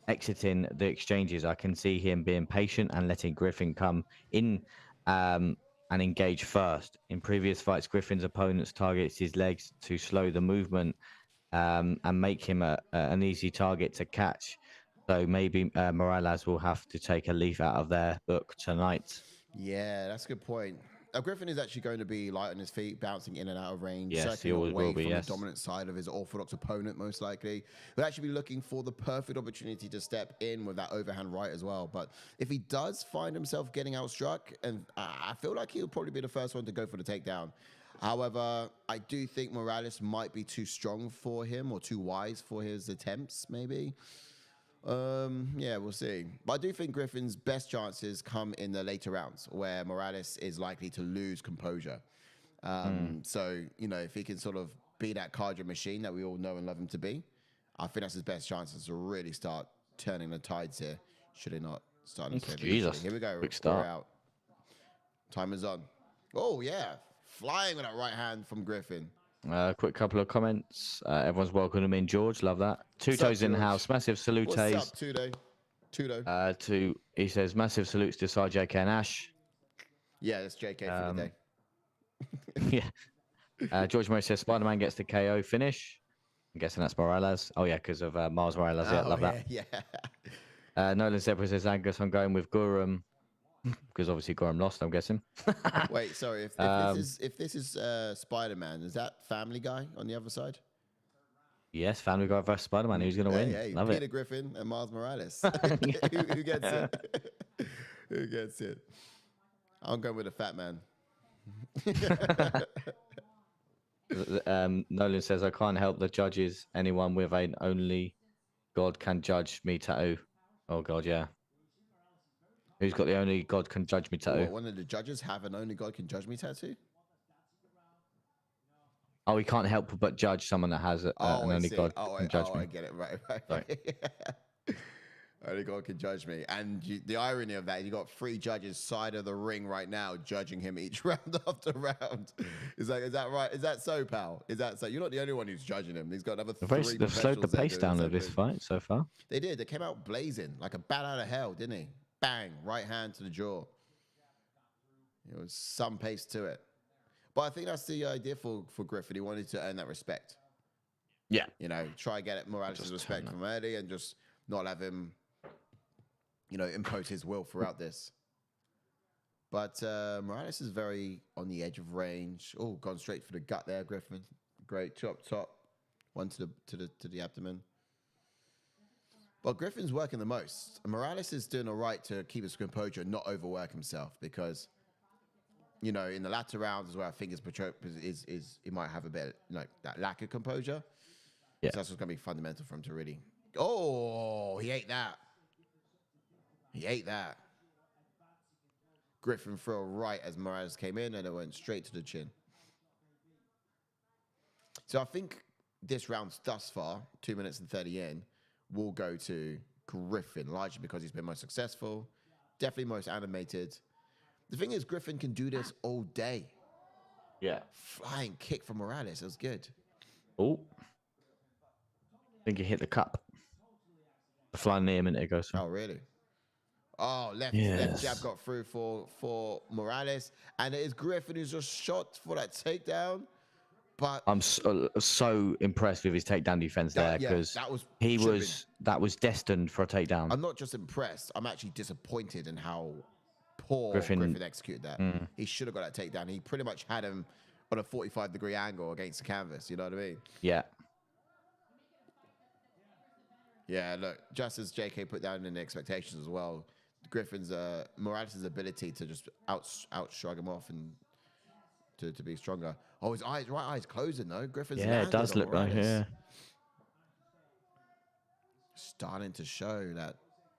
exiting the exchanges, I can see him being patient and letting Griffin come in and engage first. In previous fights, Griffin's opponents targets his legs to slow the movement and make him an easy target to catch. So maybe Morales will have to take a leaf out of their book tonight. Yeah, that's a good point. Griffin is actually going to be light on his feet, bouncing in and out of range, Yes, he circling always away will be, from yes. the dominant side of his orthodox opponent, most likely. He'll actually be looking for the perfect opportunity to step in with that overhand right as well. But if he does find himself getting outstruck, and I feel like he'll probably be the first one to go for the takedown. However, I do think Morales might be too strong for him or too wise for his attempts, maybe. Yeah, we'll see. But I do think Griffin's best chances come in the later rounds where Morales is likely to lose composure. So, you know, if he can sort of be that cardio machine that we all know and love him to be, I think that's his best chances to really start turning the tides here, should he not start in favor. Jesus. Here we go. Quick start. We're out. Time is on. Oh, yeah. Flying with that right hand from Griffin. Quick couple of comments. Everyone's welcome him in, George. Love that. Two What's up, toes in George? house. Massive salutes. What's up, Tudo? He says massive salutes to Sir JK and Ash. Yeah, that's JK for the day. Yeah. George Murray says Spider-Man gets the KO finish. I'm guessing that's Morales. Oh yeah, because of Miles Morales. Yeah, love that. Yeah. Nolan Zebra says Angus. I'm going with Guram because obviously Guram lost. I'm guessing. Wait, sorry. If this is Spider-Man, is that Family Guy on the other side? Yes, Family Guy versus Spider-Man. Who's going to win? Hey, Love Peter it. Griffin and Miles Morales. Who gets it? Who gets it? I'm going with a fat man. Nolan says I can't help the judges. Anyone with an only God can judge me tattoo. Oh God, yeah. Who's got the only God can judge me tattoo? What, one of the judges have an only God can judge me tattoo? Oh, he can't help but judge someone that has an only God can judge me. I get it. Right. Only God can judge me. And the irony of that, you got 3 judges side of the ring right now judging him each round after round. Is that right? Is that so, pal? Is that so? You're not the only one who's judging him. He's got another 3. They've slowed the pace down of this fight so far. They did. They came out blazing like a bat out of hell, didn't he? Bang, right hand to the jaw. There was some pace to it. But I think that's the idea for Griffin. He wanted to earn that respect. Yeah. You know, try get Morales' respect from early and just not have him, you know, impose his will throughout this. But Morales is very on the edge of range. Oh, gone straight for the gut there, Griffin. Great chop top. One to the abdomen. But Griffin's working the most. Morales is doing all right to keep his composure and not overwork himself because, you know, in the latter rounds is where I think is he might have a bit like that lack of composure. Yeah. So that's what's going to be fundamental for him to really. Oh, he ate that. He ate that. Griffin threw a right as Morales came in and it went straight to the chin. So I think this round thus far, 2 minutes and 30 in, will go to Griffin, largely because he's been most successful, definitely most animated. The thing is, Griffin can do this all day. Yeah. Flying kick from Morales, that was good. Oh. I think he hit the cup. The flying near a minute ago. So. Oh, really? Oh, left jab got through for Morales. And it is Griffin who's just shot for that takedown. But I'm so impressed with his takedown defense there because that was destined for a takedown. I'm not just impressed. I'm actually disappointed in how poor Griffin executed that. He should have got that takedown. He pretty much had him on a 45-degree angle against the canvas. You know what I mean? Yeah. Yeah, look, just as JK put down in the expectations as well, Griffin's Morales' ability to just out-shrug him off and to be stronger. Oh, his right eye's closing though. Griffin's it does look like starting to show that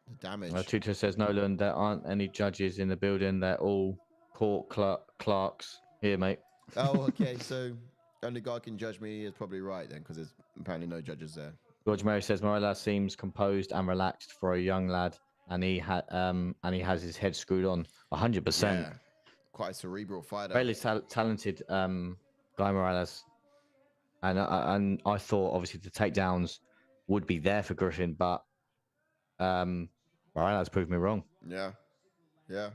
the damage. Tutor says Nolan, there aren't any judges in the building. They're all court clerks here, mate. Oh, okay. So only God can judge me is probably right then, because there's apparently no judges there. George Murray says Morales seems composed and relaxed for a young lad. and he has his head screwed on 100%. Yeah, quite a cerebral fighter. Really talented Guy Morales, and I thought obviously the takedowns would be there for Griffin, but Morales proved me wrong. Yeah, yeah.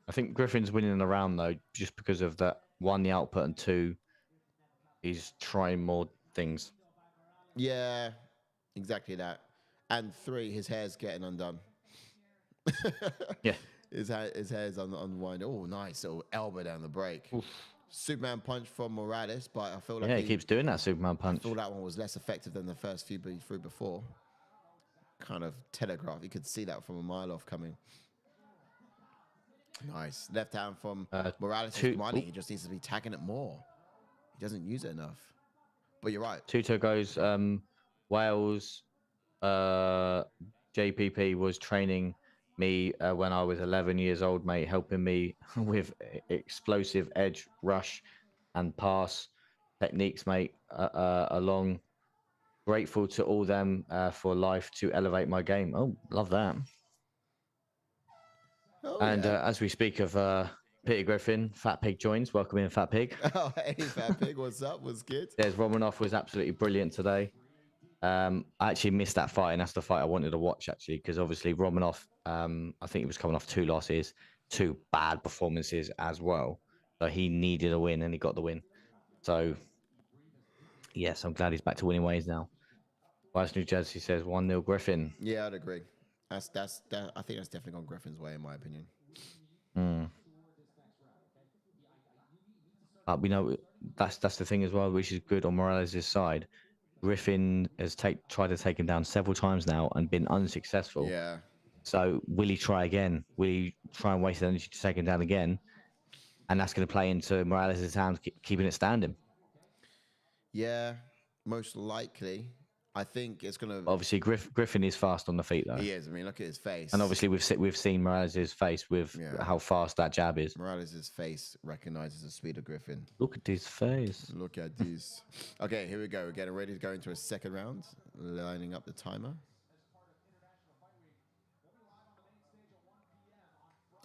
I think Griffin's winning the round though, just because of that. One, the output, and two, he's trying more things. Yeah, exactly that. And three, his hair's getting undone. Yeah. His hair's unwind. Oh, nice little elbow down the break. Oof. Superman punch from Morales, but I feel like he keeps doing that Superman punch. I feel that one was less effective than the first few he threw before. Kind of telegraph. You could see that from a mile off coming. Nice. Left hand from Morales is money. He just needs to be tagging it more. He doesn't use it enough. But you're right. Tuto goes, Wales, JPP was training me when I was 11 years old, mate, helping me with explosive edge, rush, and pass techniques, mate, along. Grateful to all them for life to elevate my game. Oh, love that. Oh, and yeah. As we speak of Peter Griffin, Fat Pig joins. Welcome in, Fat Pig. Oh, hey, Fat Pig, what's up? What's good? There's Romanov was absolutely brilliant today. I actually missed that fight, and that's the fight I wanted to watch, actually, because obviously Romanov, I think he was coming off 2 losses, 2 bad performances as well. So he needed a win, and he got the win. So, yes, I'm glad he's back to winning ways now. West New Jersey says 1-0 Griffin. Yeah, I'd agree. I think that's definitely gone Griffin's way, in my opinion. We know that's the thing as well, which is good on Morales' side. Griffin has tried to take him down several times now and been unsuccessful. Yeah. So will he try again? Will he try and waste energy to take him down again? And that's going to play into Morales' hands, keeping it standing. Yeah, most likely. I think it's going to... Obviously, Griffin is fast on the feet, though. He is. I mean, look at his face. And obviously, we've seen Morales' face with how fast that jab is. Morales' face recognizes the speed of Griffin. Look at his face. Look at this. Okay, here we go. We're getting ready to go into a second round. Lining up the timer.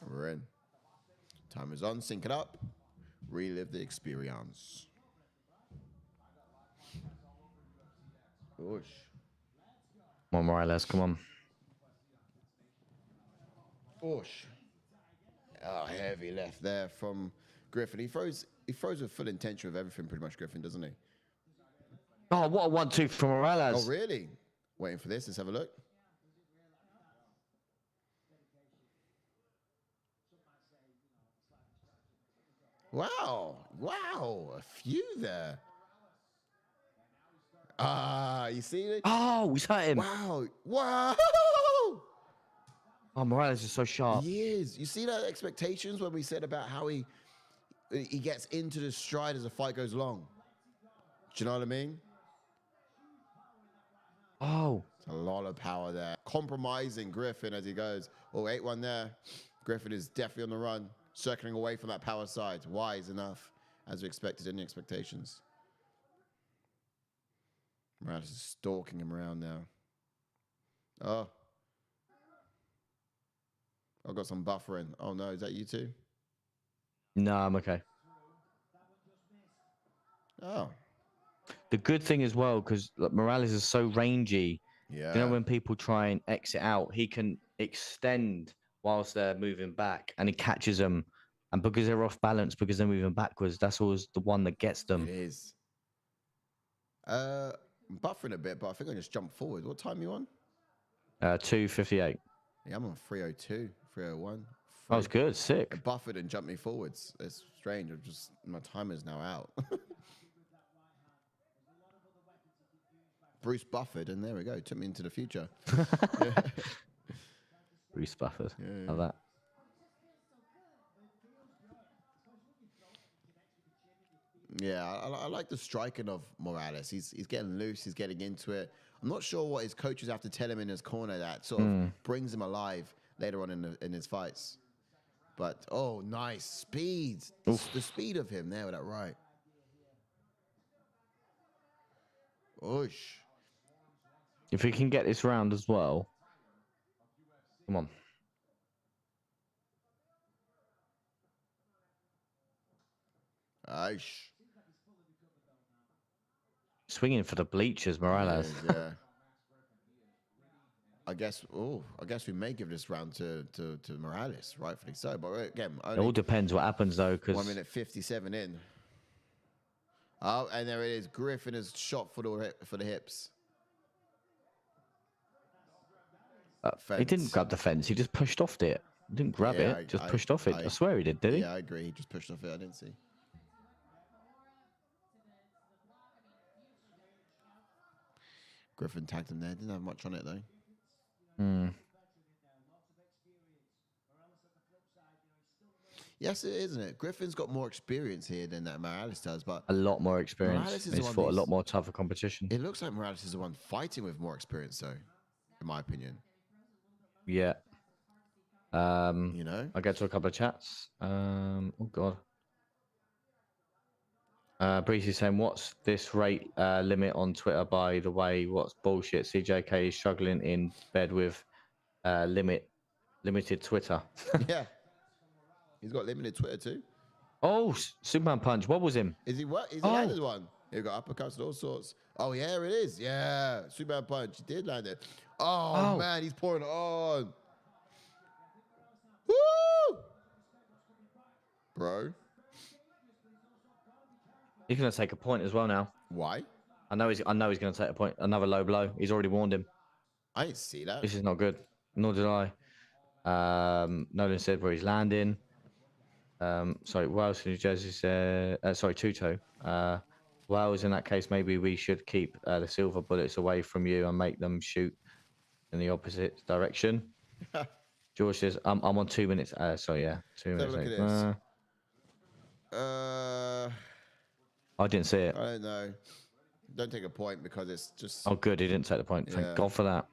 We're in. Timer's on. Sync it up. Relive the experience. Whoosh. Come on, Morales. Come on. Whoosh. Oh, heavy left there from Griffin. He throws with full intention with everything, pretty much, Griffin, doesn't he? Oh, what a 1-2 from Morales. Oh, really? Waiting for this. Let's have a look. Wow. Wow. A few there. You see it? Oh, he's hurt him. Wow. Wow. Oh, Morales is so sharp. He is. You see that expectations when we said about how he gets into the stride as the fight goes along? Do you know what I mean? Oh. It's a lot of power there. Compromising Griffin as he goes. Oh, 8-1 there. Griffin is definitely on the run, circling away from that power side. Wise enough, as we expected in the expectations. Morales is stalking him around now. Oh. I've got some buffering. Oh, no. Is that you too? No, I'm okay. Oh. The good thing as well, because Morales is so rangy. Yeah. You know, when people try and exit out, he can extend whilst they're moving back, and he catches them. And because they're off balance, because they're moving backwards, that's always the one that gets them. It is. I'm buffering a bit, but I think I just jumped forward. What time are you on? 2:58. Yeah, I'm on 3:02, 3:01. That was good. Sick. It buffered and jumped me forwards. It's strange. My timer's now out. Bruce buffered, and there we go. Took me into the future. Yeah. Bruce buffered. Yeah. Love that. Yeah, I like the striking of Morales. He's getting loose. He's getting into it. I'm not sure what his coaches have to tell him in his corner that sort of brings him alive later on in his fights. But, oh, nice. Speed. The speed of him there with that right. Oosh. If he can get this round as well, Come on. Aish. Swinging for the bleachers, Morales. Yeah. I guess we may give this round to Morales, rightfully so. But again, It all depends what happens, though, 1 because minute 57 in. Oh, and there it is. Griffin has shot for the hips. he didn't grab the fence. He just pushed off it. He didn't grab it. Just pushed off it. I swear he did he? Yeah, I agree. He just pushed off it. I didn't see. Griffin tagged him there. Didn't have much on it, though. Yes, it is, isn't it? Griffin's got more experience here than that Morales does, but A lot more experience. Morales is He's the one fought a who's- lot more tougher competition. it looks like Morales is the one fighting with more experience, though, in my opinion. Yeah. You know? I'll get to a couple of chats. Oh, God. Breezy's saying, what's this rate limit on Twitter, by the way? What's bullshit? CJK is struggling in bed with limited Twitter. Yeah. He's got limited Twitter, too. Oh, Superman punch. What was him? Is he what? He's landed one. He got uppercuts and all sorts. Oh, yeah, it is. Yeah. Superman punch. He did land it. Oh, man. He's pouring it on. Woo! Bro. He's going to take a point as well now. Why? I know he's going to take a point. Another low blow. He's already warned him. I didn't see that. This is not good. Nor did I. Nolan said where he's landing. Sorry, Wales from New Jersey said. Sorry, Tuto. Wales, in that case, maybe we should keep the silver bullets away from you and make them shoot in the opposite direction. George says, I'm on 2 minutes. Sorry, yeah, 2 minutes. Look at this. I didn't see it. I don't know. Don't take a point because it's just. Oh, good. He didn't take the point. Thank Yeah. God for that.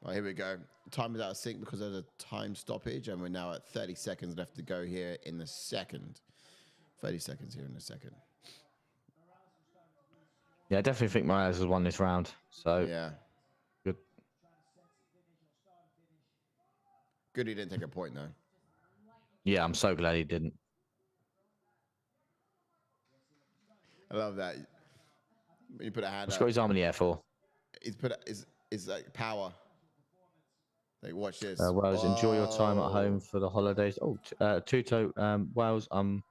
Oh, here we go. Time is out of sync because there's a time stoppage, and we're now at 30 seconds left to go here in the second. 30 seconds here in the second. Yeah, I definitely think Morales has won this round. So, Yeah. good. Good he didn't take a point, though. Yeah, I'm so glad he didn't. I love that. When you put a hand What's up, got his arm in the air for? he's put is like power. Like, watch this. Wales, enjoy your time at home for the holidays. Oh, Tuto, Wales, I'm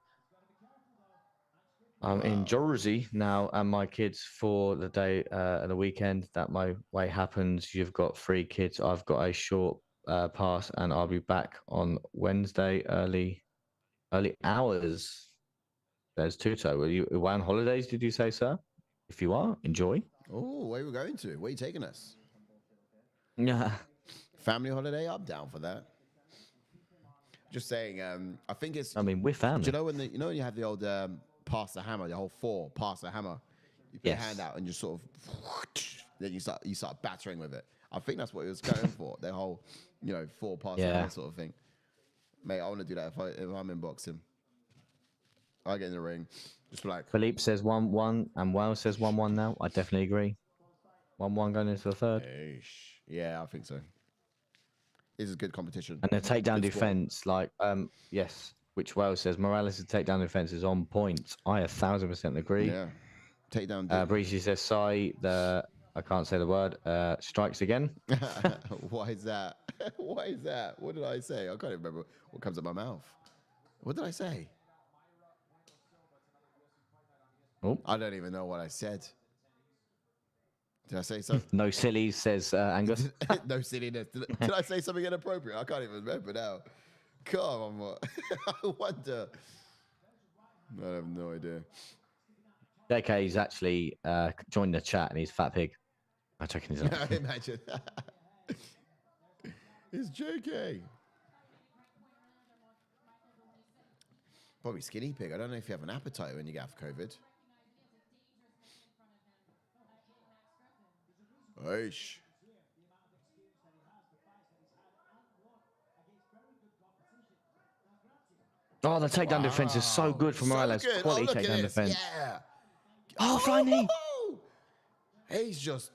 in Jersey now, and my kids for the day and the weekend that my way happens. You've got 3 kids. I've got a short pass, and I'll be back on Wednesday early hours. There's Tuto. Are you away on holidays? Did you say, sir? If you are, enjoy. Oh, where are we going to? Where are you taking us? Yeah. Family holiday? I'm down for that. Just saying. I think it's. I mean, we're family. Do you know when you have the old pass the hammer, the whole 4 pass the hammer. You put your hand out and just sort of. Then you start battering with it. I think that's what it was going for. The whole, 4 pass the hammer sort of thing. Mate, I want to do that if I'm in boxing. I get in the ring, just like. Philippe says 1-1, and Wales says 1-1 now. I definitely agree. 1-1 going into the third. Yeah, I think so. This is good competition. And the takedown defense, yes, which Wales says Morales' takedown defense is on point. I 1,000% agree. Yeah, takedown. Breezy says I can't say the word. Strikes again. Why is that? Why is that? What did I say? I can't even remember what comes out my mouth. What did I say? Oh. I don't even know what I said. Did I say something? No sillies, says Angus. No silliness. Did I say something inappropriate? I can't even remember now. Come on, what? I wonder. I have no idea. JK's actually joined the chat, and he's fat pig. I'm checking his out. Imagine. It's JK. Probably skinny pig. I don't know if you have an appetite when you get COVID. Aish. Oh, the takedown defense is so good for Morales. So good. Quality Look at takedown this. defense. Yeah. Oh, flying knee. He's just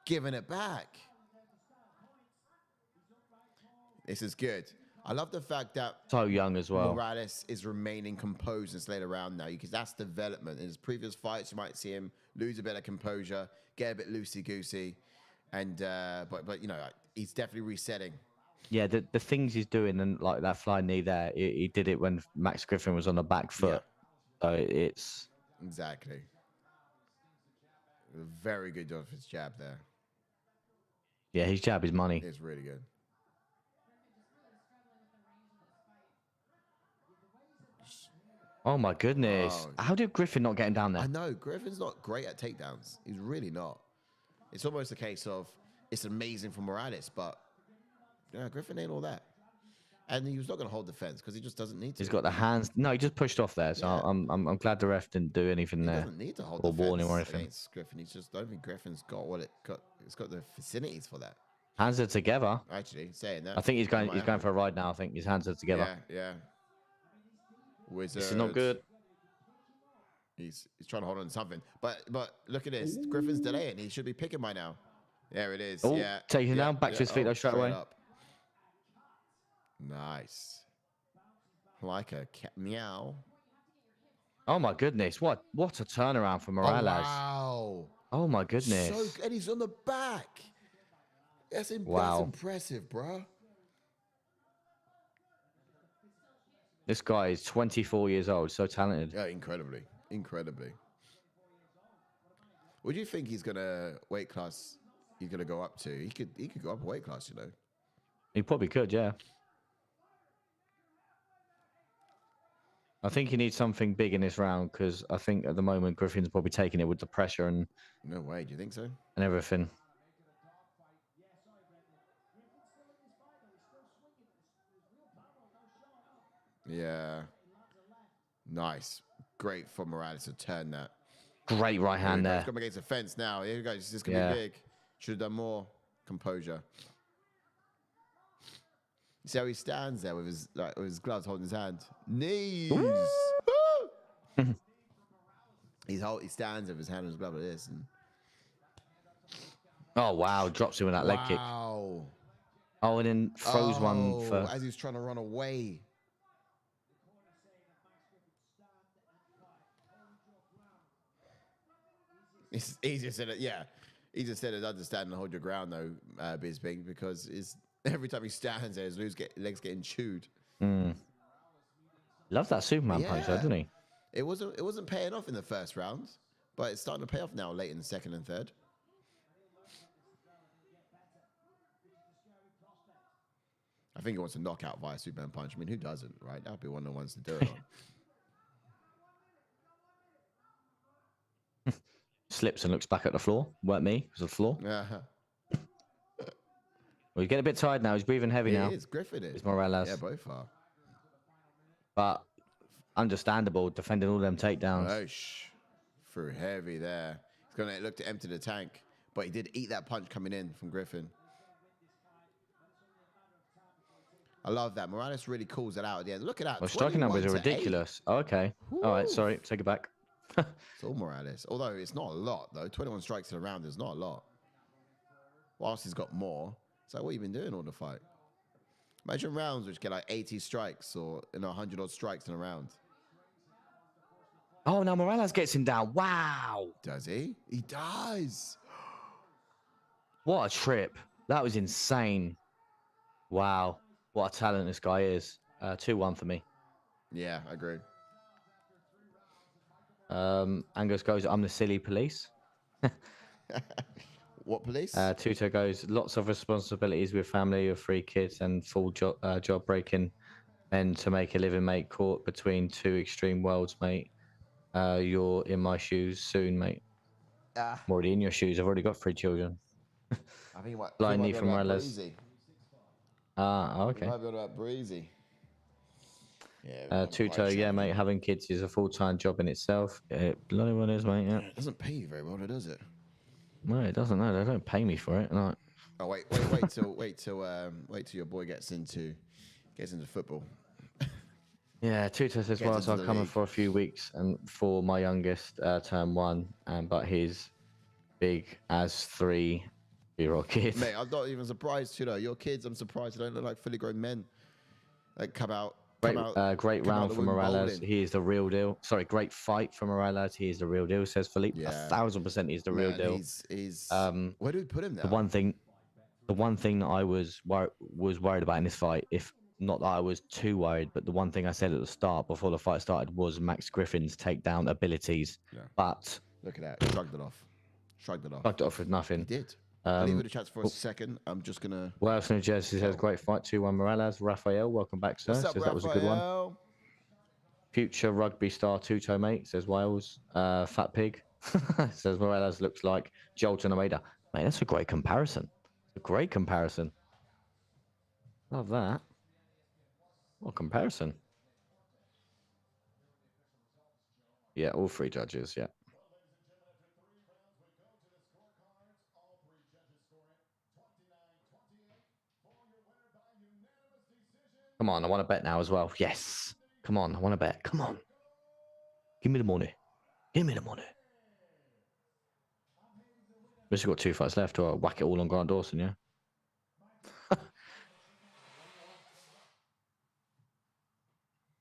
giving it back. This is good. I love the fact that So young as well. Morales is remaining composed in this later round now, because that's development. In his previous fights, you might see him lose a bit of composure, get a bit loosey-goosey, and but you know, he's definitely resetting. Yeah, the things he's doing, and like that flying knee there, he did it when Max Griffin was on the back foot. So it's exactly very good off his jab there. Yeah, his jab is money. It's really good. Oh my goodness! Oh. How did Griffin not get him down there? I know Griffin's not great at takedowns. He's really not. It's almost a case of it's amazing for Morales, but yeah, Griffin ain't all that. And he was not going to hold the fence because he just doesn't need to. He's got the hands. No, he just pushed off there. So Yeah. I'm glad the ref didn't do anything He there. doesn't need to hold or the warn fence him or anything. against Griffin. He's just, I don't think Griffin's got what it got. It's got the facilities for that. Hands are together. Actually, saying that. I think he's going for a ride now. I think his hands are together. Yeah. Wizard. This is not good. He's trying to hold on to something. But look at this. Griffin's delaying. He should be picking by now. There it is. Oh, yeah. taking him down. Back to his feet though, straight away. Up. Nice. Like a cat. Meow. Oh my goodness! What a turnaround for Morales! Oh, wow. Oh my goodness! And he's on the back. That's impressive, bro. This guy is 24 years old. So talented. Yeah, incredibly. What do you think he's gonna weight class? He's gonna go up to? He could go up a weight class, you know. He probably could, yeah. I think he needs something big in this round because I think at the moment Griffin's probably taking it with the pressure and No way. Do you think so? and everything. Yeah. Nice. Great for Morales to turn that. Great right hand there. He's coming against the fence now. Here we go. This is going to be big. Should have done more composure. You see how he stands there with his gloves holding his hand. Knees. He stands with his hand on his glove like this. And... Oh, wow. Drops him with that leg kick. Wow. Oh, and then throws one for... As he's trying to run away. It's easier said it, yeah. Easier said it, understand and hold your ground though, Bisbing, because every time he stands there, his legs getting chewed. Love that Superman punch, though, didn't he? It wasn't paying off in the first round, but it's starting to pay off now late in the second and third. I think he wants to knock out via Superman punch. I mean, who doesn't, right? That'd be one of the ones to do it on. Slips and looks back at the floor. Weren't me. It was the floor. Yeah. Well, he's getting a bit tired now. He's breathing heavy now. He is. Griffin is. It's Morales. Yeah, both are. But understandable, defending all them takedowns. Osh. Threw heavy there. He's going to look to empty the tank, but he did eat that punch coming in from Griffin. I love that. Morales really calls it out at the end. Look at that. Well, striking numbers are ridiculous. Oh, okay. All right, sorry. Take it back. It's all Morales. Although it's not a lot, though. 21 strikes in a round is not a lot. Whilst he's got more, it's like, what have you been doing all the fight? Imagine rounds which get like 80 strikes or 100 odd strikes in a round. Oh, now Morales gets him down. Wow. Does he? He does. What a trip. That was insane. Wow. What a talent this guy is. 2-1 for me. Yeah, I agree. Angus goes, I'm the silly police. What police? Tuto goes, lots of responsibilities with family of 3 kids and full job breaking and to make a living, mate. Caught between 2 extreme worlds, mate. You're in my shoes soon, mate. I'm already in your shoes. I've already got 3 children. I think what Blind knee from Morales. Okay. Might be about breezy. Yeah. Tuto, yeah, mate. Having kids is a full-time job in itself. It bloody well is, mate. Yeah. It doesn't pay you very well, does it? No, it doesn't. No, they don't pay me for it. No. Oh wait till your boy gets into football. Yeah, Tuto says, well, so I'm coming for a few weeks and for my youngest, term 1, but he's big as 3 You're all kid. Mate, I'm not even surprised, you know. Your kids, I'm surprised they don't look like fully grown men. Like, come out. Great round the from womb Morales. bowling. He is the real deal. Sorry, great fight from Morales. He is the real deal, says Philippe. Yeah. 1,000% he's the real Man, deal. he's where do we put him now? The one thing that I was worried about in this fight, if not that I was too worried, but the one thing I said at the start before the fight started was Max Griffin's takedown abilities. Yeah. But look at that. Shrugged it off. Shrugged it off with nothing. He did. I'll leave it a chance for a second. I'm just gonna. Wales from New Jersey says great fight 2-1 Morales. Raphael, welcome back, sir. What's up, says that was a good one. Future rugby star two-toe mate, says Wales. Fat pig says Morales looks like Jolton Almeida. Mate, that's a great comparison. A great comparison. Love that. What comparison? Yeah, all three judges, yeah. Come on, I want to bet now as well. Yes. Come on, I want to bet. Come on. Give me the money. Give me the money. We've just got 2 fights left, or whack it all on Grant Dawson, yeah?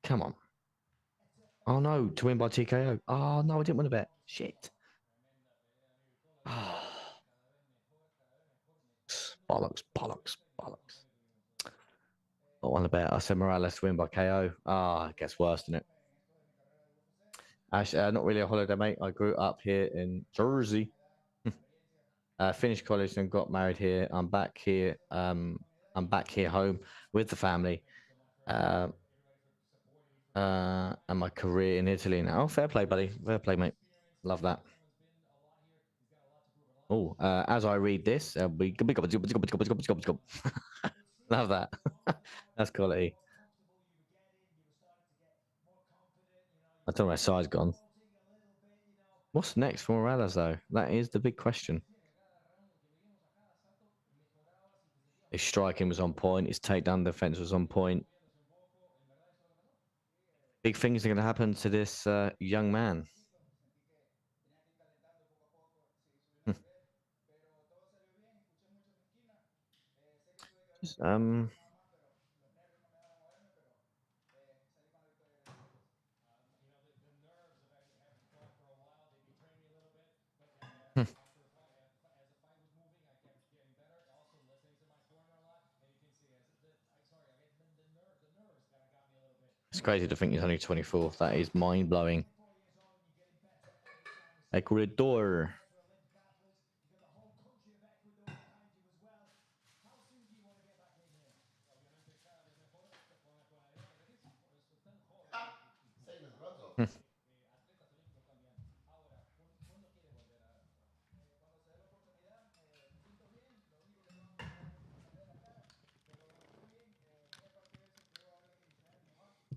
Come on. Oh, no, to win by TKO. Oh, no, I didn't want to bet. Shit. Bollocks, bollocks, bollocks. I want to bet. I said Morales to win by KO. It gets worse, doesn't it? Actually, not really a holiday, mate. I grew up here in Jersey. Finished college and got married here. I'm back here. I'm back here home with the family. And my career in Italy now. Oh, fair play, buddy. Fair play, mate. Love that. Oh, as I read this, love that. That's quality. I don't know where Sai's gone. What's next for Morales, though? That is the big question. His striking was on point. His takedown defense was on point. Big things are going to happen to this young man. It's crazy to think he's only 24. That is mind-blowing. Ecuador.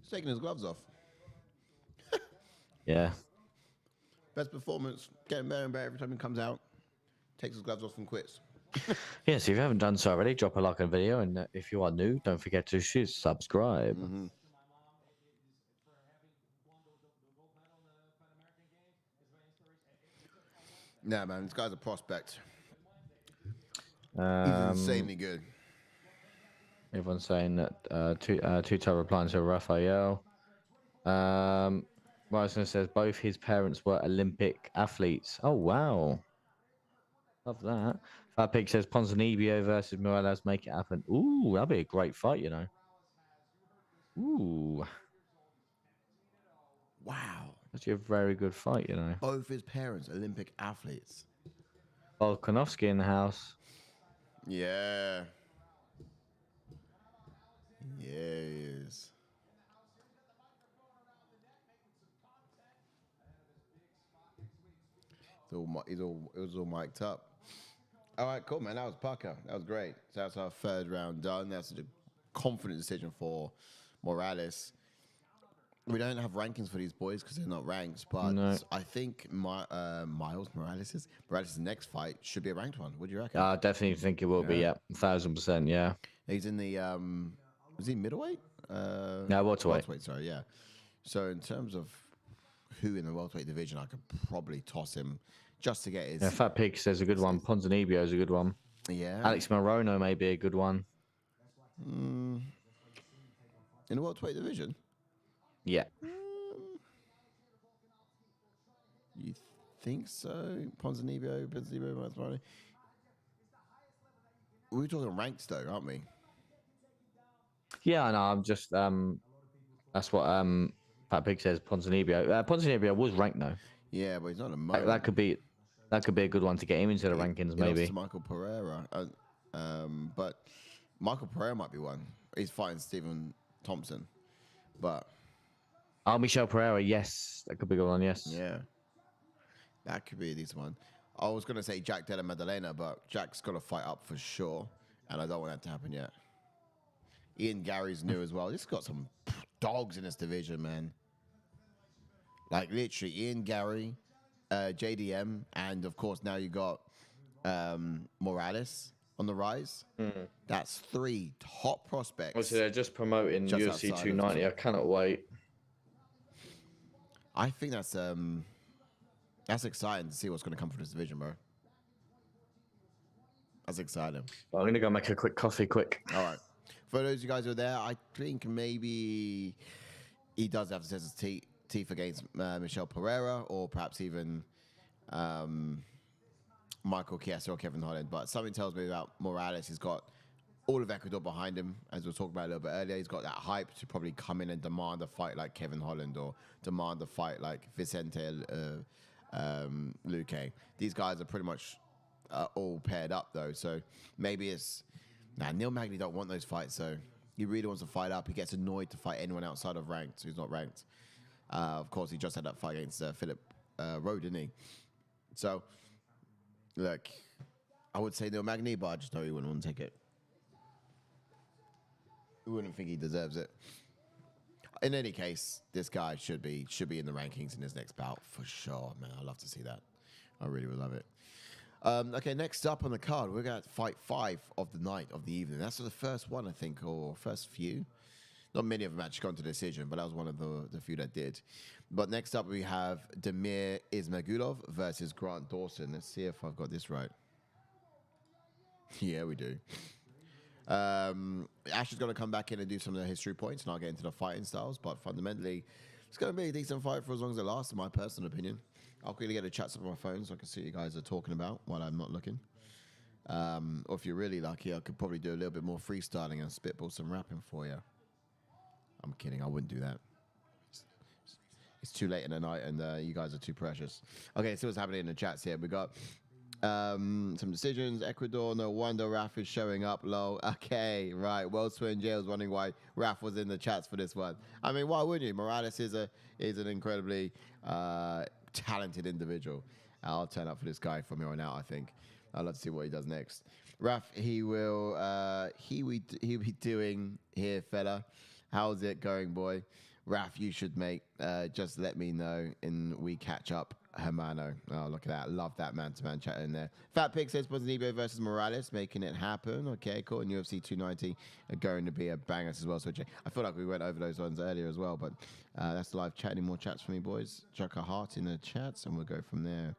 He's taking his gloves off. Yeah. Best performance. Getting better and better every time he comes out. Takes his gloves off and quits. Yeah, so if you haven't done so already, drop a like on the video. And if you are new, don't forget to subscribe. Nah, man, this guy's a prospect. He's insanely good. Everyone's saying that two-toe replying to Raphael. Ryerson says both his parents were Olympic athletes. Oh, wow. Love that. Fat Pig says Ponzinibbio versus Morales, make it happen. Ooh, that'd be a great fight, you know. Ooh. Wow. That's a very good fight, you know. Both his parents, Olympic athletes. Volkanovski in the house. Yeah. Yeah, he is. It was all mic'd up. All right, cool, man. That was Parker. That was great. So that's our third round done. That's a confident decision for Morales. We don't have rankings for these boys because they're not ranked, but No. I think Morales' next fight should be a ranked one. What do you reckon? I definitely think it will be, yeah. 1,000%, yeah. He's in the, is he middleweight? No, welterweight. Welterweight, sorry, yeah. So in terms of who in the welterweight division, I could probably toss him just to get his... Yeah, Fat Pig says a good one. Ponzinibbio is a good one. Yeah. Alex Morono may be a good one. In the welterweight division? Yeah. You think so? Ponzinibbio, Massimiliano. We're talking ranks though, aren't we? Yeah, I know. I'm just that's what Fat Pig says. Ponzinibbio. Ponzinibbio was ranked though. Yeah, but he's not a That, moment. that could be a good one to get him into the rankings, He lost maybe. to Michael Pereira, but Michael Pereira might be one. He's fighting Stephen Thompson, but Oh, Michel Pereira. Yes, that could be a good one. Yes. yeah, that could be a decent one. I was gonna say Jack Della Maddalena, but Jack's got to fight up for sure, and I don't want that to happen yet. Ian Gary's new as well. This got some dogs in this division, man. Like literally, Ian Gary, JDM, and of course now you got Morales on the rise. That's 3 top prospects. Obviously, they're just promoting Just UFC outside 290. I cannot wait. I think that's exciting to see what's going to come from this division, bro. That's exciting. I'm gonna go make a quick coffee. Quick. All right. For those of you guys who are there, I think maybe he does have to test his teeth against Michel Pereira or perhaps even Michael Chiesa or Kevin Holland. But something tells me about Morales. He's got all of Ecuador behind him, as we were talking about a little bit earlier. He's got that hype to probably come in and demand a fight like Kevin Holland or demand a fight like Vicente Luque. These guys are pretty much all paired up, though. So maybe it's... Neil Magny don't want those fights, so he really wants to fight up. He gets annoyed to fight anyone outside of ranked who's not ranked. Of course, he just had that fight against Philip Rowe, didn't he? So, look, I would say Neil Magny, but I just know he wouldn't want to take it. He wouldn't think he deserves it. In any case, this guy should be in the rankings in his next bout for sure, man. I'd love to see that. I really would love it. Okay, next up on the card, we're going to fight 5 of the night, of the evening. That's the first one, I think, or first few. Not many of them actually gone to decision, but that was one of the few that did. But next up, we have Damir Ismagulov versus Grant Dawson. Let's see if I've got this right. Yeah, we do. Ash is going to come back in and do some of the history points, and I'll get into the fighting styles. But fundamentally, it's going to be a decent fight for as long as it lasts, in my personal opinion. I'll quickly get the chats up on my phone so I can see what you guys are talking about while I'm not looking. Or if you're really lucky, I could probably do a little bit more freestyling and spitball some rapping for you. I'm kidding. I wouldn't do that. It's too late in the night, and you guys are too precious. Okay, so what's happening in the chats here? We got some decisions. Ecuador, no wonder Raf is showing up low. Okay, right. Well, Swin J was wondering why Raf was in the chats for this one. I mean, why wouldn't you? Morales is an incredibly talented individual. I'll turn up for this guy from here on out, I think. I'd love to see what he does next. Raf, he be doing here, fella. How's it going, boy? Raf, you should, mate. Just let me know and we catch up, Hermano. Oh, look at that. Love that man-to-man chat in there. Fat Pig says Ponzinibbio versus Morales, making it happen. Okay, cool. And UFC 290 are going to be a banger as well. So I feel like we went over those ones earlier as well, but that's the live chat. Any more chats for me, boys? Chuck a heart in the chats and we'll go from there.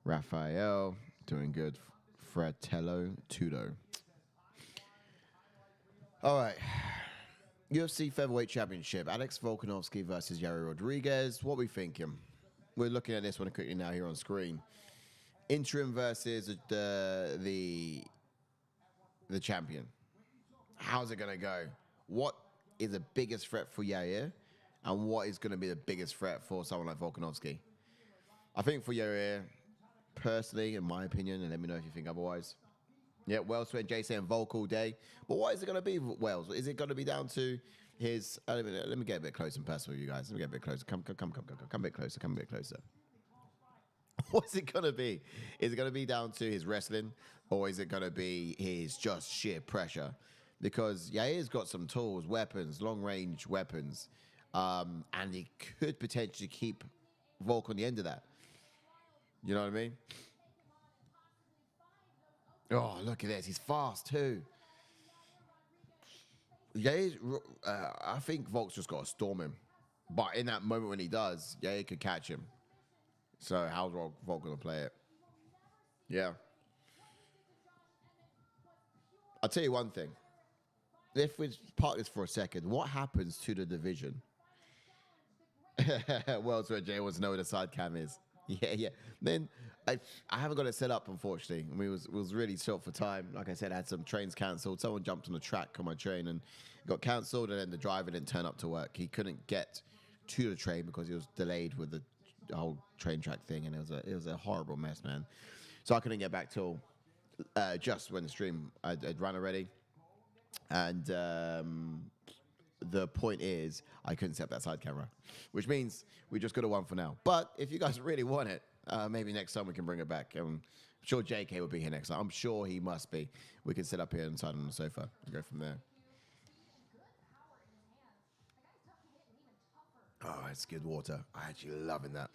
Raphael, doing good. Fratello Tudo. All right. UFC Featherweight Championship. Alex Volkanovski versus Yair Rodriguez. What are we thinking? We're looking at this one quickly now here on screen. Interim versus the champion. How's it going to go? What is the biggest threat for Yair? And what is going to be the biggest threat for someone like Volkanovski? I think for Yair, personally, in my opinion, and let me know if you think otherwise. Yeah, Wells went Jay saying Volk all day. But what is it going to be, Wells? Is it going to be down to his... let me get a bit closer and personal with you guys. Let me get a bit closer. Come a bit closer. Come a bit closer. What's it going to be? Is it going to be down to his wrestling? Or is it going to be his just sheer pressure? Because Yair's got some tools, weapons, long-range weapons. And he could potentially keep Volk on the end of that. You know what I mean? Oh, look at this. He's fast, too. Yair, I think Volk's just got to storm him. But in that moment when he does, Yair could catch him. So how's Volk going to play it? Yeah. I'll tell you one thing. If we park this for a second, what happens to the division? Welterweight Jay wants to know where the side cam is. Yeah. Then I haven't got it set up, unfortunately. I mean, it was really short for time. Like I said, I had some trains cancelled. Someone jumped on the track on my train and got cancelled, and then the driver didn't turn up to work. He couldn't get to the train because he was delayed with the whole train track thing, and it was a horrible mess, man. So I couldn't get back till just when the stream I'd run already. And the point is, I couldn't set up that side camera, which means we just got a one for now. But if you guys really want it, maybe next time we can bring it back. I'm sure JK will be here next time. I'm sure he must be. We can sit up here inside on the sofa and go from there. Oh, it's good water. I actually loving that.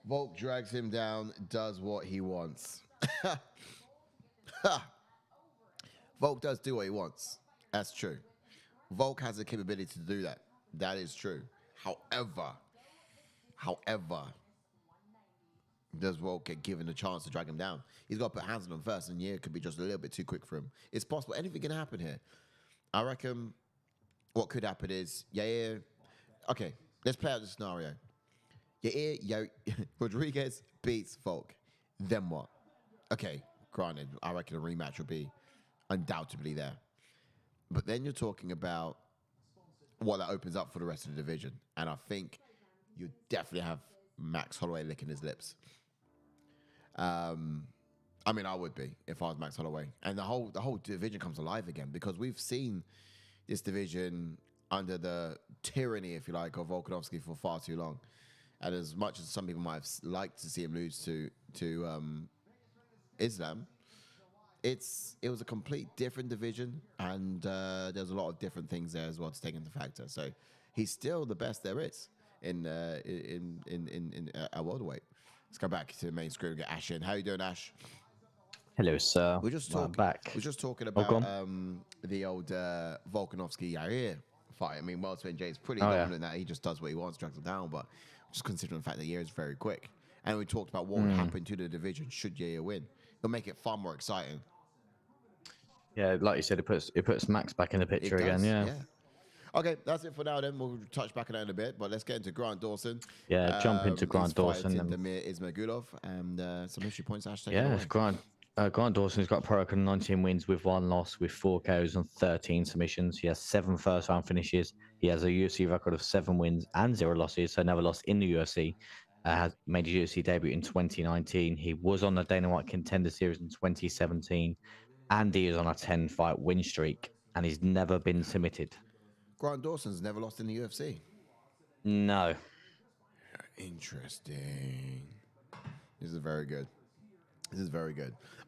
Volk drags him down, does what he wants. Volk does do what he wants. That's true. Volk has the capability to do that. That is true. However, does Volk get given a chance to drag him down? He's got to put hands on him first, and yeah, it could be just a little bit too quick for him. It's possible. Anything can happen here. I reckon what could happen is, okay, let's play out the scenario. Rodriguez beats Volk. Then what? Okay, granted, I reckon a rematch will be undoubtedly there. But then you're talking about what that opens up for the rest of the division. And I think you definitely have Max Holloway licking his lips. I mean, I would be if I was Max Holloway. And the whole division comes alive again because we've seen this division under the tyranny, if you like, of Volkanovski for far too long. And as much as some people might have liked to see him lose to Islam, it was a complete different division, and there's a lot of different things there as well to take into factor. So he's still the best there is in welterweight. Let's go back to the main screen and get Ash in. How you doing, Ash? Hello, sir. Back. We're just talking about the old Volkanovski-Yair fight. I mean, Welterweight Jay is pretty dominant in that he just does what he wants, drags him down, but just considering the fact that Yair is very quick. And we talked about what would happen to the division should Yair win. It'll make it far more exciting. Yeah, like you said, it puts Max back in the picture again. Yeah. Okay, that's it for now. Then we'll touch back on that in a bit. But let's get into Grant Dawson. Yeah, jump into Grant Dawson. Damir Ismagulov and some history points. Ash, Grant Dawson's got a pro record of 19 wins with 1 loss, with 4 KOs and 13 submissions. He has 7 first-round finishes. He has a UFC record of 7 wins and 0 losses, so never lost in the UFC. Has made his UFC debut in 2019. He was on the Dana White Contender Series in 2017, and he is on a 10-fight win streak, and he's never been submitted. Grant Dawson's never lost in the UFC. No. Interesting. This is very good.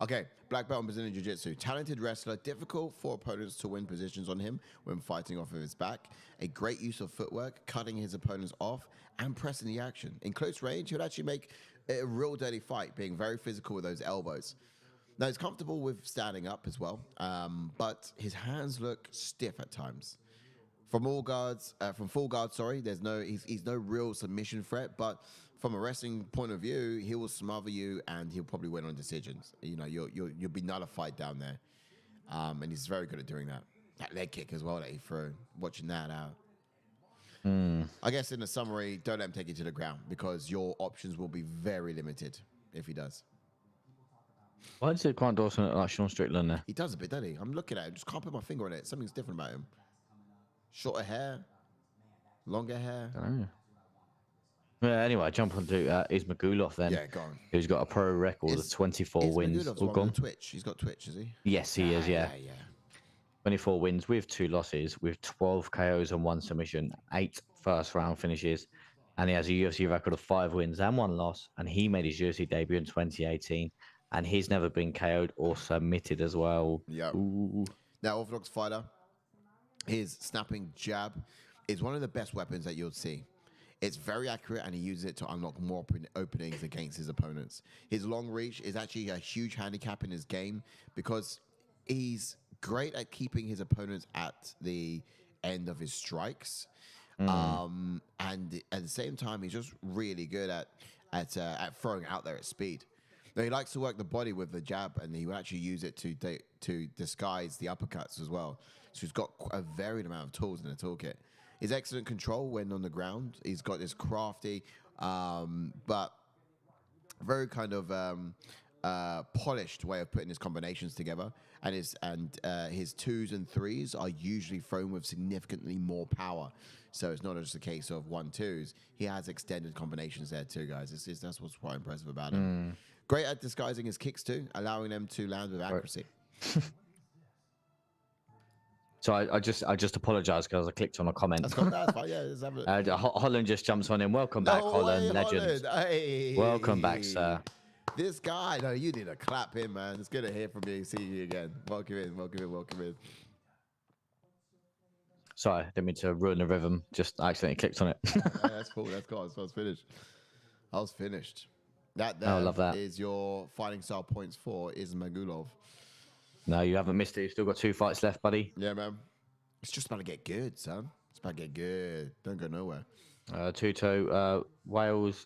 Okay, black belt in Brazilian Jiu-Jitsu. Talented wrestler, difficult for opponents to win positions on him when fighting off of his back. A great use of footwork, cutting his opponents off and pressing the action. In close range, he'll actually make a real dirty fight, being very physical with those elbows. Now, he's comfortable with standing up as well, but his hands look stiff at times. From full guards, he's no real submission threat, but from a wrestling point of view, he will smother you and he'll probably win on decisions. You know, you'll be nullified down there, and he's very good at doing that. That leg kick as well that he threw, watching that out. I guess in the summary, don't let him take you to the ground because your options will be very limited if he does. Why does Grant Dawson look like Sean Strickland there? He does a bit, doesn't he? I'm looking at him, just can't put my finger on it. Something's different about him. Shorter hair, longer hair. I don't know. Yeah, anyway, jump onto Ismagulov then. Yeah, go on. Who's got a pro record of 24 wins. On Twitch. He's got Twitch, is he? Yes, he is, yeah. 24 wins with 2 losses, with 12 KOs and 1 submission, 8 first-round finishes, and he has a UFC record of 5 wins and 1 loss, and he made his UFC debut in 2018, and he's never been KO'd or submitted as well. Yeah. Now, Orthodox fighter, his snapping jab is one of the best weapons that you'll see. It's very accurate, and he uses it to unlock more openings against his opponents. His long reach is actually a huge handicap in his game because he's great at keeping his opponents at the end of his strikes. And at the same time, he's just really good at throwing out there at speed. No, he likes to work the body with the jab, and he will actually use it to disguise the uppercuts as well. So he's got a varied amount of tools in the toolkit. He's excellent control when on the ground. He's got this crafty, but very kind of polished way of putting his combinations together. And his twos and threes are usually thrown with significantly more power. So it's not just a case of 1-2s. He has extended combinations there too, guys. That's what's quite impressive about him. Great at disguising his kicks too, allowing them to land with accuracy. So I just apologise because I clicked on a comment. That's fine. Yeah, let's have it. Holland just jumps on in. Welcome back, Holland, legend. Hey. Welcome back, sir. This guy, no, you need to clap him, man. It's good to hear from you, see you again. Welcome in. Sorry, didn't mean to ruin the rhythm. Just accidentally clicked on it. Yeah, that's cool. So I was finished. That I love that. is your fighting style points for Ismagulov. No, you haven't missed it. You've still got 2 fights left, buddy. Yeah, man. It's just about to get good, son. It's about to get good. Don't go nowhere. Tuto, Wales.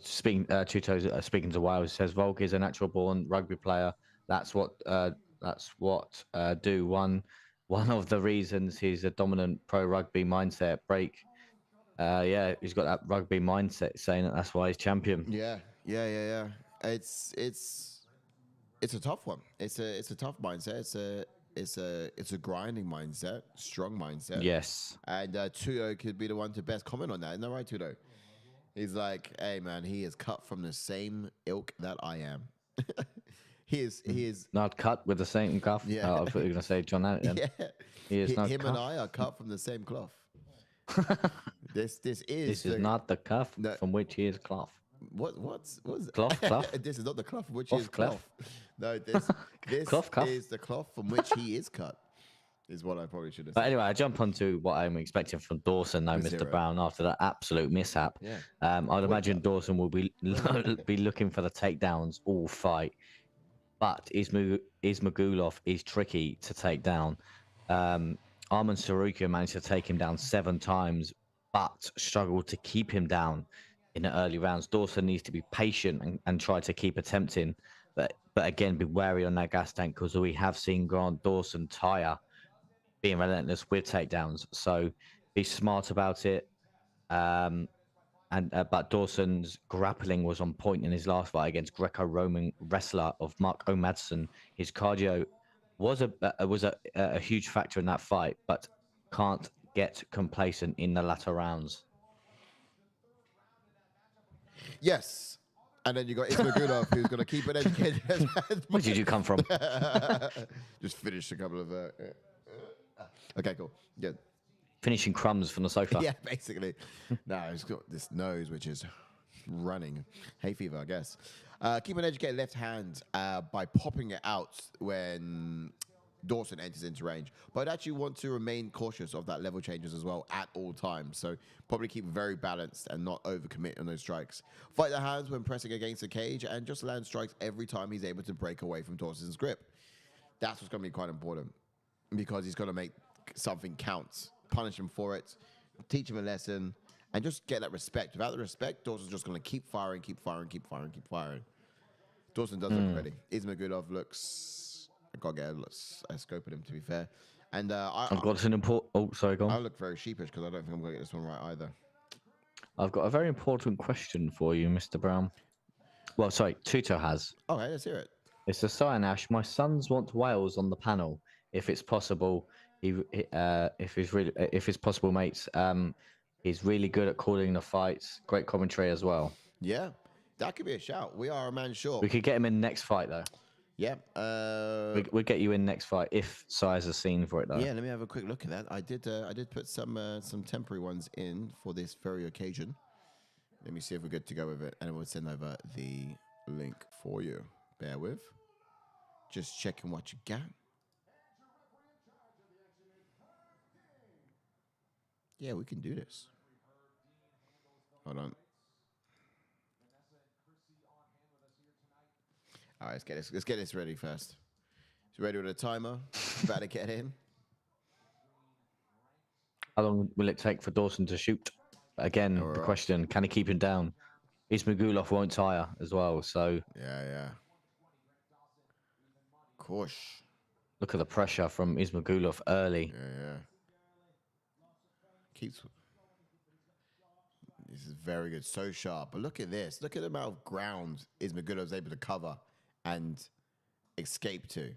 Speaking to Wales, says Volk is a natural born rugby player. That's what do one of the reasons he's a dominant pro rugby mindset break. Yeah, he's got that rugby mindset, saying that's why he's champion. Yeah. It's a tough one. It's a tough mindset. It's a grinding mindset, strong mindset. Yes. And Tuto could be the one to best comment on that. Isn't that right, Tuto? He's like, hey man, he is cut from the same ilk that I am. He is not cut with the same cuff. Yeah. I thought you were gonna say John Allen. Yeah. He is not him cuff. and I are cut from the same cloth. This is not the cuff from which he is cloth. What's Cloth? This is not the cloth from which he is Cloth? cloth. No, this Cloth, cuff? is the cloth from which he is cut. Is what I probably should have But said. anyway, I jump onto what I'm expecting from Dawson now, Mr. Zero. Brown, after that absolute mishap. Yeah. I'd imagine Dawson will be looking for the takedowns all fight. But Ismagulov is tricky to take down. Arman Sarukian managed to take him down 7 times, but struggled to keep him down in the early rounds. Dawson needs to be patient and try to keep attempting. But again, be wary on that gas tank, because we have seen Grant Dawson tire, being relentless with takedowns. So be smart about it. But Dawson's grappling was on point in his last fight against Greco-Roman wrestler of Mark O'Madsen. His cardio was a huge factor in that fight, but can't get complacent in the latter rounds. Yes. And then you got Ismagulov, who's going to keep it educated. Where did you come from? Just finished a couple of... Okay, cool. Good. Finishing crumbs from the sofa. Yeah, basically. No, he's got this nose, which is running. Hay fever, I guess. Keep an educated left hand by popping it out when Dawson enters into range. But I'd actually want to remain cautious of that level changes as well at all times. So probably keep very balanced and not overcommit on those strikes. Fight the hands when pressing against the cage and just land strikes every time he's able to break away from Dawson's grip. That's what's going to be quite important, because he's got to make something count. Punish him for it, teach him a lesson, and just get that respect. Without the respect, Dawson's just going to keep firing. Dawson does look ready. Ismagulov looks... I've got to get a scope at him, to be fair. And I've got an important... Oh, sorry, go on. I look very sheepish because I don't think I'm going to get this one right either. I've got a very important question for you, Mr. Brown. Well, sorry, Tuto has. Okay, let's hear it. It's a Cyan-Ash. My sons want Wales on the panel, if it's possible. If it's possible, mates. He's really good at calling the fights. Great commentary as well. Yeah, that could be a shout. We are a man short. We could get him in next fight though. Yeah. We'll get you in next fight if Size is seen for it though. Yeah, let me have a quick look at that. I did put some temporary ones in for this very occasion. Let me see if we're good to go with it, and we'll send over the link for you. Bear with. Just checking what you got. Yeah, we can do this. Hold on. All right, let's get this ready first. So ready with a timer. About to get in. How long will it take for Dawson to shoot? Again, the question: can he keep him down? Ismagulov won't tire as well. So Yeah. Of course. look at the pressure from Ismagulov early. Yeah. Keeps. This is very good. So sharp. But look at this. Look at the amount of ground Ismagulov's able to cover and escape to.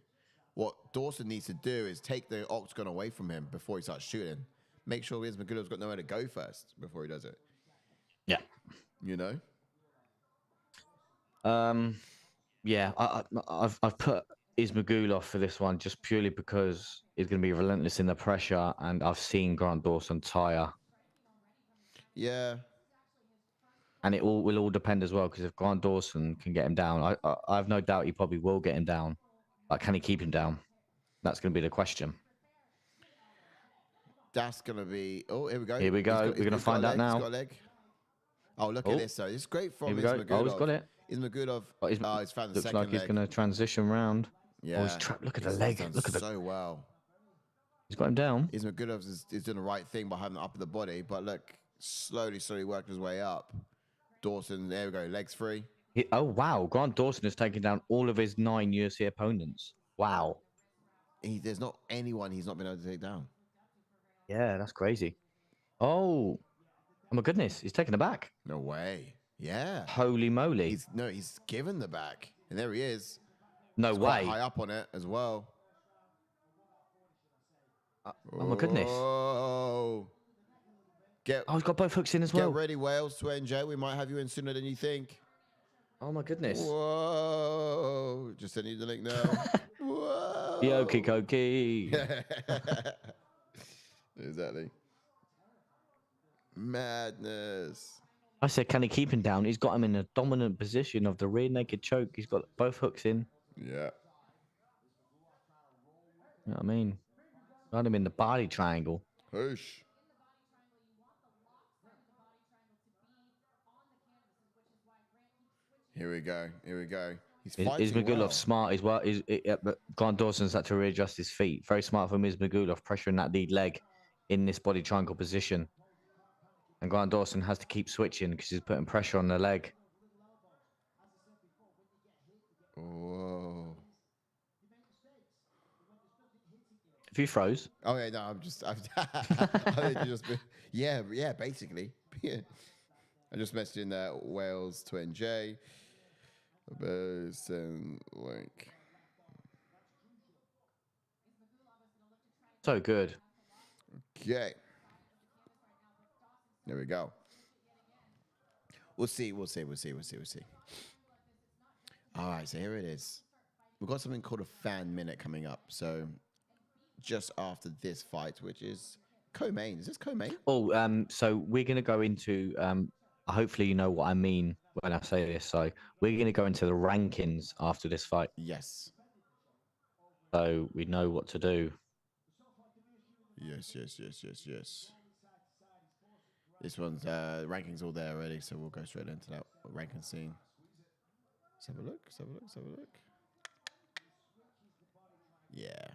What Dawson needs to do is take the octagon away from him before he starts shooting. Make sure Ismagulov's got nowhere to go first before he does it. Yeah. You know? Yeah, I've put Ismagulov for this one just purely because he's going to be relentless in the pressure, and I've seen Grant Dawson tire, Yeah. and it will all depend as well, because if Grant Dawson can get him down, I have no doubt he probably will get him down. But can he keep him down? That's going to be the question. That's going to be... Oh, here we go. Here we go. We're going to find out now. He's got a leg. Oh, look at this, though. It's great from Here we go. Ismagulov. Oh, he's got it. Ismagulov. Oh, He's found the looks second like he's leg. going to transition round. Yeah. Oh, he's trapped. Look at the He's leg. done Look at the. so well. He's got him down. Ismagulov is doing the right thing by having it up in the body, but look, slowly working his way up. Dawson, there we go, legs free. Oh wow, Grant Dawson has taken down all of his 9 UFC opponents. Wow. There's not anyone he's not been able to take down. Yeah, that's crazy. Oh my goodness, he's taken it back. No way. Yeah. Holy moly. He's given the back. And there he is. No He's way. quite high up on it as well. Oh my goodness. Oh. He's got both hooks in as well. Get ready, Wales, to NJ. We might have you in sooner than you think. Oh my goodness. Whoa. Just sending you the link now. Whoa. Yoki Koki. Exactly. Madness. I said, can he keep him down? He's got him in a dominant position of the rear naked choke. He's got both hooks in. Yeah. You know what I mean? Got him in the body triangle. Whoosh. Here we go. He's fighting Ismagulov well. smart as well. But Grant Dawson's had to readjust his feet. Very smart from Ismagulov, pressuring that lead leg in this body triangle position. And Grant Dawson has to keep switching because he's putting pressure on the leg. Whoa. If you froze. Oh yeah, no, I think you just yeah, basically. Yeah. I just messaged in that Wales to NJ. Send link. So good. Okay. There we go. We'll see. All right, so here it is. We've got something called a fan minute coming up. So just after this fight, which is co-main. Is this co-main? Oh, so we're going to go into, hopefully you know what I mean when I say this. So we're going to go into the rankings after this fight. Yes. So we know what to do. Yes. This one's rankings all there already, so we'll go straight into that ranking scene. Let's have a look. Yeah.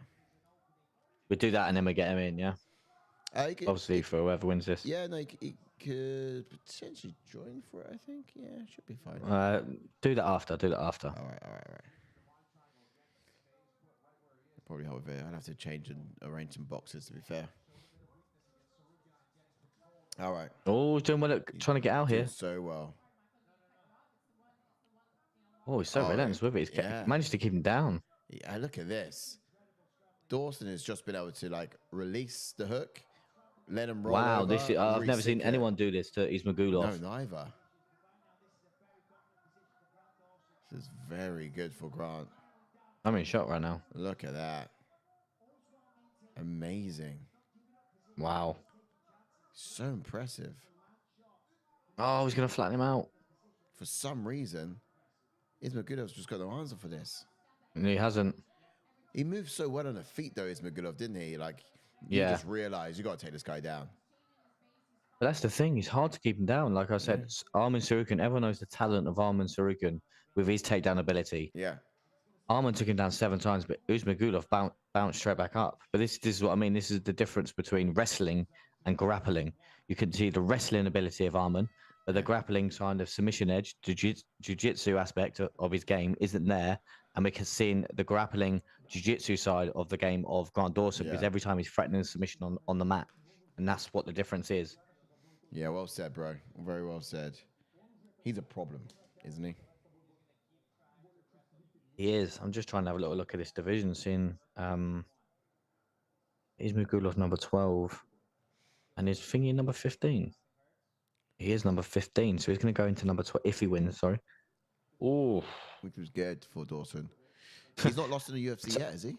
We do that and then we get him in, yeah? Obviously for whoever wins this. Yeah, no, he could potentially join for it, I think. Yeah, should be fine. Do that after. All right. Probably hold it. I'd have to change and arrange some boxes, to be fair. All right. Oh, he's doing well trying to get out here. So well. Oh, he's so relentless with it. He's managed to keep him down. Yeah, look at this. Dawson has just been able to release the hook, let him roll. Wow, over, I've never seen anyone do this to Ismagulov. No, neither. This is very good for Grant. I'm in shock right now. Look at that. Amazing. Wow. So impressive. Oh, he's going to flatten him out. For some reason, Ismagulov's just got no answer for this. And he hasn't. He moved so well on the feet, though, Ismagulov, didn't he? You just realize you got to take this guy down. But that's the thing. It's hard to keep him down. Like I said, Arman Tsarukyan, everyone knows the talent of Arman Tsarukyan with his takedown ability. Yeah. Arman took him down 7 times, but Ismagulov bounced straight back up. But this is what I mean. This is the difference between wrestling and grappling. You can see the wrestling ability of Arman, but the grappling kind of submission edge, jiu-jitsu aspect of his game isn't there. And we can see the grappling jiu-jitsu side of the game of Grant Dawson because every time he's threatening submission on the mat. And that's what the difference is. Yeah, well said, bro. Very well said. He's a problem, isn't he? He is. I'm just trying to have a little look at this division, seeing Ismagulov number 12 and is Thingy number 15. He is number 15, so he's going to go into number 12 if he wins, sorry. Oh, Which was good for Dawson. He's not lost in the UFC yet, is he?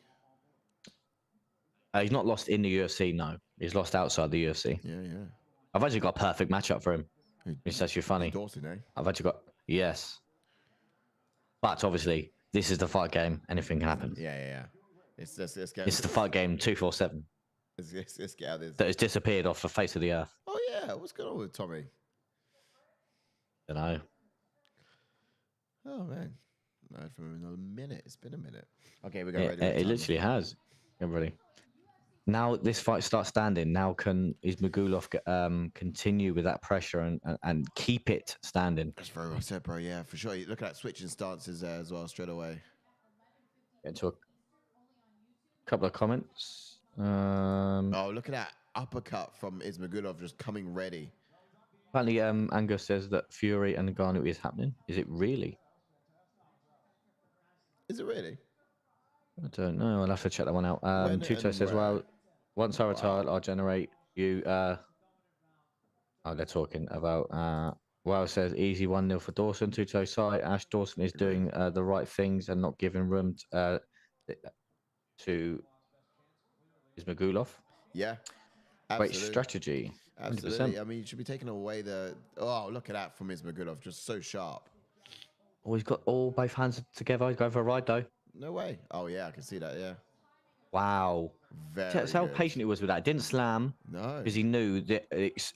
he's not lost in the UFC, no. He's lost outside the UFC. Yeah. I've actually got a perfect matchup for him. It's actually funny. Dawson, eh? I've actually got, yes. But obviously, this is the fight game. Anything can happen. Yeah. Let's get. This is the fight game 247 Let's get out of this. that has disappeared off the face of the earth. Oh yeah, what's going on with Tommy? You know. Oh man, not heard from him in a minute. It's been a minute. Okay, we're going ready. It literally has. Everybody. Now this fight starts standing. Now can Ismagulov continue with that pressure and keep it standing? That's very well said, bro. Yeah, for sure. Look at that switching stances there as well, straight away. Get to a couple of comments. Oh, look at that uppercut from Ismagulov just coming ready. Apparently, Angus says that Fury and Ngannou is happening. Is it really? Is it really? I don't know. I'll have to check that one out. When Tuto and says, where? well, once I retire, I'll generate you. Oh, they're talking about. Well, says easy 1-0 for Dawson. Tuto side. Ash Dawson is doing the right things and not giving room to Ismagulov. Yeah. Great Absolutely. strategy. 100%. Absolutely. I mean, you should be taking away the. Oh, look at that from Ismagulov, just so sharp. Oh, he's got all both hands together. He's going for a ride though. No way. Oh yeah, I can see that. Yeah. Wow. Very. That's how good. patient he was with that. Didn't slam No. because he knew the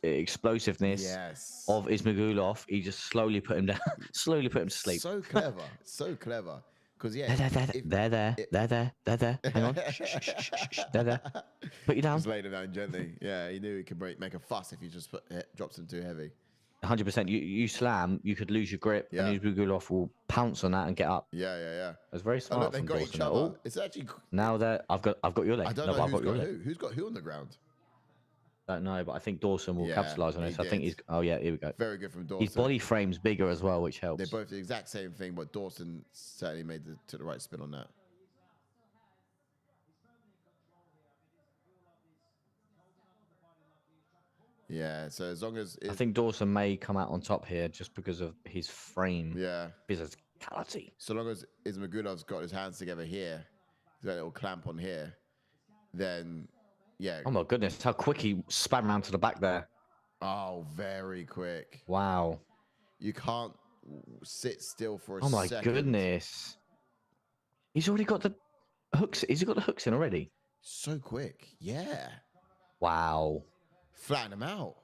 explosiveness Yes. of Ismagulov. He just slowly put him down, slowly put him to sleep. So clever. So clever. Because yeah. They're there. Hang on. Shh. They're there. Put you down. Just laid him down gently. Yeah, he knew he could make a fuss if he just drops him too heavy. 100%. You slam, you could lose your grip, Yeah. and Ismagulov will pounce on that and get up. Yeah. That's very Oh, smart. look, they from got Dawson. each other. Oh, It's actually. now that I've got your leg. I don't No, know but I've who's got your got leg. who. Who's got who on the ground? Don't know, but I think Dawson will Yeah, capitalize on he this. I think did. he's. Oh yeah, here we go. Very good from Dawson. His body frame's bigger as well, which helps. They're both the exact same thing, but Dawson certainly took the right spin on that. Yeah, so as long as I think Dawson may come out on top here just because of his frame, yeah, physicality. so long as Ismagulov's got his hands together here, he's got a little clamp on here, then yeah. Oh my goodness, how quick he span round to the back there. Oh, very quick. Wow. You can't sit still for a Oh my second. goodness. He's already got the hooks. Has he got the hooks in already? So quick. Yeah. Wow. Flatten him out.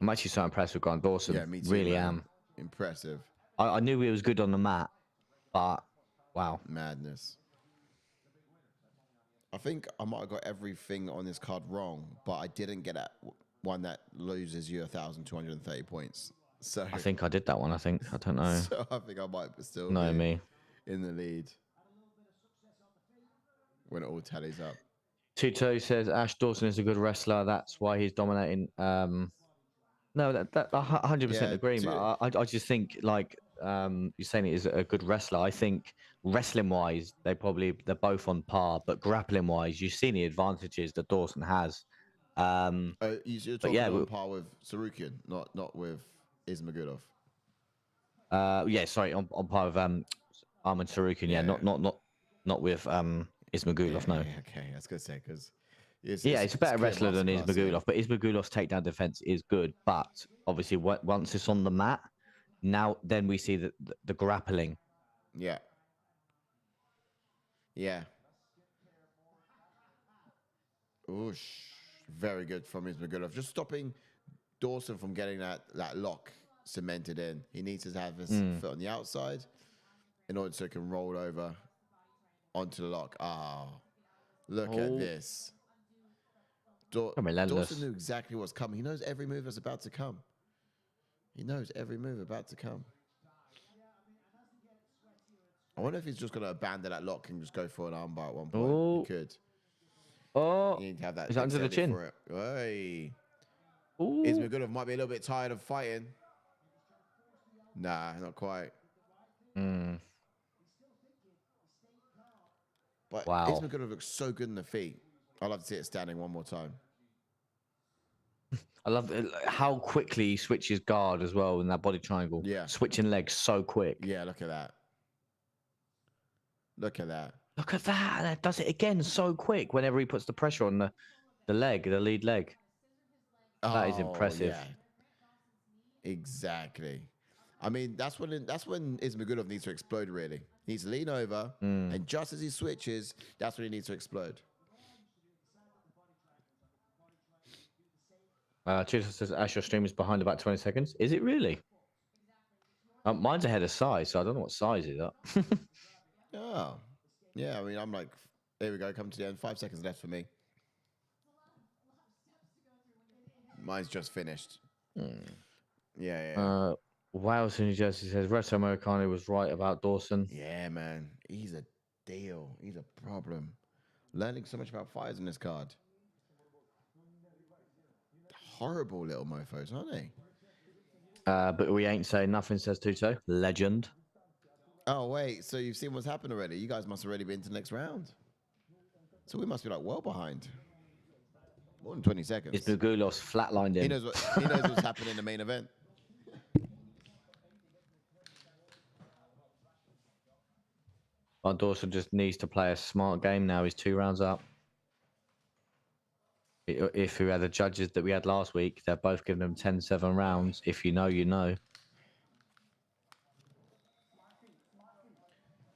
I'm actually so impressed with Grant Dawson. Yeah, me too. Really man. am. Impressive. I knew he was good on the mat, but wow. Madness. I think I might have got everything on this card wrong, but I didn't get that one that loses you 1,230 points. So I think I did that one. I don't know. So I think I might still No, be me. in the lead when it all tallies up. Tuto says Ash Dawson is a good wrestler. That's why he's dominating. No, that I 100% Yeah, agree. But I just think like you're saying it is a good wrestler. I think wrestling wise, they're both on par. But grappling wise, you've seen the advantages that Dawson has. You're talking on par with Sarukian, not with Ismagulov. Yeah, sorry, on par with Arman Sarukian. Yeah, not with Ismagulov. No. Okay, I was gonna say because It's a better wrestler than Ismagulov, but Ismagulov's takedown defense is good. But obviously, once it's on the mat, then we see the grappling. Yeah. Oosh, very good from Ismagulov. Just stopping Dawson from getting that lock cemented in. He needs to have his foot on the outside in order so he can roll over onto the lock. Look at this. Dawson knew exactly what's coming. He knows every move that's about to come. He knows every move about to come. I wonder if he's just going to abandon that lock and just go for an armbar at one point. Oh. He could. Oh, You need to have that is that under the dexterity chin? for it. Hey. Ooh. Ismagulov might be a little bit tired of fighting. Nah, not quite. Mm. But Wow. Ismagulov looks so good in the feet. I'd love to see it standing one more time. I love how quickly he switches guard as well in that body triangle. Yeah. Switching legs so quick. Yeah, look at that. Look at that. Look at that. That does it again so quick whenever he puts the pressure on the leg, the lead leg. That is impressive. Yeah. Exactly. I mean, that's when Ismagulov needs to explode, really. He needs to lean over, and just as he switches, that's when he needs to explode. Chiso says, Ash, your stream is behind about 20 seconds. Is it really? Mine's ahead of size, so I don't know what size is that. Oh. Yeah, I mean, I'm like, there we go, come to the end. 5 seconds left for me. Mine's just finished. Yeah. Wales in New Jersey says, Reto Americano was right about Dawson. Yeah, man. He's a deal. He's a problem. Learning so much about fighters in this card. Horrible little mofos, aren't they? But we ain't saying nothing, says Tuto. Legend. Oh, wait. So you've seen what's happened already? You guys must have already been to the next round. So we must be like well behind. More than 20 seconds. Ismagulov's flatlined him. He knows what's happening in the main event. Well, Dawson just needs to play a smart game now. He's 2 rounds up. If we had the judges that we had last week, they're both giving them 10-7 rounds. If you know, you know.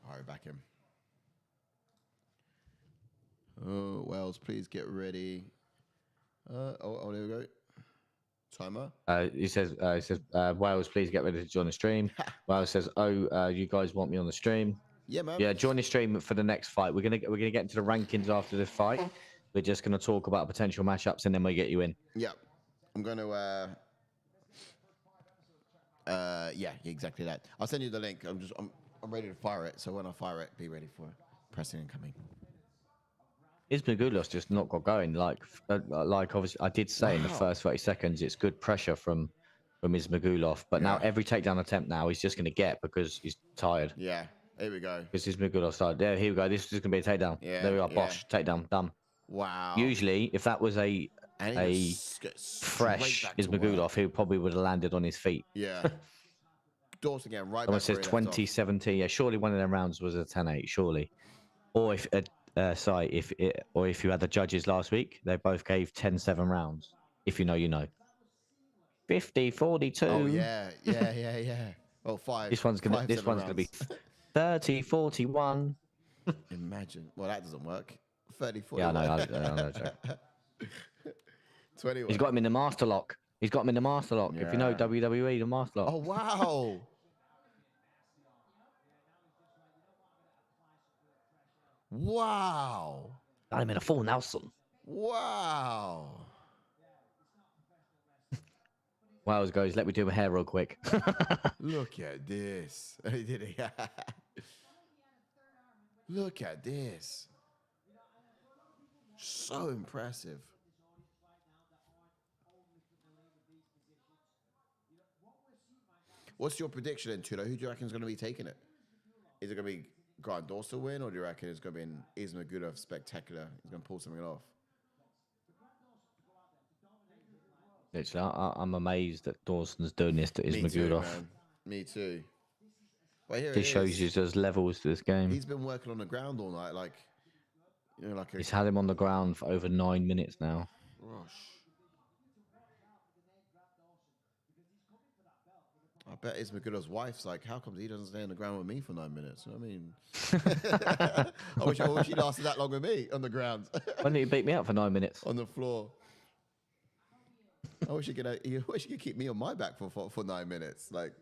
All right, back him. Oh, Wells, please get ready. There we go. Timer. He says, Wales, please get ready to join the stream. Wales says, you guys want me on the stream? Yeah, man. Yeah, join the stream for the next fight. We're gonna get into the rankings after this fight. We're just gonna talk about potential matchups and then we get you in. Yeah, I'm gonna. Yeah, exactly that. I'll send you the link. I'm ready to fire it. So when I fire it, be ready for it. Pressing incoming. Ismagulov's just not got going. Like obviously, I did say in the first 30 seconds, it's good pressure from Ismagulov. But now every takedown attempt now he's just gonna get because he's tired. Yeah, here we go. This is Ismagulov side. There, here we go. This is gonna be a takedown. Yeah, there we are. Bosh, takedown, done. Wow. Usually, if that was a fresh Ismagulov, he probably would have landed on his feet. Yeah. Dawson again, right Someone back. says 2017. Yeah, surely one of them rounds was a 10-8. Surely, or if you had the judges last week, they both gave 10-7 rounds. If you know, you know. 50-42. Oh yeah. Oh, 5. This one's gonna be 30-41. Imagine. Well, that doesn't work. 30-41. Yeah, I know. 21. He's got him in the master lock. If you know WWE, the master lock. Oh wow. Wow. Got him in a full Nelson. Wow. Wales goes, let me do my hair real quick. Look at this. Look at this. So impressive. What's your prediction then, Tudo? Who do you reckon is going to be taking it? Is it going to be Grant Dawson win, or do you reckon it's going to be an Ismagulov spectacular? He's going to pull something off. Literally, I'm amazed that Dawson's doing this to Me too, Ismagulov. man. Me too. But here This shows you there's levels to this game. He's been working on the ground all night, like He's had him on the ground for over 9 minutes now. Gosh. I bet Ismagulov's wife's like, how come he doesn't stay on the ground with me for 9 minutes? You know what I mean? I wish he lasted that long with me on the ground. Why didn't you beat me up for 9 minutes? On the floor. I wish you could keep me on my back for 9 minutes. Like,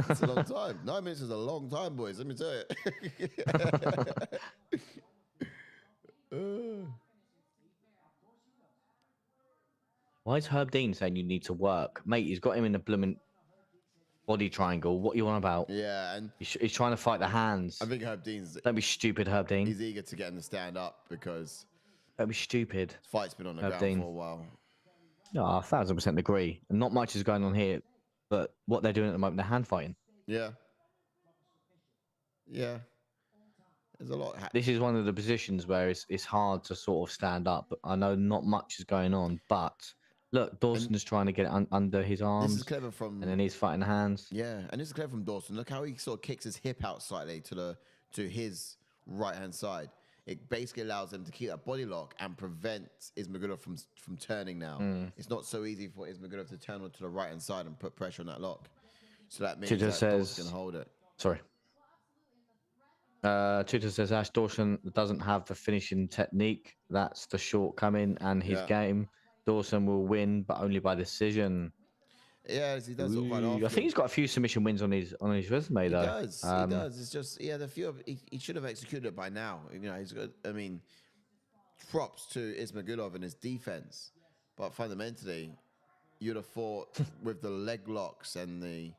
it's a long time. 9 minutes is a long time, boys. Let me tell you. Why is Herb Dean saying you need to work? Mate, he's got him in the blooming body triangle. What you on about? Yeah, and He's trying to fight the hands. I think Herb Dean's Don't be stupid, Herb Dean. he's eager to get him to stand up because Don't be stupid. his fight's been on the Herb ground Dean. for a while. No, I 1000% agree. And not much is going on here, but what they're doing at the moment, they're hand fighting. Yeah. Yeah. There's a lot. This is one of the positions where it's hard to sort of stand up. I know not much is going on, but look, Dawson is trying to get it under his arms. This is clever from. And then he's fighting the hands. Yeah, and this is clever from Dawson. Look how he sort of kicks his hip out slightly to his right hand side. It basically allows him to keep that body lock and prevent Ismagulov from turning now. It's not so easy for Ismagulov to turn onto the right hand side and put pressure on that lock. So that means that Dawson can hold it. Sorry. Tutor says Ash Dawson doesn't have the finishing technique. That's the shortcoming and his game. Dawson will win, but only by decision. Yeah, he does it quite I often. think he's got a few submission wins on his resume, though. He does. He does. It's just the few. He should have executed it by now. You know, he's got. I mean, props to Ismagulov and his defense, but fundamentally, you'd have fought with the leg locks and the.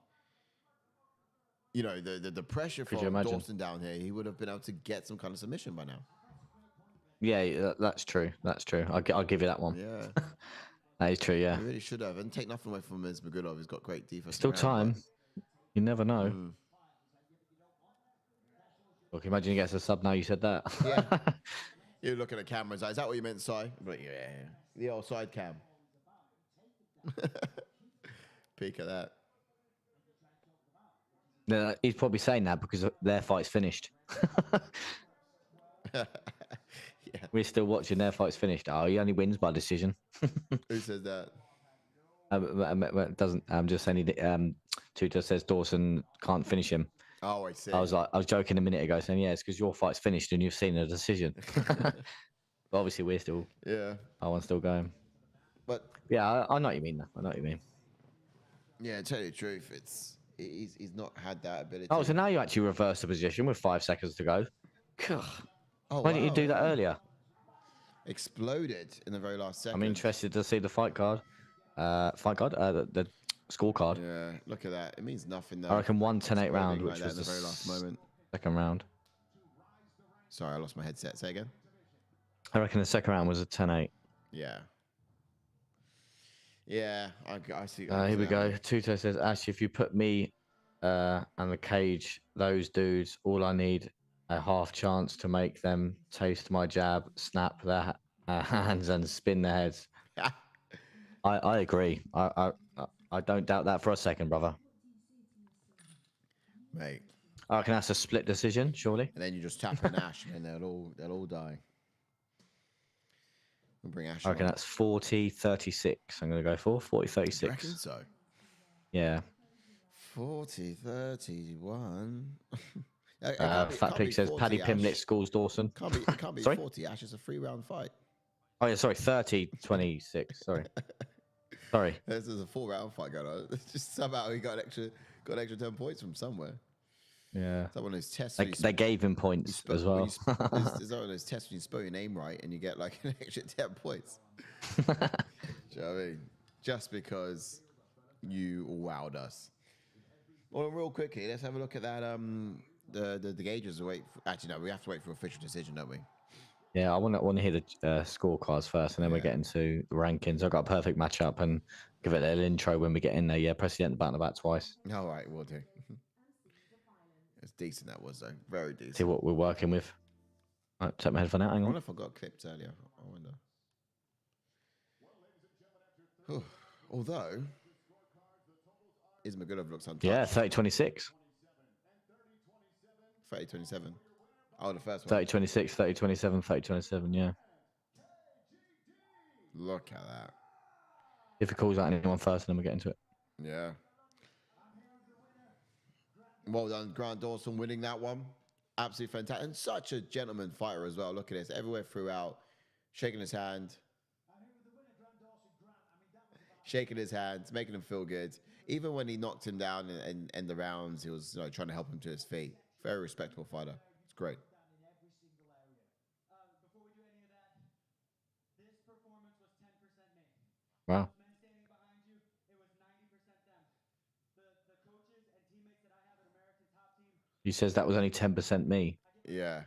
You know, the pressure from Dawson down here, he would have been able to get some kind of submission by now. Yeah, that's true. That's true. I'll give you that one. Yeah. That is true, yeah. He really should have. And take nothing away from Ismagulov. He's got great defense. Still time. You never know. Well, can you imagine he gets a sub now you said that? Yeah. You look at the camera and say, is that what you meant, Si? But yeah. The old side cam. Peek at that. No, he's probably saying that because their fight's finished. Yeah. We're still watching their fight's finished. Oh, he only wins by decision. Who says that? Doesn't. I'm just saying. Tutor says Dawson can't finish him. Oh, I see. I was joking a minute ago, saying yeah, it's because your fight's finished and you've seen a decision. But obviously, we're still. Yeah. Our one's still going. But yeah, I know what you mean. I know what you mean. Yeah, to tell you the truth, he's not had that ability. Oh, so now you actually reverse the position with 5 seconds to go. Oh, why didn't you do that earlier? Exploded in the very last second. I'm interested to see the fight card. The scorecard. Yeah, look at that. It means nothing though. I reckon 1-10-8 round, which was the very last moment. Second round. Sorry, I lost my headset. Say again. I reckon the second round was a 10-8. Yeah. Yeah, I see. Here we go. Tuto says, Ash, if you put me and the cage, those dudes, all I need a half chance to make them taste my jab, snap their hands and spin their heads. I agree. I don't doubt that for a second, brother. Mate. I reckon that's a split decision, surely. And then you just tap an Ash and they'll all die. We'll bring Ash. I reckon that's 40-36. I'm going to go for 40-36. You reckon so? Yeah. 40-31. Fat Pig says Paddy Pimlet schools Dawson. It can't be 40, Ash. It's a 3-round fight. Oh, yeah, sorry. 30-26. Sorry. This is a 4-round fight going on. It's just somehow he got an extra 10 points from somewhere. Yeah. Is that one of those tests? They gave him points as well. Is that one of those tests when you spell your name right and you get like an extra 10 points? Do you know what I mean? Just because you wowed us. Well, real quickly, let's have a look at that. The gauges actually, no, we have to wait for official decision, don't we? Yeah, I want to hear the scorecards first, and then we get into the rankings. I've got a perfect matchup, and give it a little intro when we get in there. Yeah, press the enter button about twice. All right, we'll do. It's decent, that was, though. Very decent. See what we're working with. All right, take my headphone out. Hang I on. wonder if I got clipped earlier. I wonder. Although, Ismagulov looks untouched. Yeah, 30-26. 30-27. Oh, the first one. 30-26, 30-27, 30-27, yeah. Look at that. If it calls out anyone first, and then we get into it. Yeah. Well done, Grant Dawson, winning that one. Absolutely fantastic. And such a gentleman fighter as well. Look at this. Everywhere throughout. Shaking his hand. Shaking his hands, making him feel good. Even when he knocked him down in the rounds, he was trying to help him to his feet. Very respectable fighter. It's great. Wow. He says that was only 10% me. Yeah.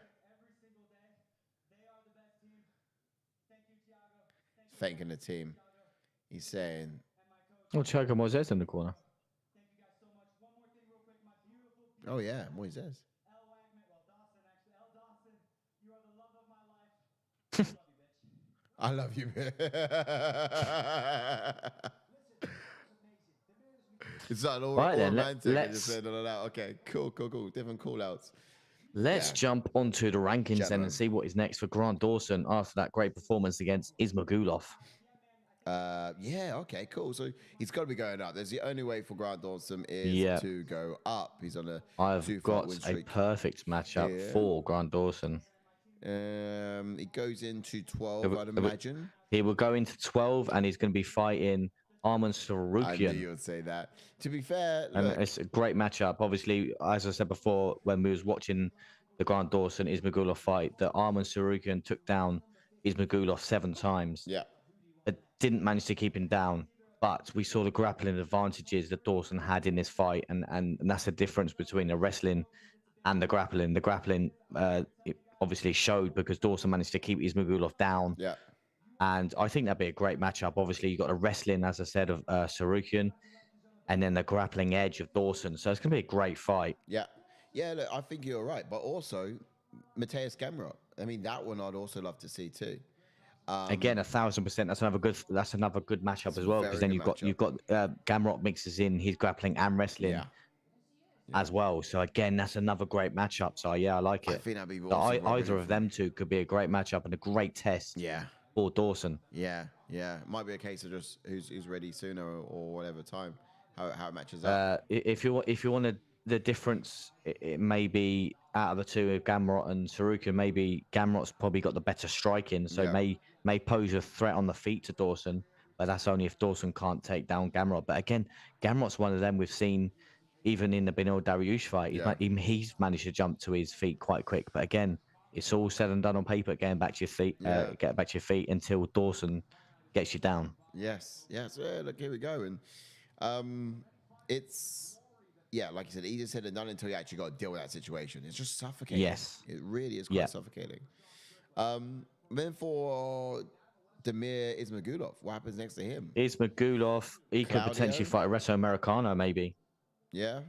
Thanking the team. He's saying, Oh, Choco Moises in the corner. oh, yeah, Moises. I love you, man. It's not all, Right all then, romantic. I just let's said all that. Okay, cool. Different call outs. let's Yeah. jump onto the rankings then Gemma. and see what is next for Grant Dawson after that great performance against Ismagulov. Yeah, okay, cool. So he's got to be going up. There's the only way for Grant Dawson is Yeah. to go up. He's on a I've 2-fight got win a streak. perfect matchup Yeah. for Grant Dawson. He goes into 12, I'd imagine. He will go into 12 and he's going to be fighting Arman I knew Sarukian. you would say that. To be fair, And look, it's a great matchup. Obviously, as I said before, when we was watching the Grant Dawson Ismagulov fight, that Arman Sarukian took down Ismagulov 7 times. yeah, It didn't manage to keep him down, but we saw the grappling advantages that Dawson had in this fight, and that's the difference between the wrestling and the grappling. The grappling it obviously showed because Dawson managed to keep Ismagulov down. yeah. And I think that'd be a great matchup. Obviously, you got the wrestling, as I said, of Sarukian, and then the grappling edge of Dawson. So it's going to be a great fight. Yeah, yeah. Look, I think you're right, but also Mateus Gamrot. I mean, that one I'd also love to see too. Again, 1,000%. That's another good matchup as well, because then very good you've got Gamrot mixes in his grappling and wrestling Yeah, as well. So again, that's another great matchup. So yeah, I like I it. think that'd be So awesome. either of them two could be a great matchup and a great test Yeah, for Dawson. yeah. Might be a case of just who's ready sooner or whatever time. How it matches up. If you wanted the difference, it may be out of the two of Gamrot and Sarukian. Maybe Gamrot's probably got the better striking, so Yeah. may pose a threat on the feet to Dawson. But that's only if Dawson can't take down Gamrot. But again, Gamrot's one of them we've seen even in the Benil Dariush fight. Yeah. He's managed to jump to his feet quite quick. But again, it's all said and done on paper. Getting back to your feet, Yeah. get back to your feet until Dawson gets you down. Yes. Yeah, look, here we go. And it's, yeah, like you said, easier said than done until you actually got to deal with that situation. It's just suffocating. Yes. It really is quite suffocating. Then for Damir Ismagulov, what happens next to him? Ismagulov, he could potentially Claudio? fight a Reto Americano, maybe. Yeah.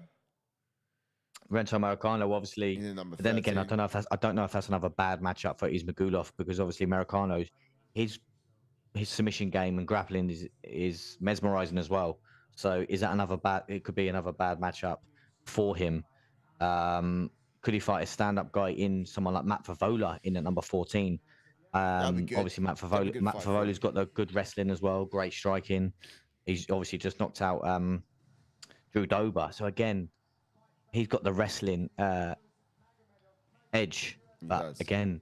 Rento Americano, obviously. He's in number But then again, I 13. don't know if that's another bad matchup for Ismagulov, because obviously Americano's his submission game and grappling is mesmerizing as well. So is that another bad? It could be another bad matchup for him. Could he fight a stand-up guy in someone like Matt Favola in at number 14? That'd be good. Obviously Matt That'd be a Favola. good Matt fight for him. Favola's got the good wrestling as well, great striking. He's obviously just knocked out Drew Dober. So again, he's got the wrestling edge, but does. again,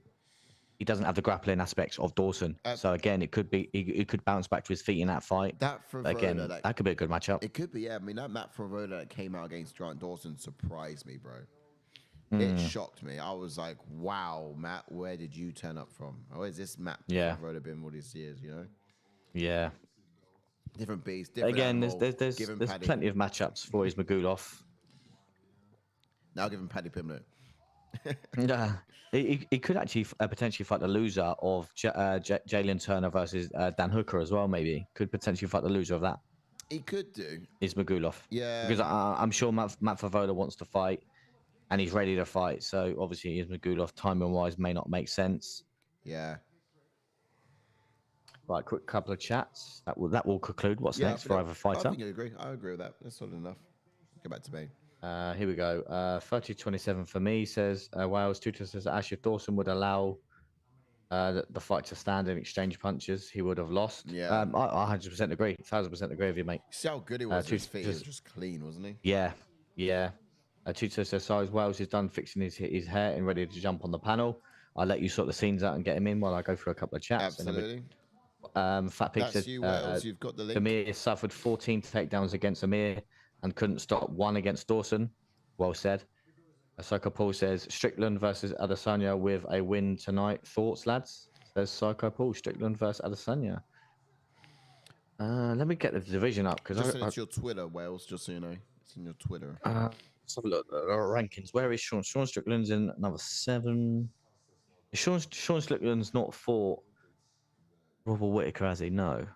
he doesn't have the grappling aspects of Dawson. So again, it could be he could bounce back to his feet in that fight. That But again, that could be a good matchup. It could be, yeah. I mean, that Matt Favola that came out against Grant Dawson surprised me, bro. It shocked me. I was like, wow, Matt, where did you turn up from? Where's this Matt Favola been all these years, you know? Yeah. Different beast, different Again, animal. there's Give him Paddy. plenty of matchups for Ismagulov. Now give him Paddy Pimlet. Yeah, he could actually potentially fight the loser of Jalen Turner versus Dan Hooker as well. Maybe could potentially fight the loser of that. He could do. Ismagulov. Yeah. Because I'm sure Matt Favola wants to fight, and he's ready to fight. So obviously Ismagulov, timing wise, may not make sense. Yeah. Right, quick couple of chats. That will conclude what's next for either I fighter. think you agree. I agree with that. That's solid enough. Go back to me. Here we go. 30-27 for me says Wales. Tutor says Ash, if Dawson would allow the fight to stand and exchange punches, he would have lost. Yeah. I 100% agree. 1,000% agree with you, mate. See how good he was. His feet. He was just clean, wasn't he? Yeah. Tutor says Size Wales is done fixing his hair and ready to jump on the panel. I'll let you sort the scenes out and get him in while I go through a couple of chats. Absolutely. Fat Pig That's says you, Wales. You've got the link. Damir suffered 14 takedowns against Amir and couldn't stop one against Dawson. Well said. Psycho Paul says Strickland versus Adesanya with a win tonight. Thoughts, lads? Says Psycho Paul. Strickland versus Adesanya. Let me get the division up because Just send it to your Twitter, Wales. Just so you know, it's in your Twitter. Let's have a look at our rankings. Where is Sean? Sean Strickland's in another 7. Sean Strickland's not fought Robert Whittaker, has he? No.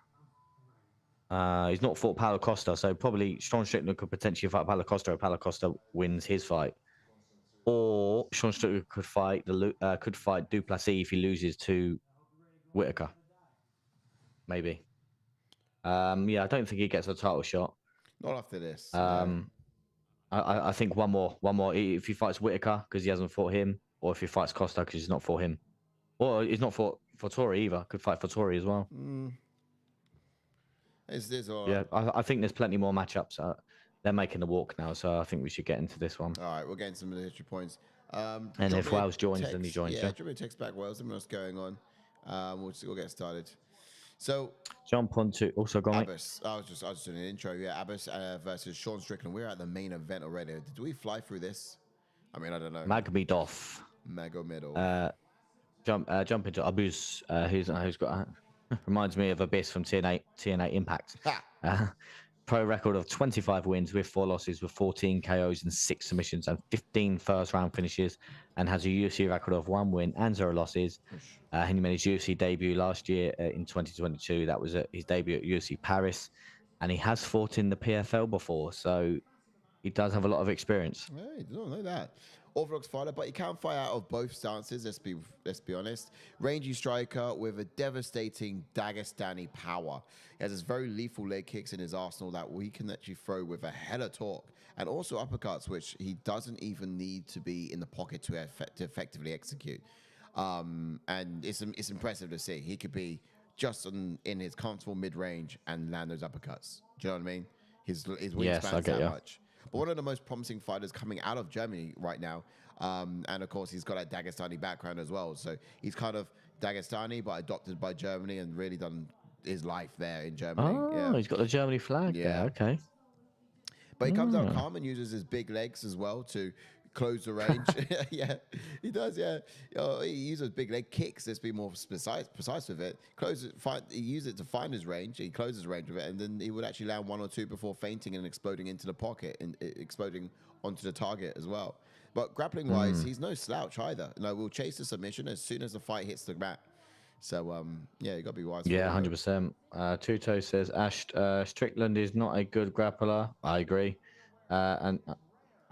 He's not fought Paulo Costa, so probably Sean Strickland could potentially fight Paulo Costa if Paulo Costa wins his fight. Or Sean Strickland could fight Duplessis if he loses to Whittaker. Maybe. Yeah, I don't think he gets a title shot. Not after this. I think one more. If he fights Whittaker because he hasn't fought him, or if he fights Costa because he's not fought him, or he's not fought for Tori either. Could fight for Tori as well. Yeah, I think there's plenty more matchups. They're making the walk now, so I think we should get into this one. All right, we're getting some of the history points. And if Wales joins, then he joins. Yeah, do you want me to text back Wales? Let me know what's going on. We'll get started. So jump on to also go on. Abus. I was just doing an intro. Yeah, Abus versus Sean Strickland. We're at the main event already. Did we fly through this? I mean, I don't know. Magomedov. Jump into Abus, who's got reminds me of Abyss from TNA Impact. Pro record of 25 wins with 4 losses with 14 KOs and 6 submissions and 15 first-round finishes, and has a UFC record of 1 win and 0 losses. He made his UFC debut last year in 2022. That was his debut at UFC Paris, and he has fought in the PFL before, so he does have a lot of experience. Hey, don't know that. Orthodox fighter, but he can fight out of both stances. Let's be honest. Rangy striker with a devastating Dagestani power. He has this very lethal leg kicks in his arsenal that he can actually throw with a hell of torque, and also uppercuts, which he doesn't even need to be in the pocket to effectively execute. And it's impressive to see. He could be just in his comfortable mid-range and land those uppercuts. Do you know what I mean? His wingspan's that much. But one of the most promising fighters coming out of Germany right now. And of course, he's got a Dagestani background as well. So he's kind of Dagestani, but adopted by Germany and really done his life there in Germany. Oh, yeah. He's got the Germany flag there. Okay. But he comes out calm and uses his big legs as well to close the range. Yeah, he does. Yeah, he uses big leg kicks. Let's be more precise with it. He uses it to find his range. He closes the range with it, and then he would actually land 1 or 2 before feinting and exploding into the pocket and exploding onto the target as well. But grappling wise, he's no slouch either. We'll chase the submission as soon as the fight hits the mat. So yeah, you got to be wise. Yeah, 100%. Tuto says Strickland is not a good grappler. I agree.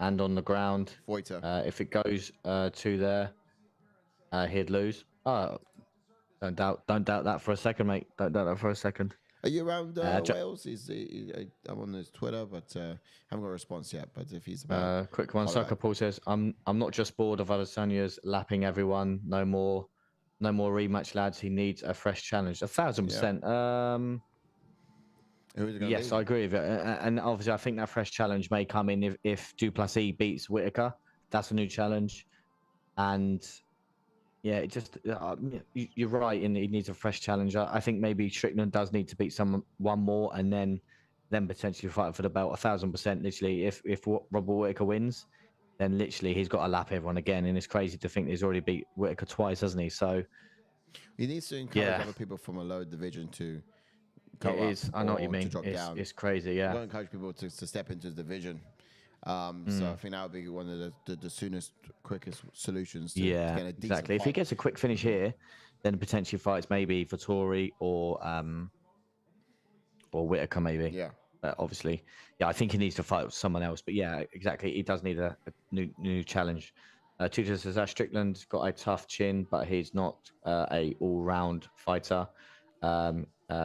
And on the ground, if it goes to there, he'd lose. Don't doubt that for a second, mate. Don't doubt that for a second. Are you around Wales? I'm on his Twitter, but haven't got a response yet. But if he's about, quick one. Sucker Paul says, "I'm not just bored of Adesanya's lapping everyone. No more rematch, lads. He needs a fresh challenge. 1,000%. Yes, I agree with it. And obviously, I think that fresh challenge may come in if Duplessis beats Whittaker. That's a new challenge. And yeah, it just you're right. And he needs a fresh challenge. I think maybe Strickland does need to beat one more, and then potentially fight for the belt. 1,000%. Literally, if Robert Whittaker wins, then literally he's got to lap everyone again. And it's crazy to think he's already beat Whittaker twice, hasn't he? So he needs to encourage other people from a lower division to. It is. I know what you mean. It's crazy. Yeah. I want to encourage people to step into the division. So I think that would be one of the soonest, quickest solutions. To get a decent exactly. Fight. If he gets a quick finish here, then potentially fights maybe for Tori or Whittaker maybe. Yeah. Obviously, yeah. I think he needs to fight with someone else. But yeah, exactly. He does need a new challenge. Tutor says Strickland's got a tough chin, but he's not a all-round fighter.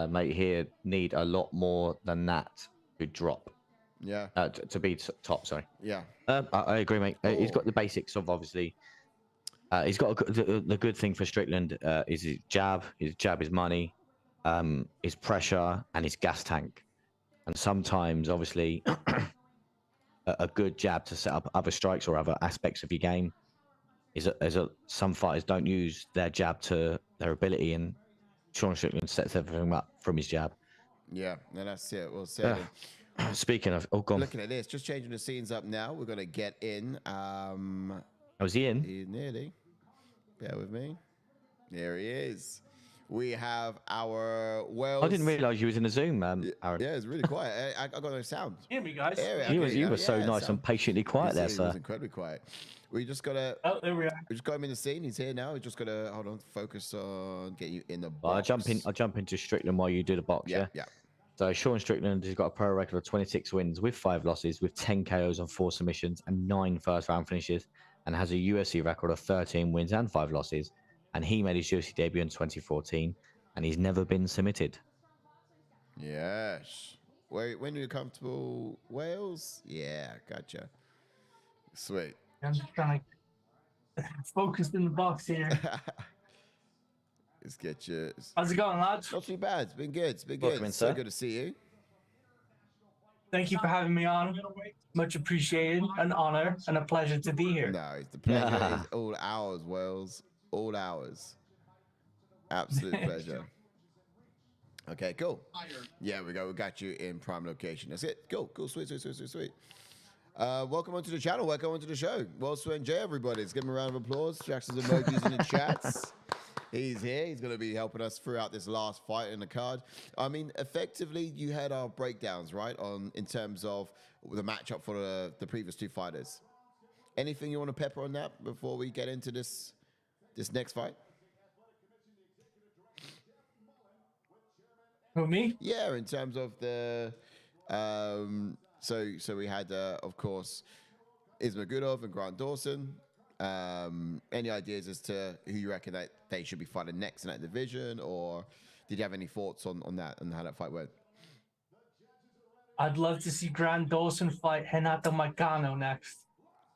Mate, here need a lot more than that to drop. Yeah. To be top. Sorry. Yeah. I agree, mate. He's got the basics of obviously. He's got the good thing for Strickland is his jab. His jab is money, his pressure, and his gas tank. And sometimes, obviously, a good jab to set up other strikes or other aspects of your game is some fighters don't use their jab to their ability, and Sean Strickland sets everything up from his jab. Yeah, no, that's it. We'll say. Speaking of, looking at this, just changing the scenes up now. We're gonna get in. Was he in? He's nearly. Bear with me. There he is. We have our Wales. I didn't realise you was in a Zoom, Aaron. Yeah, it's really quiet. I got no sound. Hear me, guys. You were so nice and patiently quiet there, He sir. was incredibly quiet. We just gotta. Oh, there we are. We just got him in the scene. He's here now. We just gotta hold on, focus on getting you in the Well, box. I jump into Strickland while you do the box. Yeah. Yeah. So Sean Strickland has got a pro record of 26 wins with 5 losses, with 10 KOs on 4 submissions and 9 first-round finishes, and has a UFC record of 13 wins and 5 losses. And he made his UFC debut in 2014, and he's never been submitted. Yes. When you're comfortable, Wales? Yeah, gotcha. Sweet. I'm just trying to focus in the box here. Let's get you. How's it going, lads? Not too bad. It's been good. It's been Welcome good. in, So sir. good to see you. Thank you for having me on. Much appreciated. An honor and a pleasure to be here. No, the pleasure is all ours, Wales. All ours. Absolute pleasure. Okay, cool. Yeah, we go. We got you in prime location. That's it. Cool. Sweet. Welcome onto the channel. Welcome onto the show. Well, Swen J, everybody. Let's give him a round of applause. Jackson's emojis in the chats. He's here. He's going to be helping us throughout this last fight in the card. I mean, effectively, you had our breakdowns, right, in terms of the matchup for the previous 2 fighters. Anything you want to pepper on that before we get into this next fight? Who, me? Yeah, in terms of the so we had of course Ismagulov and Dawson. Any ideas as to who you reckon that they should be fighting next in that division, or did you have any thoughts on that and how that fight went? I'd love to see Dawson fight Renato Moicano next.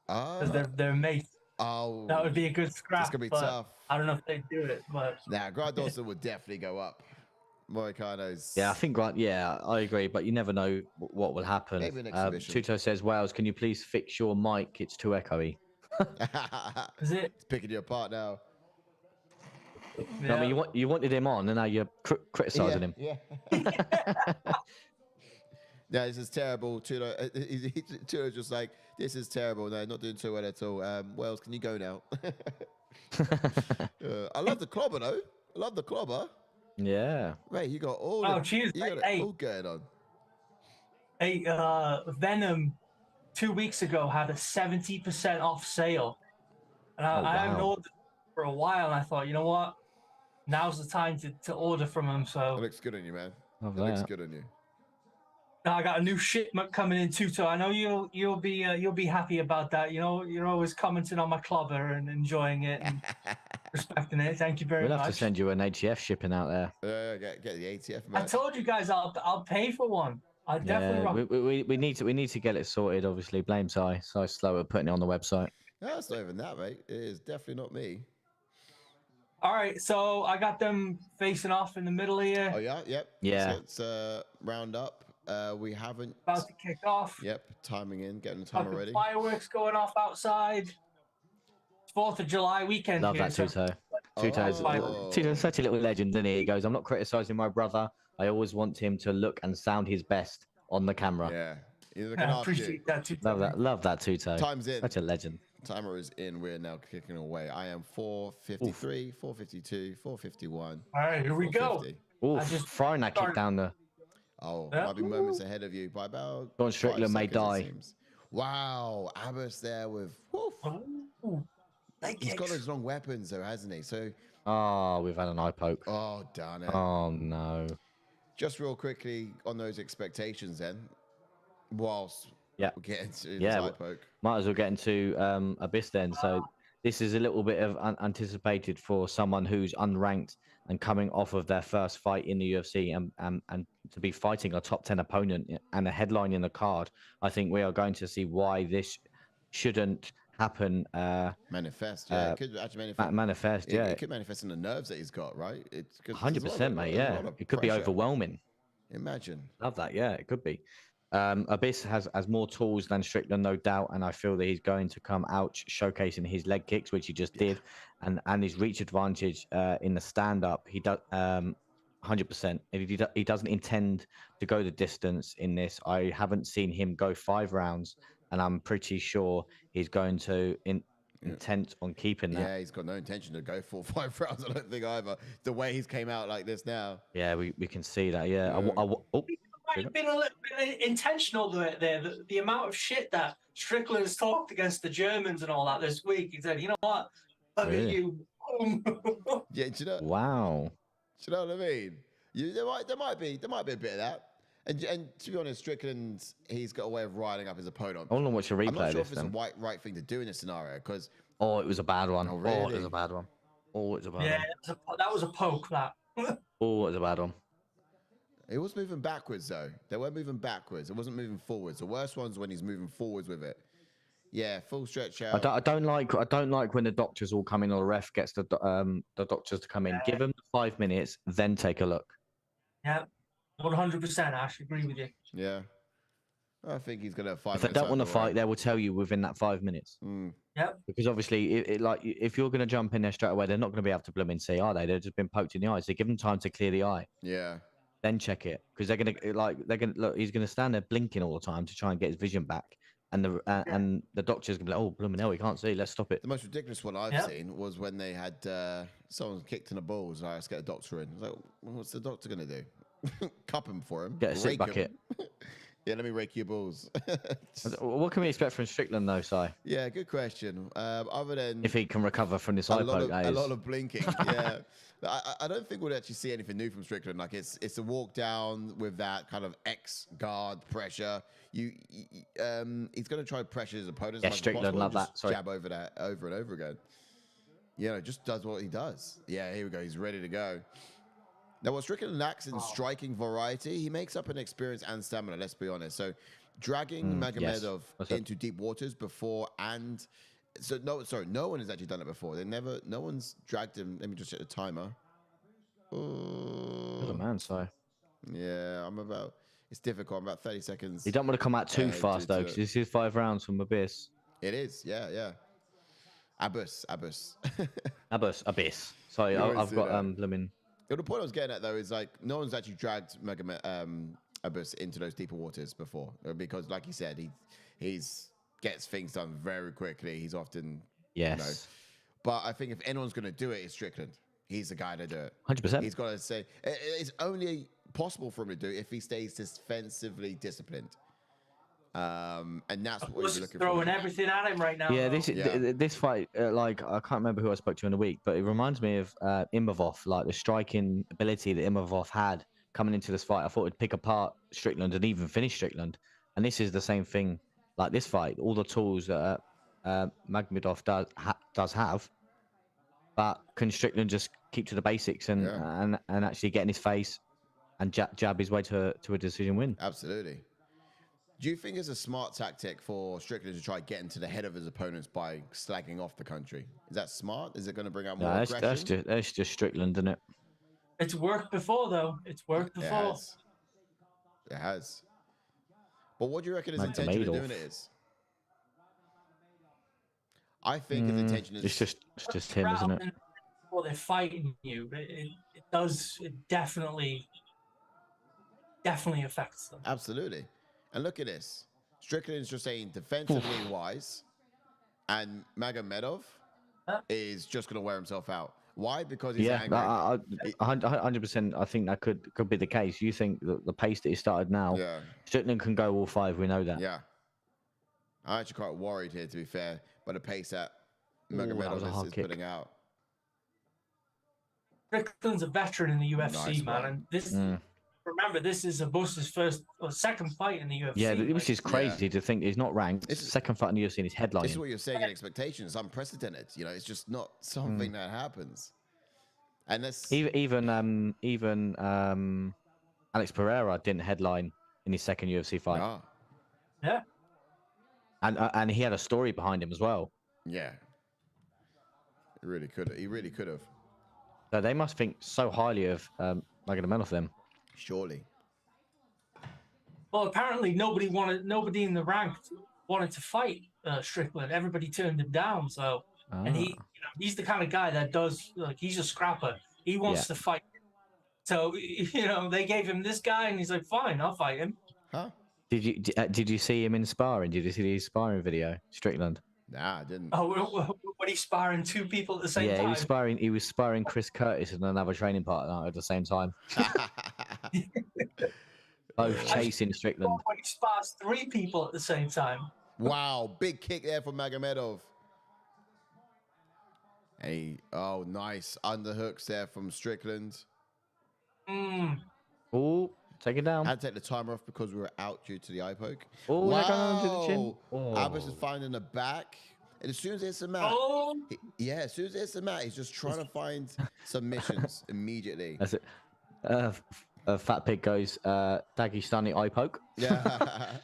Because they're mates. Oh, That would be a good scrap. that's gonna be but tough. I don't know if they do it, but Now, Dawson would definitely go up. Moicano's. Yeah, I think I agree, but you never know what will happen. Maybe an exhibition. Tuto says, Wales, can you please fix your mic? It's too echoey. is it? It's picking you apart now. Yeah. I mean, you wanted him on, and now you're criticising him. Yeah. No, this is terrible. Tuto's just like, this is terrible. No, not doing too well at all. Wales, can you go now? I love the clobber, though. I love the clobber. Yeah. Mate, you got all cheers. you got it Hey. all going on. Hey, Venom 2 weeks ago had a 70% off sale. And I haven't wow. ordered for a while, and I thought, you know what? Now's the time to order from him. It So looks good on you, man. Love It looks that. good on you. now I got a new shipment coming in too. So I know you'll be happy about that. You know, you're always commenting on my clobber and enjoying it and respecting it. Thank you very We'll much. have to send you an ATF shipping out there. Get the ATF, I man. told you guys I'll pay for one. I definitely. Yeah, we need to get it sorted. Obviously, blame Sai. Sai's slow at putting it on the website. No, it's not even that, mate. It is definitely not me. All right, so I got them facing off in the middle here. Oh yeah, yep. Yeah. So it's round up. We haven't. About to kick off. Yep, timing in, getting the timer Fucking ready. fireworks going off outside. 4th of July weekend. Love here, that so- Tuto. Oh. Tuto's such a little legend, isn't he? He goes, I'm not criticising my brother. I always want him to look and sound his best on the camera. Yeah, he's looking I after you. appreciate that too. Love that Tuto. Time's in. Such a legend. Timer is in. We're now kicking away. I am 4:53, 4:52, 4:51. All right, here we go. 4:50. Ooh, I just throwing that kick started- down the. Oh, Yeah. might be moments ahead of you by about. Don 5 Strickland may seconds, it die. seems. Wow, Abus there with. Woof. Ooh, leg He's got kicks. those long weapons though, hasn't he? So, Oh, we've had an eye poke. oh darn it. Oh no. Just real quickly on those expectations then, whilst Yeah. we get into Yeah, the well- side poke. Might as well get into Abyss then. So this is a little bit of anticipated for someone who's unranked and coming off of their first fight in the UFC and to be fighting a top 10 opponent and a headline in the card. I think we are going to see why this shouldn't happen. Manifest, yeah. It could actually manifest. Manifest, yeah. It could manifest in the nerves that he's got, right? It's 'cause there's a lot 100%, of- mate. there's a Yeah. lot of It could be pressure. overwhelming. Imagine. Love that. Yeah, it could be. Abyss has more tools than Strickland, no doubt, and I feel that he's going to come out showcasing his leg kicks, which he just did, and his reach advantage in the stand up. He does 100%. He doesn't intend to go the distance in this. I haven't seen him go 5 rounds, and I'm pretty sure he's going to intent on keeping that. Yeah, he's got no intention to go 4-5 rounds. I don't think either. The way he's came out like this now. Yeah, we can see that. Yeah. Might have been a little bit intentional there. The amount of shit that Strickland has talked against the Germans and all that this week. He said, you know what? Look at Really? you. Yeah, do you know? Wow. Do you know what I mean? There might be a bit of that. And to be honest, Strickland, he's got a way of riling up his opponent. I want to watch a replay I'm not of sure this if it's then. the right thing to do in this scenario because Oh, it was a bad one. Oh, Oh, it really? was a bad one. Oh, it was a bad Yeah, one. that was a poke. That. Oh, it was a bad one. it was moving backwards though. They were moving backwards. It wasn't moving forwards. The worst one's when he's moving forwards with it. Yeah, full stretch out. I don't like when the doctors all come in or the ref gets the doctors to come in. Give them 5 minutes, then take a look. Yeah, 100%. I actually agree with you. Yeah. I think he's gonna have 5 If they minutes. don't want to over, right? fight, they will tell you within that 5 minutes. Yep. Because obviously, if you're going to jump in there straight away, they're not going to be able to bloom in see, are they? They've just been poked in the eyes. They give them time to clear the eye, Yeah. then check it. Because they're going to look. He's going to stand there blinking all the time to try and get his vision back, and the doctor's going to be like, oh, blooming hell, we can't see. Let's stop it. The most ridiculous one I've Yep. seen was when they had someone kicked in the balls. Like, let's get a doctor in. I was like, well, what's the doctor gonna do? Cup him for him. Get a sick rake him. bucket. Yeah, let me rake your balls. What can we expect from Strickland though, Si? Yeah, good question. Other than If he can recover from this eye a lot poke, that a is. lot of blinking. Yeah, I don't think we'll actually see anything new from Strickland. Like it's a walk down with that kind of X guard pressure. He's going to try to pressure his opponents. Yeah, as much as Strickland, possible, love just that. Sorry. Jab over that over and over again. You know, just does what he does. Yeah, here we go. He's ready to go. Now, what Strickland lacks in striking variety, he makes up in experience and stamina, let's be honest. So, dragging Magomedov into deep waters before and... no one has actually done it before. No one's dragged him. Let me just check the timer. Good a man, Si. Yeah, it's difficult. I'm about 30 seconds. You don't want to come out too Yeah, fast though, because this is 5 rounds from Abyss. It is, yeah. Abyss. Abyss. Sorry, You always I've do got that. blooming. The point I was getting at, though, is like no one's actually dragged Abyss into those deeper waters before. Because, like you said, he's gets things done very quickly. He's often... Yes. But I think if anyone's going to do it, it's Strickland. He's the guy to do it. 100%. He's got to say... It's only possible for him to do if he stays defensively disciplined. And that's what he's looking throwing for. everything at him right now. Yeah, though. this fight, like I can't remember who I spoke to in the week, but it reminds me of Imavov, like the striking ability that Imavov had coming into this fight. I thought it'd pick apart Strickland and even finish Strickland, and this is the same thing. Like this fight, all the tools that Magomedov does have, but can Strickland just keep to the basics and actually get in his face and jab his way to a decision win? Absolutely. Do you think it's a smart tactic for Strickland to try to get into the head of his opponents by slagging off the country? Is that smart? Is it going to bring out more aggression? That's just Strickland, isn't it? It's worked before, though. It's worked before. It has. But what do you reckon his intention of doing it is? I think his intention is... It's just him, isn't it? Well, they're fighting you. It definitely affects them. Absolutely. And look at this. Strickland's just saying defensively wise, and Magomedov is just going to wear himself out. Why? Because he's angry. 100%. I think that could be the case. You think that the pace that he started now, Strickland can go all 5. We know that. Yeah. I'm actually quite worried here, to be fair, by the pace that Magomedov is putting out. Strickland's a veteran in the UFC, Nice man. one. And this, remember, this is Abus's first or second fight in the UFC. Yeah, which is crazy to think he's not ranked. It's second fight in the UFC and he's headlining. This is what you're saying in expectations. It's unprecedented. You know, it's just not something that happens. And that's even Alex Ferreira didn't headline in his second UFC fight. No. Yeah. And he had a story behind him as well. Yeah. He really could have. So they must think so highly of Magomedov them. Surely. Well, apparently nobody in the rank wanted to fight Strickland. Everybody turned him down. So, and he's the kind of guy that does, like, he's a scrapper. He wants to fight. So, they gave him this guy, and he's like, fine, I'll fight him. Huh? Did you see him in sparring? Did you see his sparring video, Strickland? Nah, I didn't. Oh, But he's sparring two people at the same Yeah, time. he was sparring Chris Curtis and another training partner at the same time. Both chasing Strickland. When he spars three people at the same time. Wow, big kick there from Magomedov. Hey, oh, nice underhooks there from Strickland. Oh, take it down. Had to take the timer off because we were out due to the eye poke. Oh, they're going on to the chin. Wow. Abus is finding the back. And as soon as it's a mat, as soon as it's a mat, he's just trying to find submissions immediately. That's it. Fat Pig goes, Dagestani eye poke. Yeah.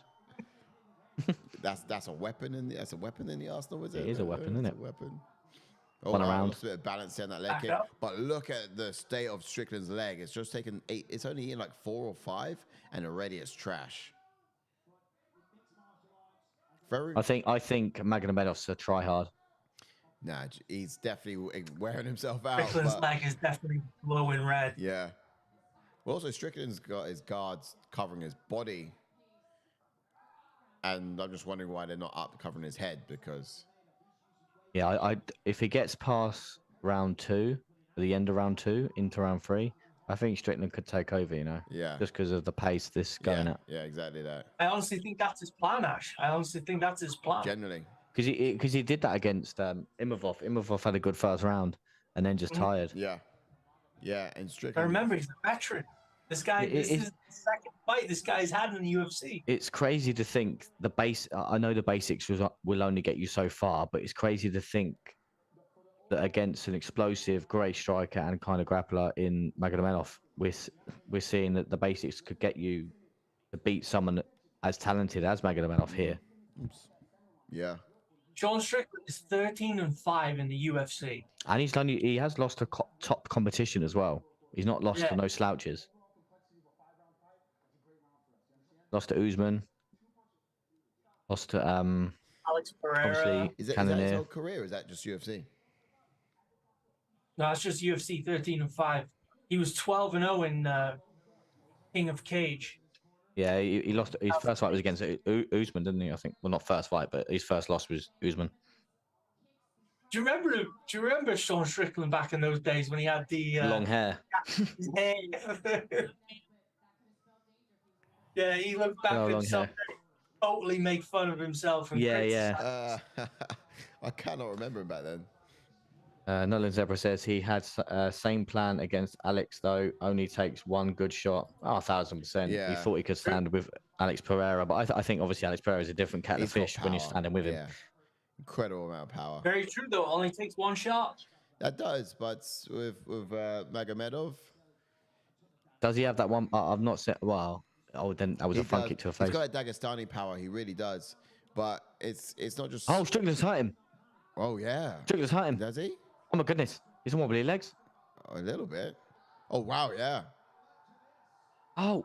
that's a weapon in the arsenal, is it? It is a weapon, isn't it? A weapon. Oh, One wow, around. lost a bit of balance there on that leg kick. But look at the state of Strickland's leg. It's just taken 8. It's only in like 4 or 5, and already it's trash. I think Magomedov's a try hard. Nah, he's definitely wearing himself out. Strickland's leg is definitely glowing red. Yeah. Well, also Strickland's got his guards covering his body, and I'm just wondering why they're not up covering his head because. Yeah, if he gets past round 2, the end of round 2 into round 3, I think Strickland could take over. Yeah. Just because of the pace this is going at. Yeah, exactly that. I honestly think that's his plan, Ash. I honestly think that's his plan. Generally. Because he did that against Imavov. Imavov had a good first round and then just tired. Yeah. Yeah, and I Strickland. remember he's a veteran. This guy, this is the second fight this guy's had in the UFC. It's crazy to think I know the basics will only get you so far, but it's crazy to think that against an explosive, great striker and kind of grappler in Magomedov, we're seeing that the basics could get you to beat someone as talented as Magomedov here. Oops. Yeah. Sean Strickland is 13-5 in the UFC. And he has lost to top competition as well. He's not lost to no slouches. Lost to Usman. Lost to Alex Ferreira. obviously Is that Cannonier. his whole career or is that just UFC? No, it's just UFC 13-5. He was 12-0 in King of Cage. Yeah, he lost. His first fight was against Usman, didn't he? I think. Well, not first fight, but his first loss was Usman. Do you remember Sean Strickland back in those days when he had the Long hair. Yeah, he looked back at himself, totally make fun of himself. And I cannot remember him back then. Nolan Zebra says he had same plan against Alex, though only takes one good shot. 1,000%. Yeah. He thought he could stand with Alex Pereira, but I think obviously Alex Pereira is a different kettle of fish when you're standing with him. Yeah. Incredible amount of power. Very true, though. Only takes one shot. That does, but with Magomedov, Does he have that one? I've not said. Well, then that was a front kick to the face. He's got a Dagestani power. He really does. But it's not just. Oh, Strickland's hurt him. Oh yeah. Strickland's hurt him. Does he? Oh my goodness, he's on wobbly legs. A little bit. Oh wow, yeah. Oh,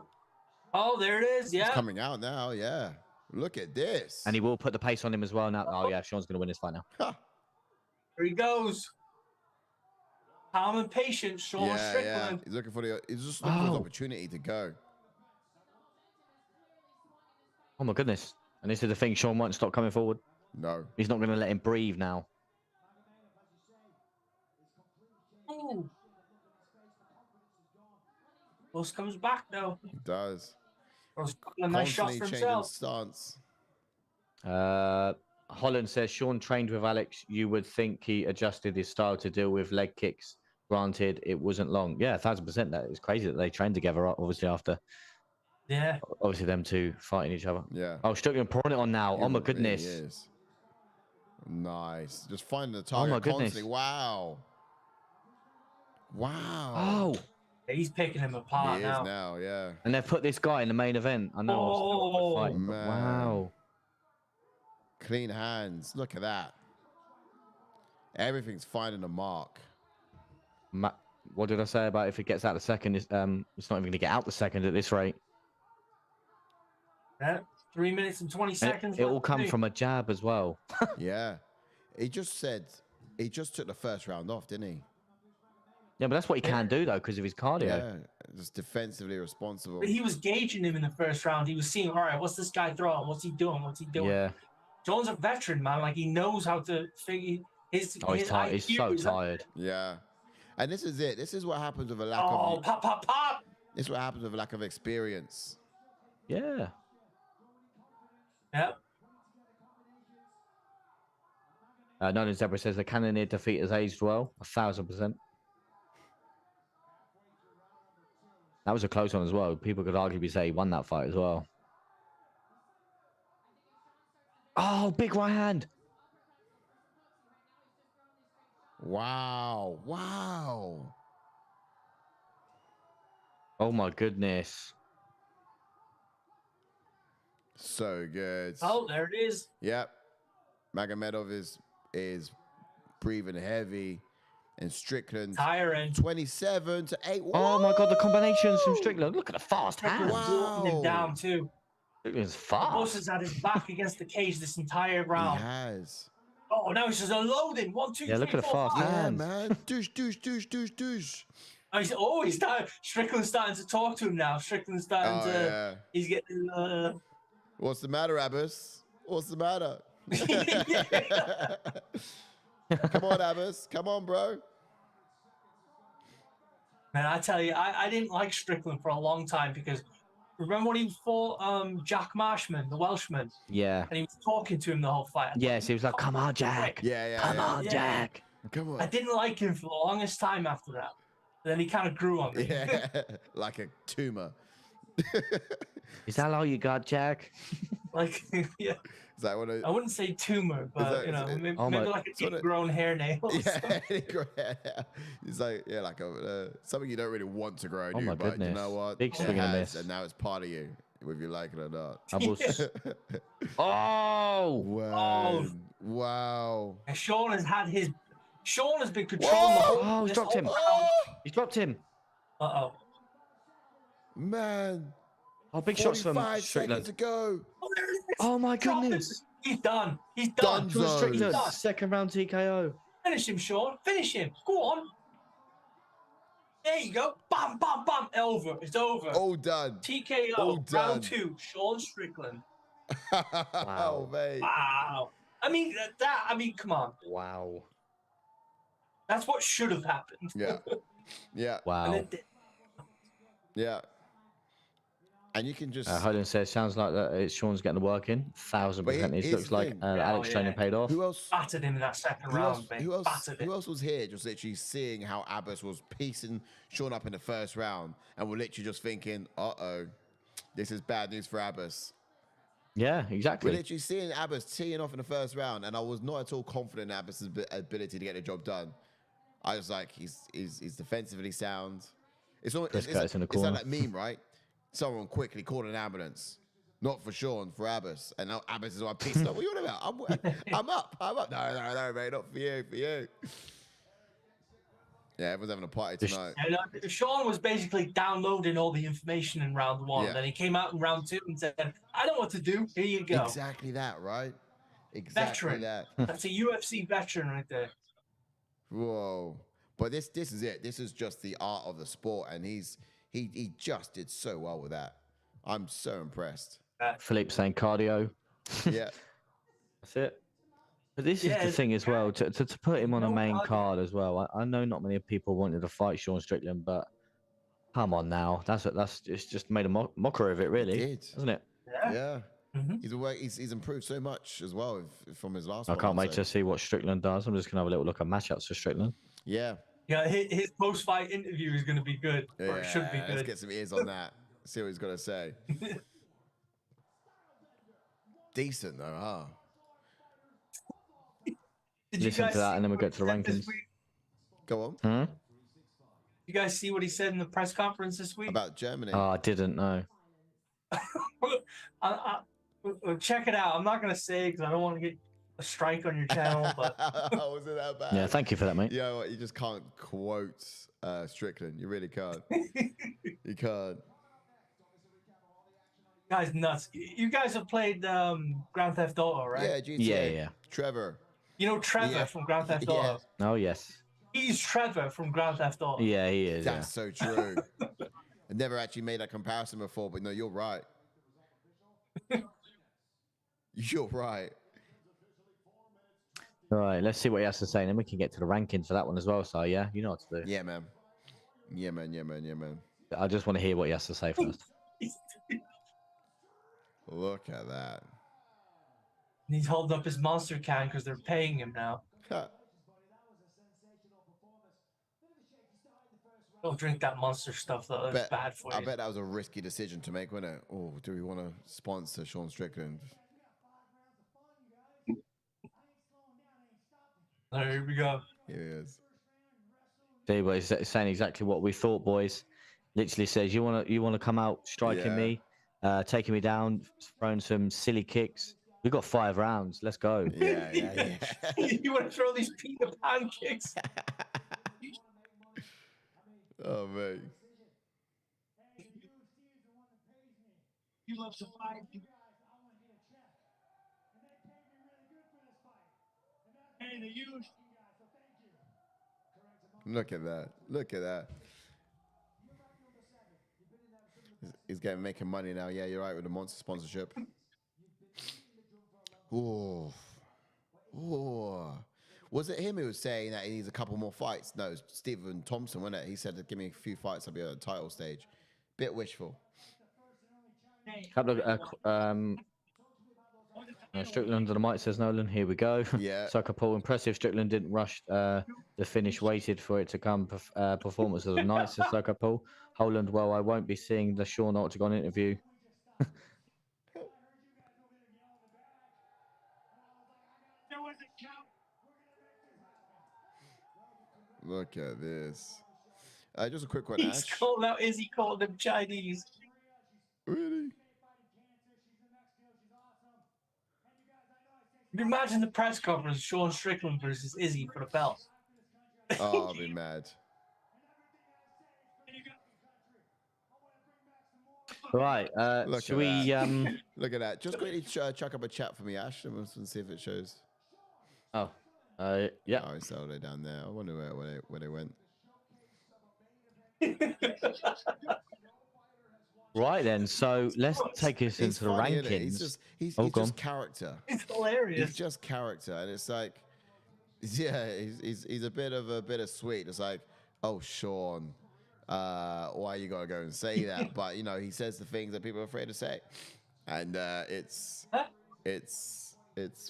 there it is. Yeah. It's coming out now. Yeah. Look at this. and he will put the pace on him as well now. Oh yeah, Sean's gonna win this fight now. Here he goes. Calm and patient, Sean Strickland. He's looking for he's just looking for his opportunity to go. Oh my goodness, and this is the thing. Sean won't stop coming forward. No. He's not gonna let him breathe now. Ooh. Close comes back though. He does. A nice shot for Constantly himself. stance. Holland says Sean trained with Alex. You would think he adjusted his style to deal with leg kicks. Granted, it wasn't long. Yeah, 1,000%. That is crazy that they trained together. Obviously, after them two fighting each other. Yeah. Oh, Strickland pouring it on now. Oh my goodness. Really is. Nice. Just finding the target my goodness. constantly. Wow. Wow. Oh. He's picking him apart He is now, yeah. And they've put this guy in the main event. I know. Oh, I was fighting, but man. wow. Clean hands. Look at that. Everything's finding the mark. What did I say about if it gets out the second? It's not even going to get out the second at this rate. Yeah, 3 minutes and 20 seconds. It will come from a jab as well. Yeah. He just took the first round off, didn't he? Yeah, but that's what he can do, though, because of his cardio. Yeah. Just defensively responsible. But he was gauging him in the first round. He was seeing, all right, what's this guy throwing? What's he doing? Yeah. Jones a veteran, man. Like, he knows how to figure. His He's tired. He's IQ so is- tired. Yeah. And this is it. This is what happens with a lack Oh, of. pop, pop, pop. This is what happens with a lack of experience. Yeah. Yep. Nolan Zebra says the Cannoneer defeat has aged well, 1,000%. That was a close one as well. People could arguably say he won that fight as well. Oh, big right hand. Wow. Wow. Oh my goodness. So good. Oh, there it is. Yep. Magomedov is breathing heavy, and Strickland Tiring. 27 to 8. Oh my god, the combinations from Strickland. Look at the fast Strickland hands. walking him Wow. down too. Strickland's Boss fast. has had his back against the cage this entire He round. has. Oh, now he's just unloading. 1, 2, Yeah, look 3, at the 4, fast 5. Yeah, hands. man. Douche, douche, douche, douche, douche. He's starting. Strickland's starting to talk to him now. Strickland's starting Oh, to. yeah. He's getting. What's the matter, Abbas? What's the matter? Come on, Abbas. Come on, bro. Man, I tell you, I didn't like Strickland for a long time because remember when he fought Jack Marshman, the Welshman, Yeah. and he was talking to him the whole fight. Yes, he was like, come on, Jack. Yeah, yeah, Come yeah. on, Yeah. Jack. Come I on. didn't like him for the longest time after that. Then he kind of grew on me. Yeah, like a tumor. Is that all you got, Jack? Like, yeah, Is that what I wouldn't say tumor, but that- you know, is it- maybe, Oh my- maybe like an sort of- ingrown hair nail. or something. Yeah, it's like like something you don't really want to grow on Oh you, my but you goodness. know what? Big It swing and a has, miss. and now it's part of you, whether you like it or not. Oh! Wow! Wow! And Sean has been controlling the Whoa! whole. Oh, he's this dropped him. whole round. He's dropped him. Uh-oh. Man! Oh, big shots from 45 seconds Strickland. to go. Oh, there it is. Oh my Drop him. goodness. He's done. He's done. Done. From Strickland, Done. second round TKO. Finish him, Sean. Finish him. Go on. There you go. Bam, bam, bam. Over. It's over. All done. TKO. all done. Round 2. Sean Strickland. Oh, mate. Wow. I mean, come on. Wow. That's what should have happened. Yeah. Yeah. And Wow. it did. Yeah. And you can just. Holden says, sounds like that Sean's getting the work in. 1,000%. But It here's looks the like thing. Alex Oh, training yeah. paid off. Who else? Battered him in that second Who round, else, mate. who else? Battered him. Who else was here? Just literally seeing how Abbas was piecing Sean up in the first round, and we're literally just thinking, "Uh-oh, this is bad news for Abbas." Yeah, We're exactly. literally seeing Abbas teeing off in the first round, and I was not at all confident in Abbas' ability to get the job done. I was like, he's defensively sound. It's almost Chris Curtis in the it's like corner. that meme, right? Someone quickly called an ambulance. Not for Sean, for Abbas. And now Abbas is all pissed off. What are you on about? I'm up. No, mate, not for you, for you. Yeah, everyone's having a party tonight. And, Sean was basically downloading all the information in round 1. Yeah. Then he came out in round 2 and said, I know what to do. Here you go. Exactly that, right? Exactly Veteran. that. That's a UFC veteran right there. Whoa. But this is it. This is just the art of the sport, and he just did so well with that. I'm so impressed. Philippe saying cardio. Yeah. That's it. But this is Yeah, the thing as well, to put him on a no main cardio. card as well. I know not many people wanted to fight Sean Strickland, but come on now. It's just made a mockery of it, really, did. hasn't it? Yeah. Yeah. Mhm. He's improved so much as well from his last I one. can't I'd wait say. to see what Strickland does. I'm just going to have a little look at matchups for Strickland. Yeah. Yeah, his post-fight interview is going to be good. Or it should be Let's good. get some ears on that. See what he's got to say. Decent, though, huh? Did you Listen guys to that see and then we'll what get to the he said this rankings. week? Go on. You guys see what he said in the press conference this week? About Germany. Oh, I didn't know. Check it out. I'm not going to say it because I don't want to get a strike on your channel, but Was it that bad? Yeah, thank you for that, mate. You know what? You just can't quote Strickland. You really can't. You can't. guy's nuts. You guys have played Grand Theft Auto, right? Yeah, GTA. Yeah. Trevor. You know Trevor Yeah. from Grand Theft Yeah. Auto? Oh, yes. He's Trevor from Grand Theft Auto. Yeah, he is. Yeah. That's so true. I never actually made that comparison before, but no, you're right. You're right. All right, let's see what he has to say, and then we can get to the rankings for that one as well. So yeah, you know what to do. Yeah, man. Yeah, man. Yeah, man. Yeah, man. I just want to hear what he has to say first. Look at that. He's holding up his monster can because they're paying him now. Don't drink that monster stuff though. That's bad for you. I bet that was a risky decision to make, wasn't it? Oh, do we want to sponsor Sean Strickland? There we go. Here he is. See, but he's saying exactly what we thought, boys. Literally says, you wanna come out striking me, taking me down, throwing some silly kicks. We got 5 rounds. Let's go. Yeah. You want to throw these Peter Pan kicks? Oh man. You love to fight. Look at that. Look at that. He's making money now. Yeah, you're right with the monster sponsorship. Ooh. Ooh. Was it him who was saying that he needs a couple more fights? No, it was Stephen Thompson, wasn't it? He said, give me a few fights, I'll be at the title stage. Bit wishful. Couple of Strickland on the mic, says Nolan. Here we go. Yeah. Sucker Paul, impressive. Strickland didn't rush the finish, waited for it to come. Performance of the night, says Sucker Paul. Holland, well, I won't be seeing the Sean Octagon interview. Look at this. Just a quick one, He's Ash. calling out Izzy, called him Chinese. Really? Imagine the press conference, Sean Strickland versus Izzy for the belt. Oh, I'll be mad. Right. Look Should at we? that. Look at that. Just quickly chuck up a chat for me, Ash, and we'll see if it shows. Oh. Yeah. Oh, it's all the way down there. I wonder where they went. Right then. So let's take us He's into the funny, isn't he? rankings. He's Oh, go just on. character. It's hilarious. He's just character, and it's like, yeah, he's a bit of sweet. It's like, oh, Sean, why you gotta go and say that? But you know, he says the things that people are afraid to say, and it's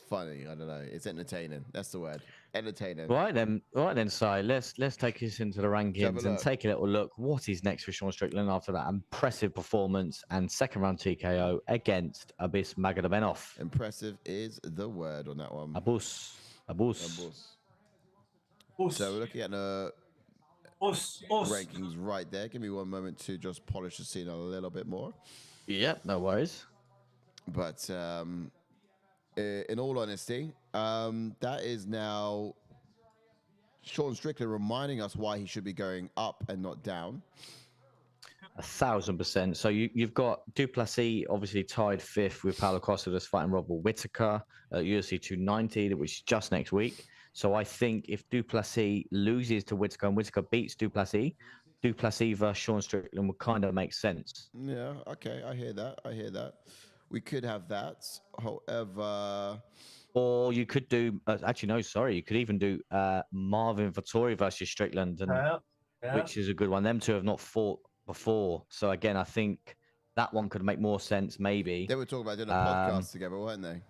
funny. I don't know. It's entertaining. That's the word. Entertaining. Right then, Si. Let's take us into the rankings and look. take a little look. What is next for Sean Strickland after that impressive performance and second round TKO against Magomedov? Impressive is the word on that one. Abus. So we're looking at the rankings right there. Give me one moment to just polish the scene a little bit more. Yep, no worries. But in all honesty, that is now Sean Strickland reminding us why he should be going up and not down. 1,000%. So you've got Duplessis obviously tied 5th with Paulo Costa that's fighting Robert Whittaker at UFC 290, which is just next week. So I think if Duplessis loses to Whittaker and Whittaker beats Duplessis versus Sean Strickland would kind of make sense. Yeah, okay, I hear that. We could have that. However, or you could do you could even do Marvin Vettori versus Strickland, which is a good one. Them two have not fought before, so again, I think that one could make more sense. Maybe they were talking about doing a podcast together, weren't they?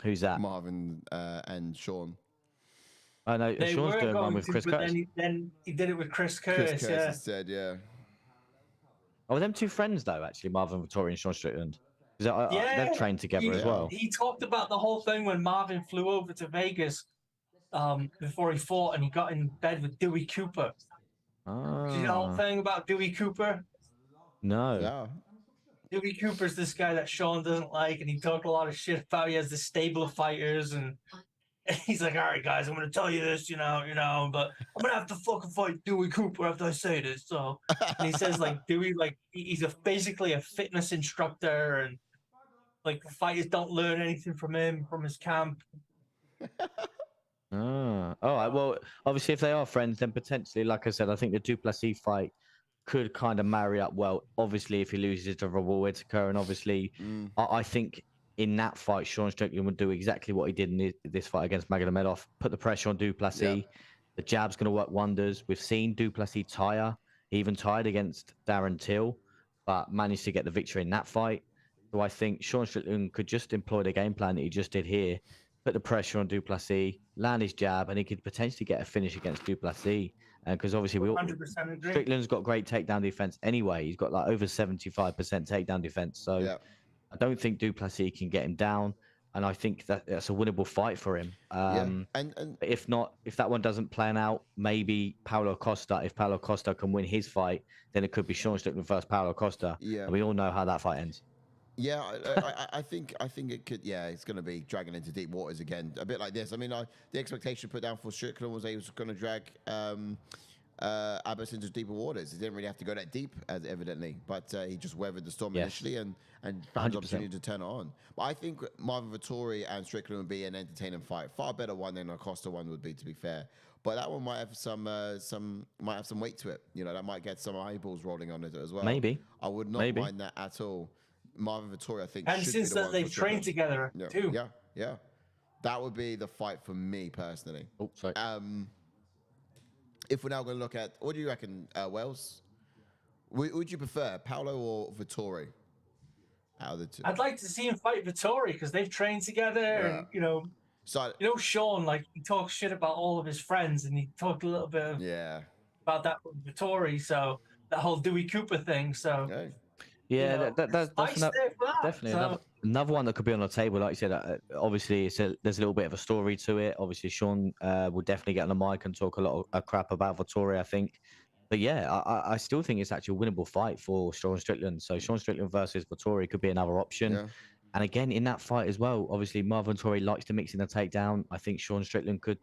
Who's that? Marvin and Sean. I know Sean's doing one with Chris Curtis. Then he did it with Chris Chris Curtis. Curtis instead, yeah. Oh, them two friends though, actually, Marvin Vettori and Sean Strickland. They've trained together as well. He talked about the whole thing when Marvin flew over to Vegas before he fought, and he got in bed with Dewey Cooper. Did you know the whole thing about Dewey Cooper? No. Yeah. Dewey Cooper's this guy that Sean doesn't like, and he talked a lot of shit about. He has this stable of fighters, and he's like, "All right, guys, I'm going to tell you this, but I'm going to have to fucking fight Dewey Cooper after I say this." So, and he says like Dewey, like he's basically a fitness instructor, and like the fighters don't learn anything from him, from his camp. All right. Well, obviously, if they are friends, then potentially, like I said, I think the Duplessis fight could kind of marry up well. Obviously, if he loses to Robert Whittaker, and obviously, I think in that fight, Sean Strickland would do exactly what he did in this fight against Magomedov, put the pressure on Duplessis. Yeah. The jab's going to work wonders. We've seen Duplessis tire. He even tired against Darren Till, but managed to get the victory in that fight. So I think Sean Strickland could just employ the game plan that he just did here, put the pressure on Duplessis, land his jab, and he could potentially get a finish against Duplessis. Because obviously, 100% agree. Strickland's got great takedown defense anyway. He's got like over 75% takedown defense. So I don't think Duplessis can get him down. And I think that's a winnable fight for him. And if not, if that one doesn't plan out, maybe Paulo Costa. If Paulo Costa can win his fight, then it could be Sean Strickland versus Paulo Costa. Yeah. And we all know how that fight ends. Yeah, I think it could. Yeah, it's going to be dragging into deep waters again, a bit like this. I mean, the expectation put down for Strickland was he was going to drag Abbas into deeper waters. He didn't really have to go that deep, as evidently, but he just weathered the storm initially and found the opportunity to turn it on. But I think Marvin Vettori and Strickland would be an entertaining fight, far better one than a Costa one would be, to be fair. But that one might have some weight to it. You know, that might get some eyeballs rolling on it as well. Maybe I would not mind that at all. Marvin Vettori, I think, and since that they've trained together too. Yeah, that would be the fight for me personally. Oh, sorry. If we're now going to look at, what do you reckon, Wells? Would you prefer Paulo or Vettori? Out of the two, I'd like to see him fight Vettori because they've trained together, and Sean, like, he talks shit about all of his friends, and he talked a little bit about that with Vettori. So that whole Dewey Cooper thing. So. Okay. Yeah, that's definitely another one that could be on the table. Like you said, obviously there's a little bit of a story to it. Obviously, Sean will definitely get on the mic and talk a lot of crap about Vettori, I think. But yeah, I still think it's actually a winnable fight for Sean Strickland. So Sean Strickland versus Vettori could be another option. Yeah. And again, in that fight as well, obviously Marvin Vettori likes to mix in the takedown. I think Sean Strickland could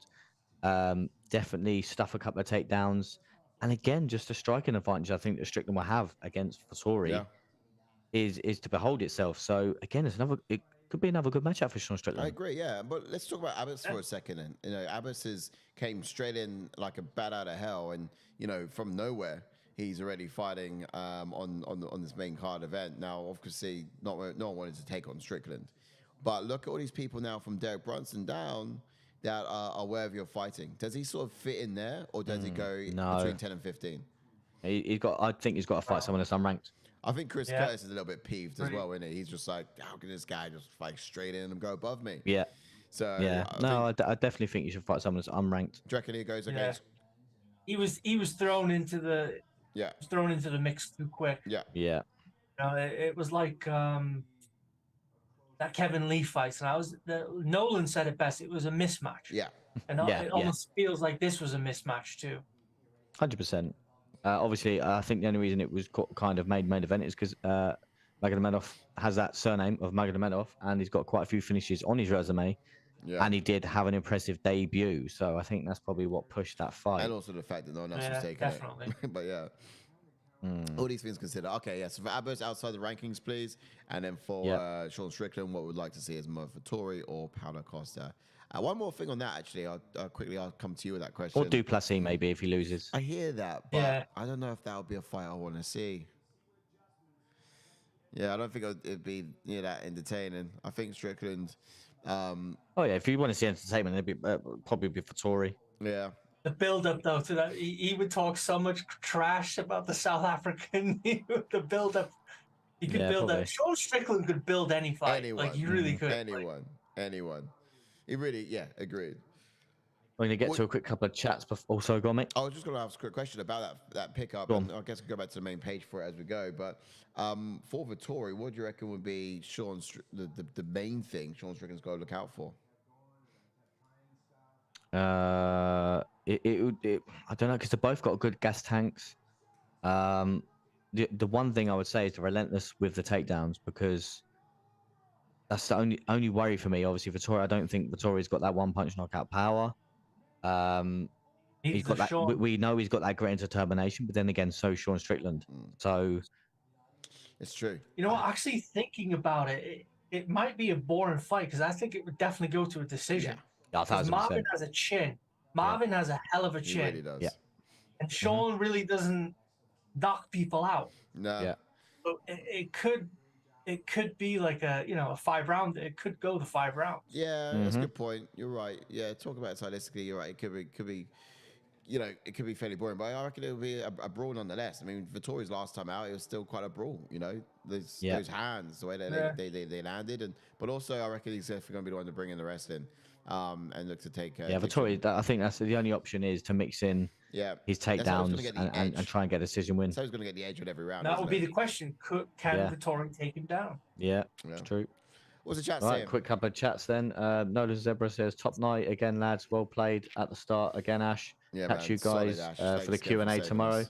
definitely stuff a couple of takedowns. And again, just a striking advantage I think that Strickland will have against Vettori. Yeah. Is to behold itself. So again, it could be another good matchup for Sean Strickland. I agree, yeah. But let's talk about Abbas for a second. And you know, Abbas came straight in like a bat out of hell, and you know, from nowhere, he's already fighting on this main card event. Now, obviously, no one wanted to take on Strickland, but look at all these people now from Derek Brunson down that are worthy of fighting. Does he sort of fit in there, or does he go between 10 and 15? I think he's got to fight someone that's unranked. I think Chris Curtis is a little bit peeved as well, isn't he? He's just like, how can this guy just fight straight in and go above me? Yeah. So I definitely think you should fight someone that's unranked. Do you reckon he goes against? He was thrown into the mix too quick. Yeah. Yeah. You know, it was like that Kevin Lee fight, and Nolan said it best. It was a mismatch. Yeah. And it almost feels like this was a mismatch too. 100%. Obviously, I think the only reason it was kind of made main event is because Magomedov has that surname of Magomedov, and he's got quite a few finishes on his resume, and he did have an impressive debut. So I think that's probably what pushed that fight. And also the fact that no one else was taking it. But yeah, all these things considered. Okay, yeah. So for Abbas, outside the rankings, please, and then for Sean Strickland, what we'd like to see is Marvin Vettori or Paulo Costa. One more thing on that, actually, I'll come to you with that question. Or Duplessis, maybe, if he loses. I hear that, but I don't know if that would be a fight I want to see. Yeah, I don't think it'd be that entertaining. I think Strickland. If you want to see entertainment, it'd be probably be Vettori. Yeah. The build-up, though, to that, he would talk so much trash about the South African. The build-up, he could build up. Sean Strickland could build any fight. Like, he really could. Anyone. He really, agreed. We're going to get to a quick couple of chats. Also, go on, mate. I was just going to ask a quick question about that pickup. And I guess we'll go back to the main page for it as we go. But for Vettori, what do you reckon would be the main thing Sean Strickland's got to look out for? I don't know, because they both got good gas tanks. The one thing I would say is they're relentless with the takedowns, because that's the only worry for me. Obviously, Vettori, I don't think Vettori's got that one punch knockout power. He's got that. We know he's got that great determination, but then again, so Sean Strickland. So it's true. You know what? Actually, thinking about it, it might be a boring fight, because I think it would definitely go to a decision. Yeah, Marvin has a chin. Marvin has a hell of a chin. He really does. Yeah. And Sean really doesn't knock people out. No. Yeah. So it could it could be like a 5-round. It could go the 5 rounds. Yeah, that's a good point. You're right. Yeah, talk about it stylistically. You're right. It could be, it could be fairly boring, but I reckon it'll be a brawl nonetheless. I mean, Vittori's last time out, it was still quite a brawl. Those hands, the way they landed, but also I reckon he's definitely going to be the one to bring in the wrestling, and look to take. Vittori. I think that's the only option is to mix in. Yeah, his takedowns and try and get a decision win. So he's going to get the edge with every round. That would be the question. Can Vittori take him down? Yeah, it's true. What's the chat saying? Right, quick couple of chats then. Nolan Zebra says, top night again, lads. Well played at the start. Again, Ash. Yeah, catch you guys for the Q&A tomorrow.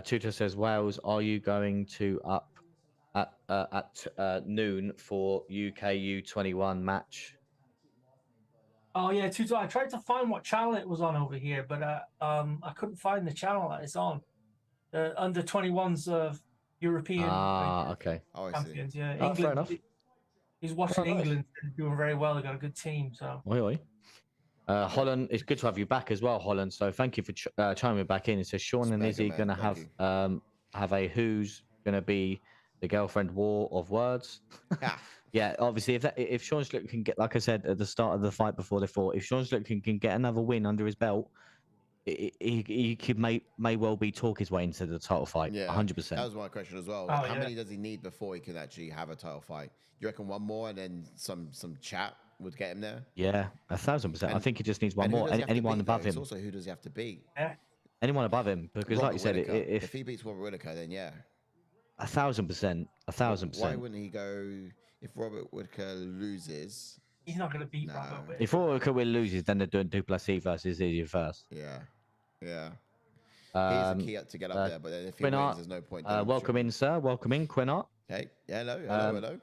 Tutor says, Wales, are you going to up at noon for UK U21 match? Oh yeah, Tutor. I tried to find what channel it was on over here, but I couldn't find the channel that it's on. Under 21s of European okay. champions. Yeah, England. Fair enough. He's watching England and doing very well. They got a good team. So. Oi. Holland, it's good to have you back as well, Holland. So thank you for chiming back in. It says Sean and Izzy going to have a who's going to be the girlfriend war of words. Yeah, obviously, if Sean Strickland can get, like I said at the start of the fight before they fought, if Sean Strickland can get another win under his belt, he could may well be talk his way into the title fight. Yeah, 100%. That was my question as well. How many does he need before he can actually have a title fight? You reckon one more and then some chat would get him there? Yeah, 1,000%. I think he just needs one more. Anyone above him. Also, who does he have to beat? Yeah. Anyone above him, because Robert like you said, if he beats Robert Whittaker, then yeah. 1,000%. 1,000%. Why wouldn't he go if Robert Whittaker loses? He's not going to beat Robert Whittaker. If Robert Whittaker loses, then they're doing Duplessis versus Izzy first. Yeah. He's the key to get up there, but if he wins, there's no point. Welcome in, sir. Welcome in, Quinart. Hey, hello.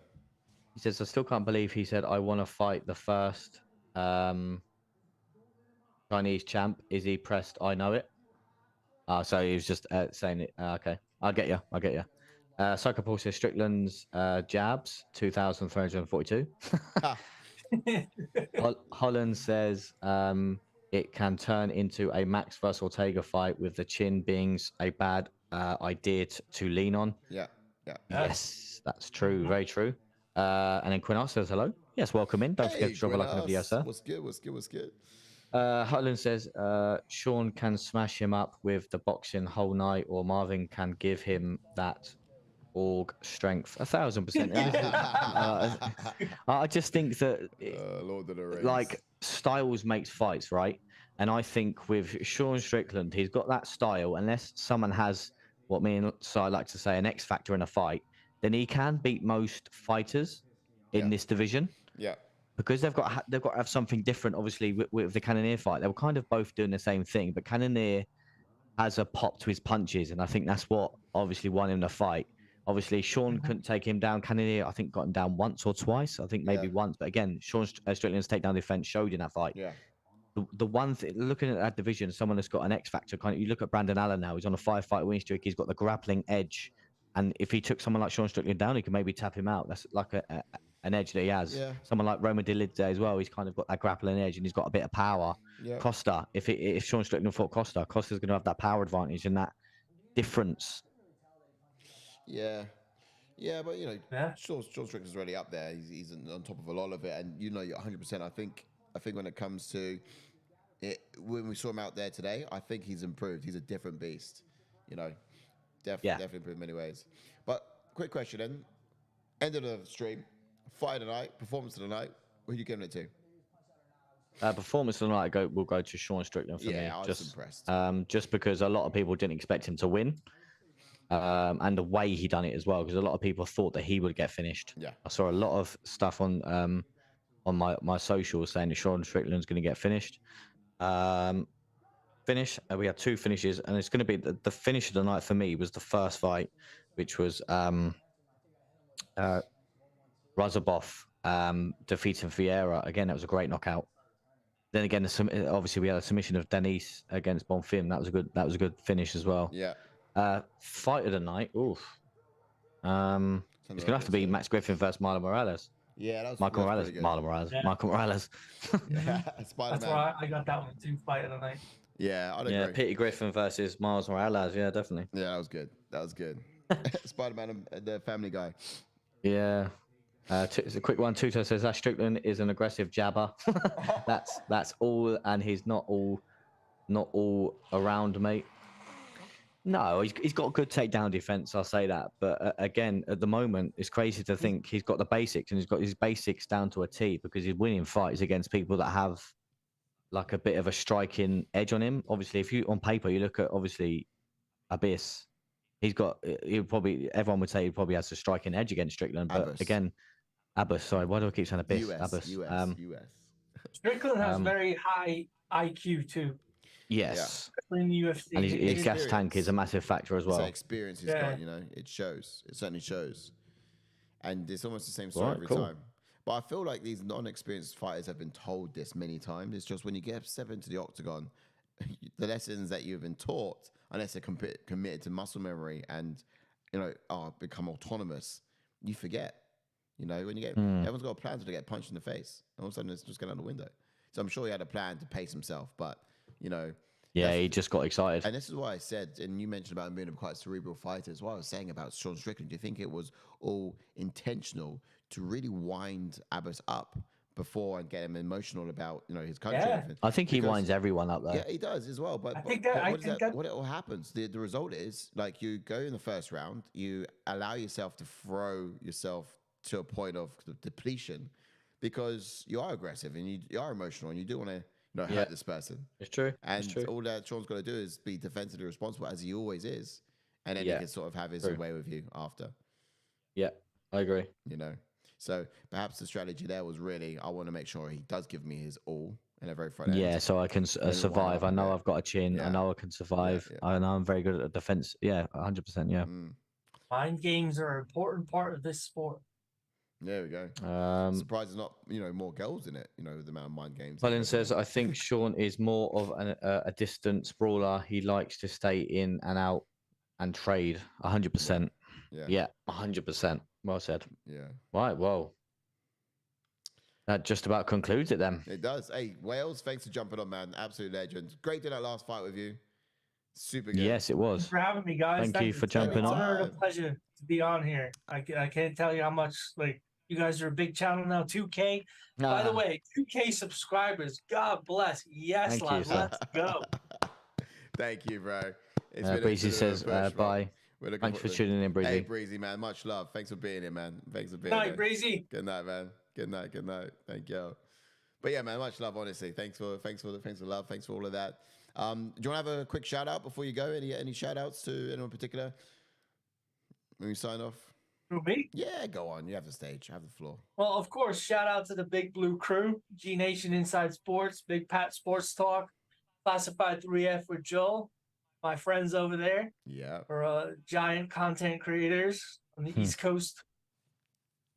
He says, I still can't believe he said, I want to fight the first Chinese champ. Is he pressed? I know it. So he was just saying it. Okay, I'll get you. Psycho Paul says Strickland's jabs, 2,342. Holland says it can turn into a Max versus Ortega fight with the chin being a bad idea to lean on. Yeah. Yes, that's true. Very true. And then Quinart says hello. Yes, welcome in. Don't forget to drop a like on the video, sir. What's good? Hutland says Sean can smash him up with the boxing whole night, or Marvin can give him that org strength. 1,000%. I just think that Lord of the Rings. Like styles makes fights, right? And I think with Sean Strickland, he's got that style. Unless someone has what me and I like to say an X factor in a fight, then he can beat most fighters in this division. Yeah. Because they've got to have something different. Obviously, with the Cannonier fight, they were kind of both doing the same thing, but Cannonier has a pop to his punches, and I think that's what obviously won him the fight. Obviously, Sean couldn't take him down. Cannonier, I think, got him down once or twice. I think maybe once, but again, Sean Strickland's takedown defense showed in that fight. Yeah. The one thing, looking at that division, someone that's got an X factor, kind of, you look at Brandon Allen now. He's on a 5-fight win streak. He's got the grappling edge, and if he took someone like Sean Strickland down, he could maybe tap him out. That's like an edge that he has. Yeah. Someone like Roman Delidze as well. He's kind of got that grappling edge, and he's got a bit of power. Yeah. Costa, if Sean Strickland fought Costa's going to have that power advantage and that difference. Yeah, but Sean Strickland's already up there. He's on top of a lot of it, and you're 100%. I think when it comes to it, when we saw him out there today, I think he's improved. He's a different beast. Definitely improved in many ways. But quick question then. End of the stream, fight of the night, performance of the night. Who are you giving it to? Performance of the night will go to Sean Strickland for me. I was impressed. Just because a lot of people didn't expect him to win. And the way he done it as well, because a lot of people thought that he would get finished. Yeah. I saw a lot of stuff on my socials saying that Sean Strickland's going to get finished. We had 2 finishes, and it's going to be the finish of the night for me was the first fight, which was Ruziboev defeating Ferreira. Again, that was a great knockout. Then again, obviously we had a submission of Denis against Bonfim. That was a good finish as well. Yeah. Fight of the night. Oof. It's going to have to be Max Griffin versus Marlon Morales. Yeah, that was Michael Morales. Marlon Morales. Yeah. Michael Morales. That's why I got that one too. Fight of the night. Yeah, I'd agree. Yeah, Peter Griffin versus Miles Morales. Yeah, definitely. Yeah, that was good. Spider-Man and the Family Guy. Yeah. It's a quick one. Tuto says Ash Strickland is an aggressive jabber. that's all, and he's not all around, mate. No, he's got good takedown defense. I'll say that. But again, at the moment, it's crazy to think he's got the basics, and he's got his basics down to a T because he's winning fights against people that have like a bit of a striking edge on him. Obviously, if you on paper you look at obviously Abyss, everyone would say he probably has a striking edge against Strickland. But Abyss. again, Abyss. Sorry, why do I keep saying Abyss? US, Abyss. US. Strickland has very high IQ too. Yes. In the UFC, And his gas Experience. tank is a massive factor as It's that well. experience he's got, you know, it shows. It certainly shows. And it's almost the same story Right, every cool. time. But I feel like these non-experienced fighters have been told this many times. It's just when you get step into the octagon, the lessons that you've been taught, unless they're committed to muscle memory and, you know, become autonomous, you forget. You know, when you get, everyone's got a plan to get punched in the face. And all of a sudden it's just going out the window. So I'm sure he had a plan to pace himself, but, you know. Yeah, he just got excited. And this is why I said, and you mentioned about him being a quite cerebral fighter, is what I was saying about Sean Strickland. Do you think it was all intentional to really wind Abbas up before and get him emotional about, you know, his country? And everything? I think he Because- winds everyone up, though. Yeah, he does as well. But, I think that- what it all happens, the result is, like, you go in the first round, you allow yourself to throw yourself to a point of depletion because you are aggressive and you are emotional and you do want to, you know, hurt this person. It's true. And it's true. all that Sean's got to do is be defensively responsible, as he always is. And then he can sort of have his way with you after, Yeah, I agree. you know. So perhaps the strategy there was really, I want to make sure he does give me his all in a very front end. Yeah, so I can survive. I know I've got a chin. I know I can survive. I know I'm very good at defense. Yeah, 100%. Yeah. Mind games are an important part of this sport. There we go. Surprised there's not, you know, more girls in it, you know, the amount of mind games. Colin says, I think Sean is more of a distance brawler. He likes to stay in and out and trade. 100%. Yeah, 100%. Well said. Yeah. Right, well. That just about concludes it then. It does. Hey, Wales, thanks for jumping on, man. Absolute legend. Great doing that last fight with you. Super good. Yes, it was. Thanks for having me, guys. Thank you for jumping It's on. an honor and a pleasure to be on here. I can't tell you how much, like, you guys are a big channel now, 2K. By the way, 2K subscribers. God bless. Yes, Thank you, lads. sir. Let's go. Thank you, bro. It's been Breezy a says, push, bye. We're looking Thanks for forward- tuning in, Breezy. Hey, Breezy, man. Much love. Thanks for being here, man. Thanks for being Night, here. Breezy. Good night, man. Good night. Good night. Thank you. But yeah, man, much love, honestly. Thanks for the love. Thanks for all of that. Do you want to have a quick shout out before you go? Any shout outs to anyone in particular? When we sign off? Who, me? Yeah, go on. You have the stage. Have the floor. Well, of course, shout out to the Big Blue crew, G Nation Inside Sports, Big Pat Sports Talk, Classified 3F with Joel, my friends over there, Yeah. are giant content creators on the East Coast.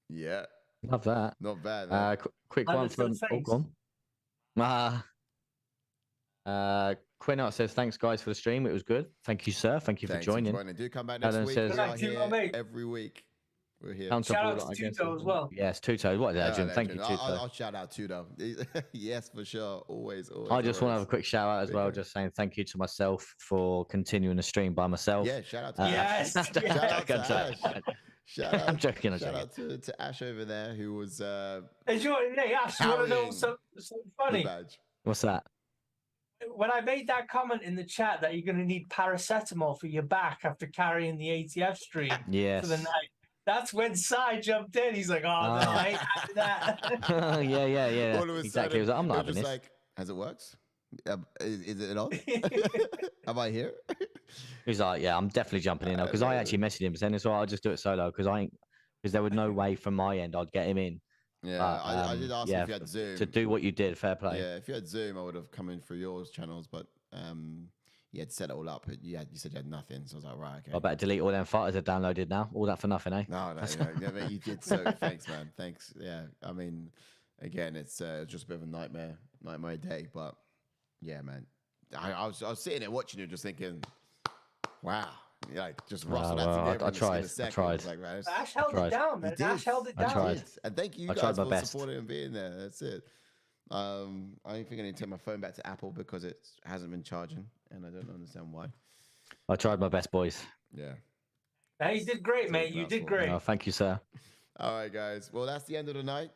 Yeah. Love that. Not bad, man. Quick Love one it to the from. Oh, face. gone. Quinart says, thanks, guys, for the stream. It was good. Thank you, sir. Thank you Thanks for joining. Do come back next Alan week. says- We Good are night to you, here my mate. every week. We're here. Counter Shout out baller, to I guess, Tuto as well. Yes, Tuto. What a legend. Thank you, Legend. Tuto. I'll shout out Tuto. Yes, for sure. Always. I just want to have a quick shout out as Big well, man. just saying thank you to myself for continuing the stream by myself. Yeah, shout out to Yes. Ash. Shout out to Ash. Shout out, I'm joking. shout out to Ash over there who was Hey, Ash, you want to know Carrying something the funny? badge. What's that? When I made that comment in the chat that you're going to need paracetamol for your back after carrying the ATF stream Yes. for the night, that's when Sai jumped in. He's like, oh, no, I ain't having that. yeah. All of a Exactly. sudden, He was like, I'm not it having was this. like, has it worked? Is it on? Am I here? He's like, yeah, I'm definitely jumping in now because I actually messaged him saying, so I'll just do it solo because there was no way from my end I'd get him in. Yeah, I did ask if you had Zoom. To do what you did, fair play. Yeah, if you had Zoom, I would have come in through yours channels, but you had set it all up. You said you had nothing, so I was like, right, okay. I better delete all them fighters I downloaded now. All that for nothing, eh? No, you did so. Thanks, man. Thanks. Yeah, I mean, again, it's just a bit of a nightmare day, but yeah, man. I was sitting there watching you, just thinking, wow, like just rustle that well, together. I in the skin of tried. a second. I tried. It's like, right, it's- Ash held tried. it down, man. You did. Ash held it I down. tried. And thank you I guys tried my for best. supporting and being there. That's it. I don't think I need to take my phone back to Apple because it hasn't been charging, and I don't understand why. I tried my best, boys. Yeah. Hey, you did great, That's mate. what You it's did for. great. Thank you, sir. All right, guys. Well, that's the end of the night.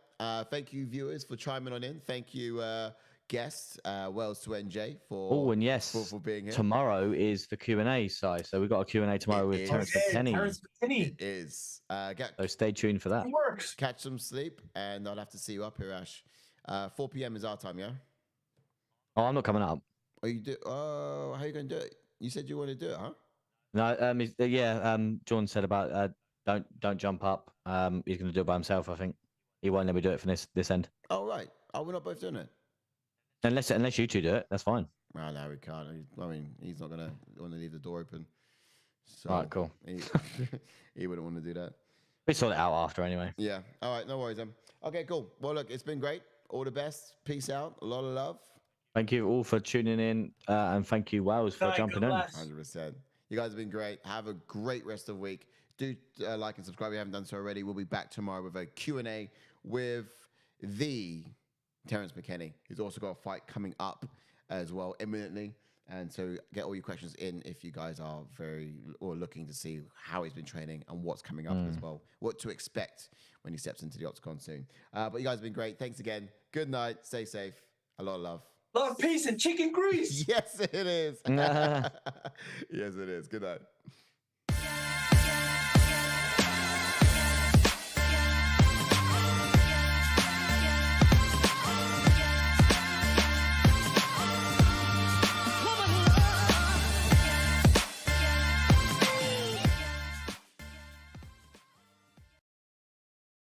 Thank you, viewers, for chiming on in. Thank you, guests, Wells to NJ for Oh, and yes, for being here. tomorrow is the Q&A side. So we've got a Q&A tomorrow with Terence McKenny. Terence McKenny. It is. So stay tuned for that. It works. Catch some sleep, and I'll have to see you up here, Ash. 4 p.m. is our time, yeah? Oh, I'm not coming up. Oh, you do? Oh, how you going to do it? You said you want to do it, huh? No, John said about don't jump up. He's going to do it by himself, I think. He won't let me do it from this end. Oh, right. Oh, we're not both doing it? Unless you two do it, that's fine. Well, no, we can't. I mean, he's not going to want to leave the door open. So All right, cool. He wouldn't want to do that. We sort it out after anyway. Yeah. All right. No worries, then. Okay, cool. Well, look, it's been great. All the best. Peace out. A lot of love. Thank you all for tuning in, and thank you, Wells, for jumping in. 100%. You guys have been great. Have a great rest of the week. Do like and subscribe if you haven't done so already. We'll be back tomorrow with a Q&A with the Terence McKenny, who's also got a fight coming up as well imminently. And so get all your questions in if you guys are looking to see how he's been training and what's coming up as well, what to expect when he steps into the octagon soon. But you guys have been great. Thanks again. Good night. Stay safe. A lot of love. Love, peace, and chicken grease. Yes, it is. Yes, it is. Good night.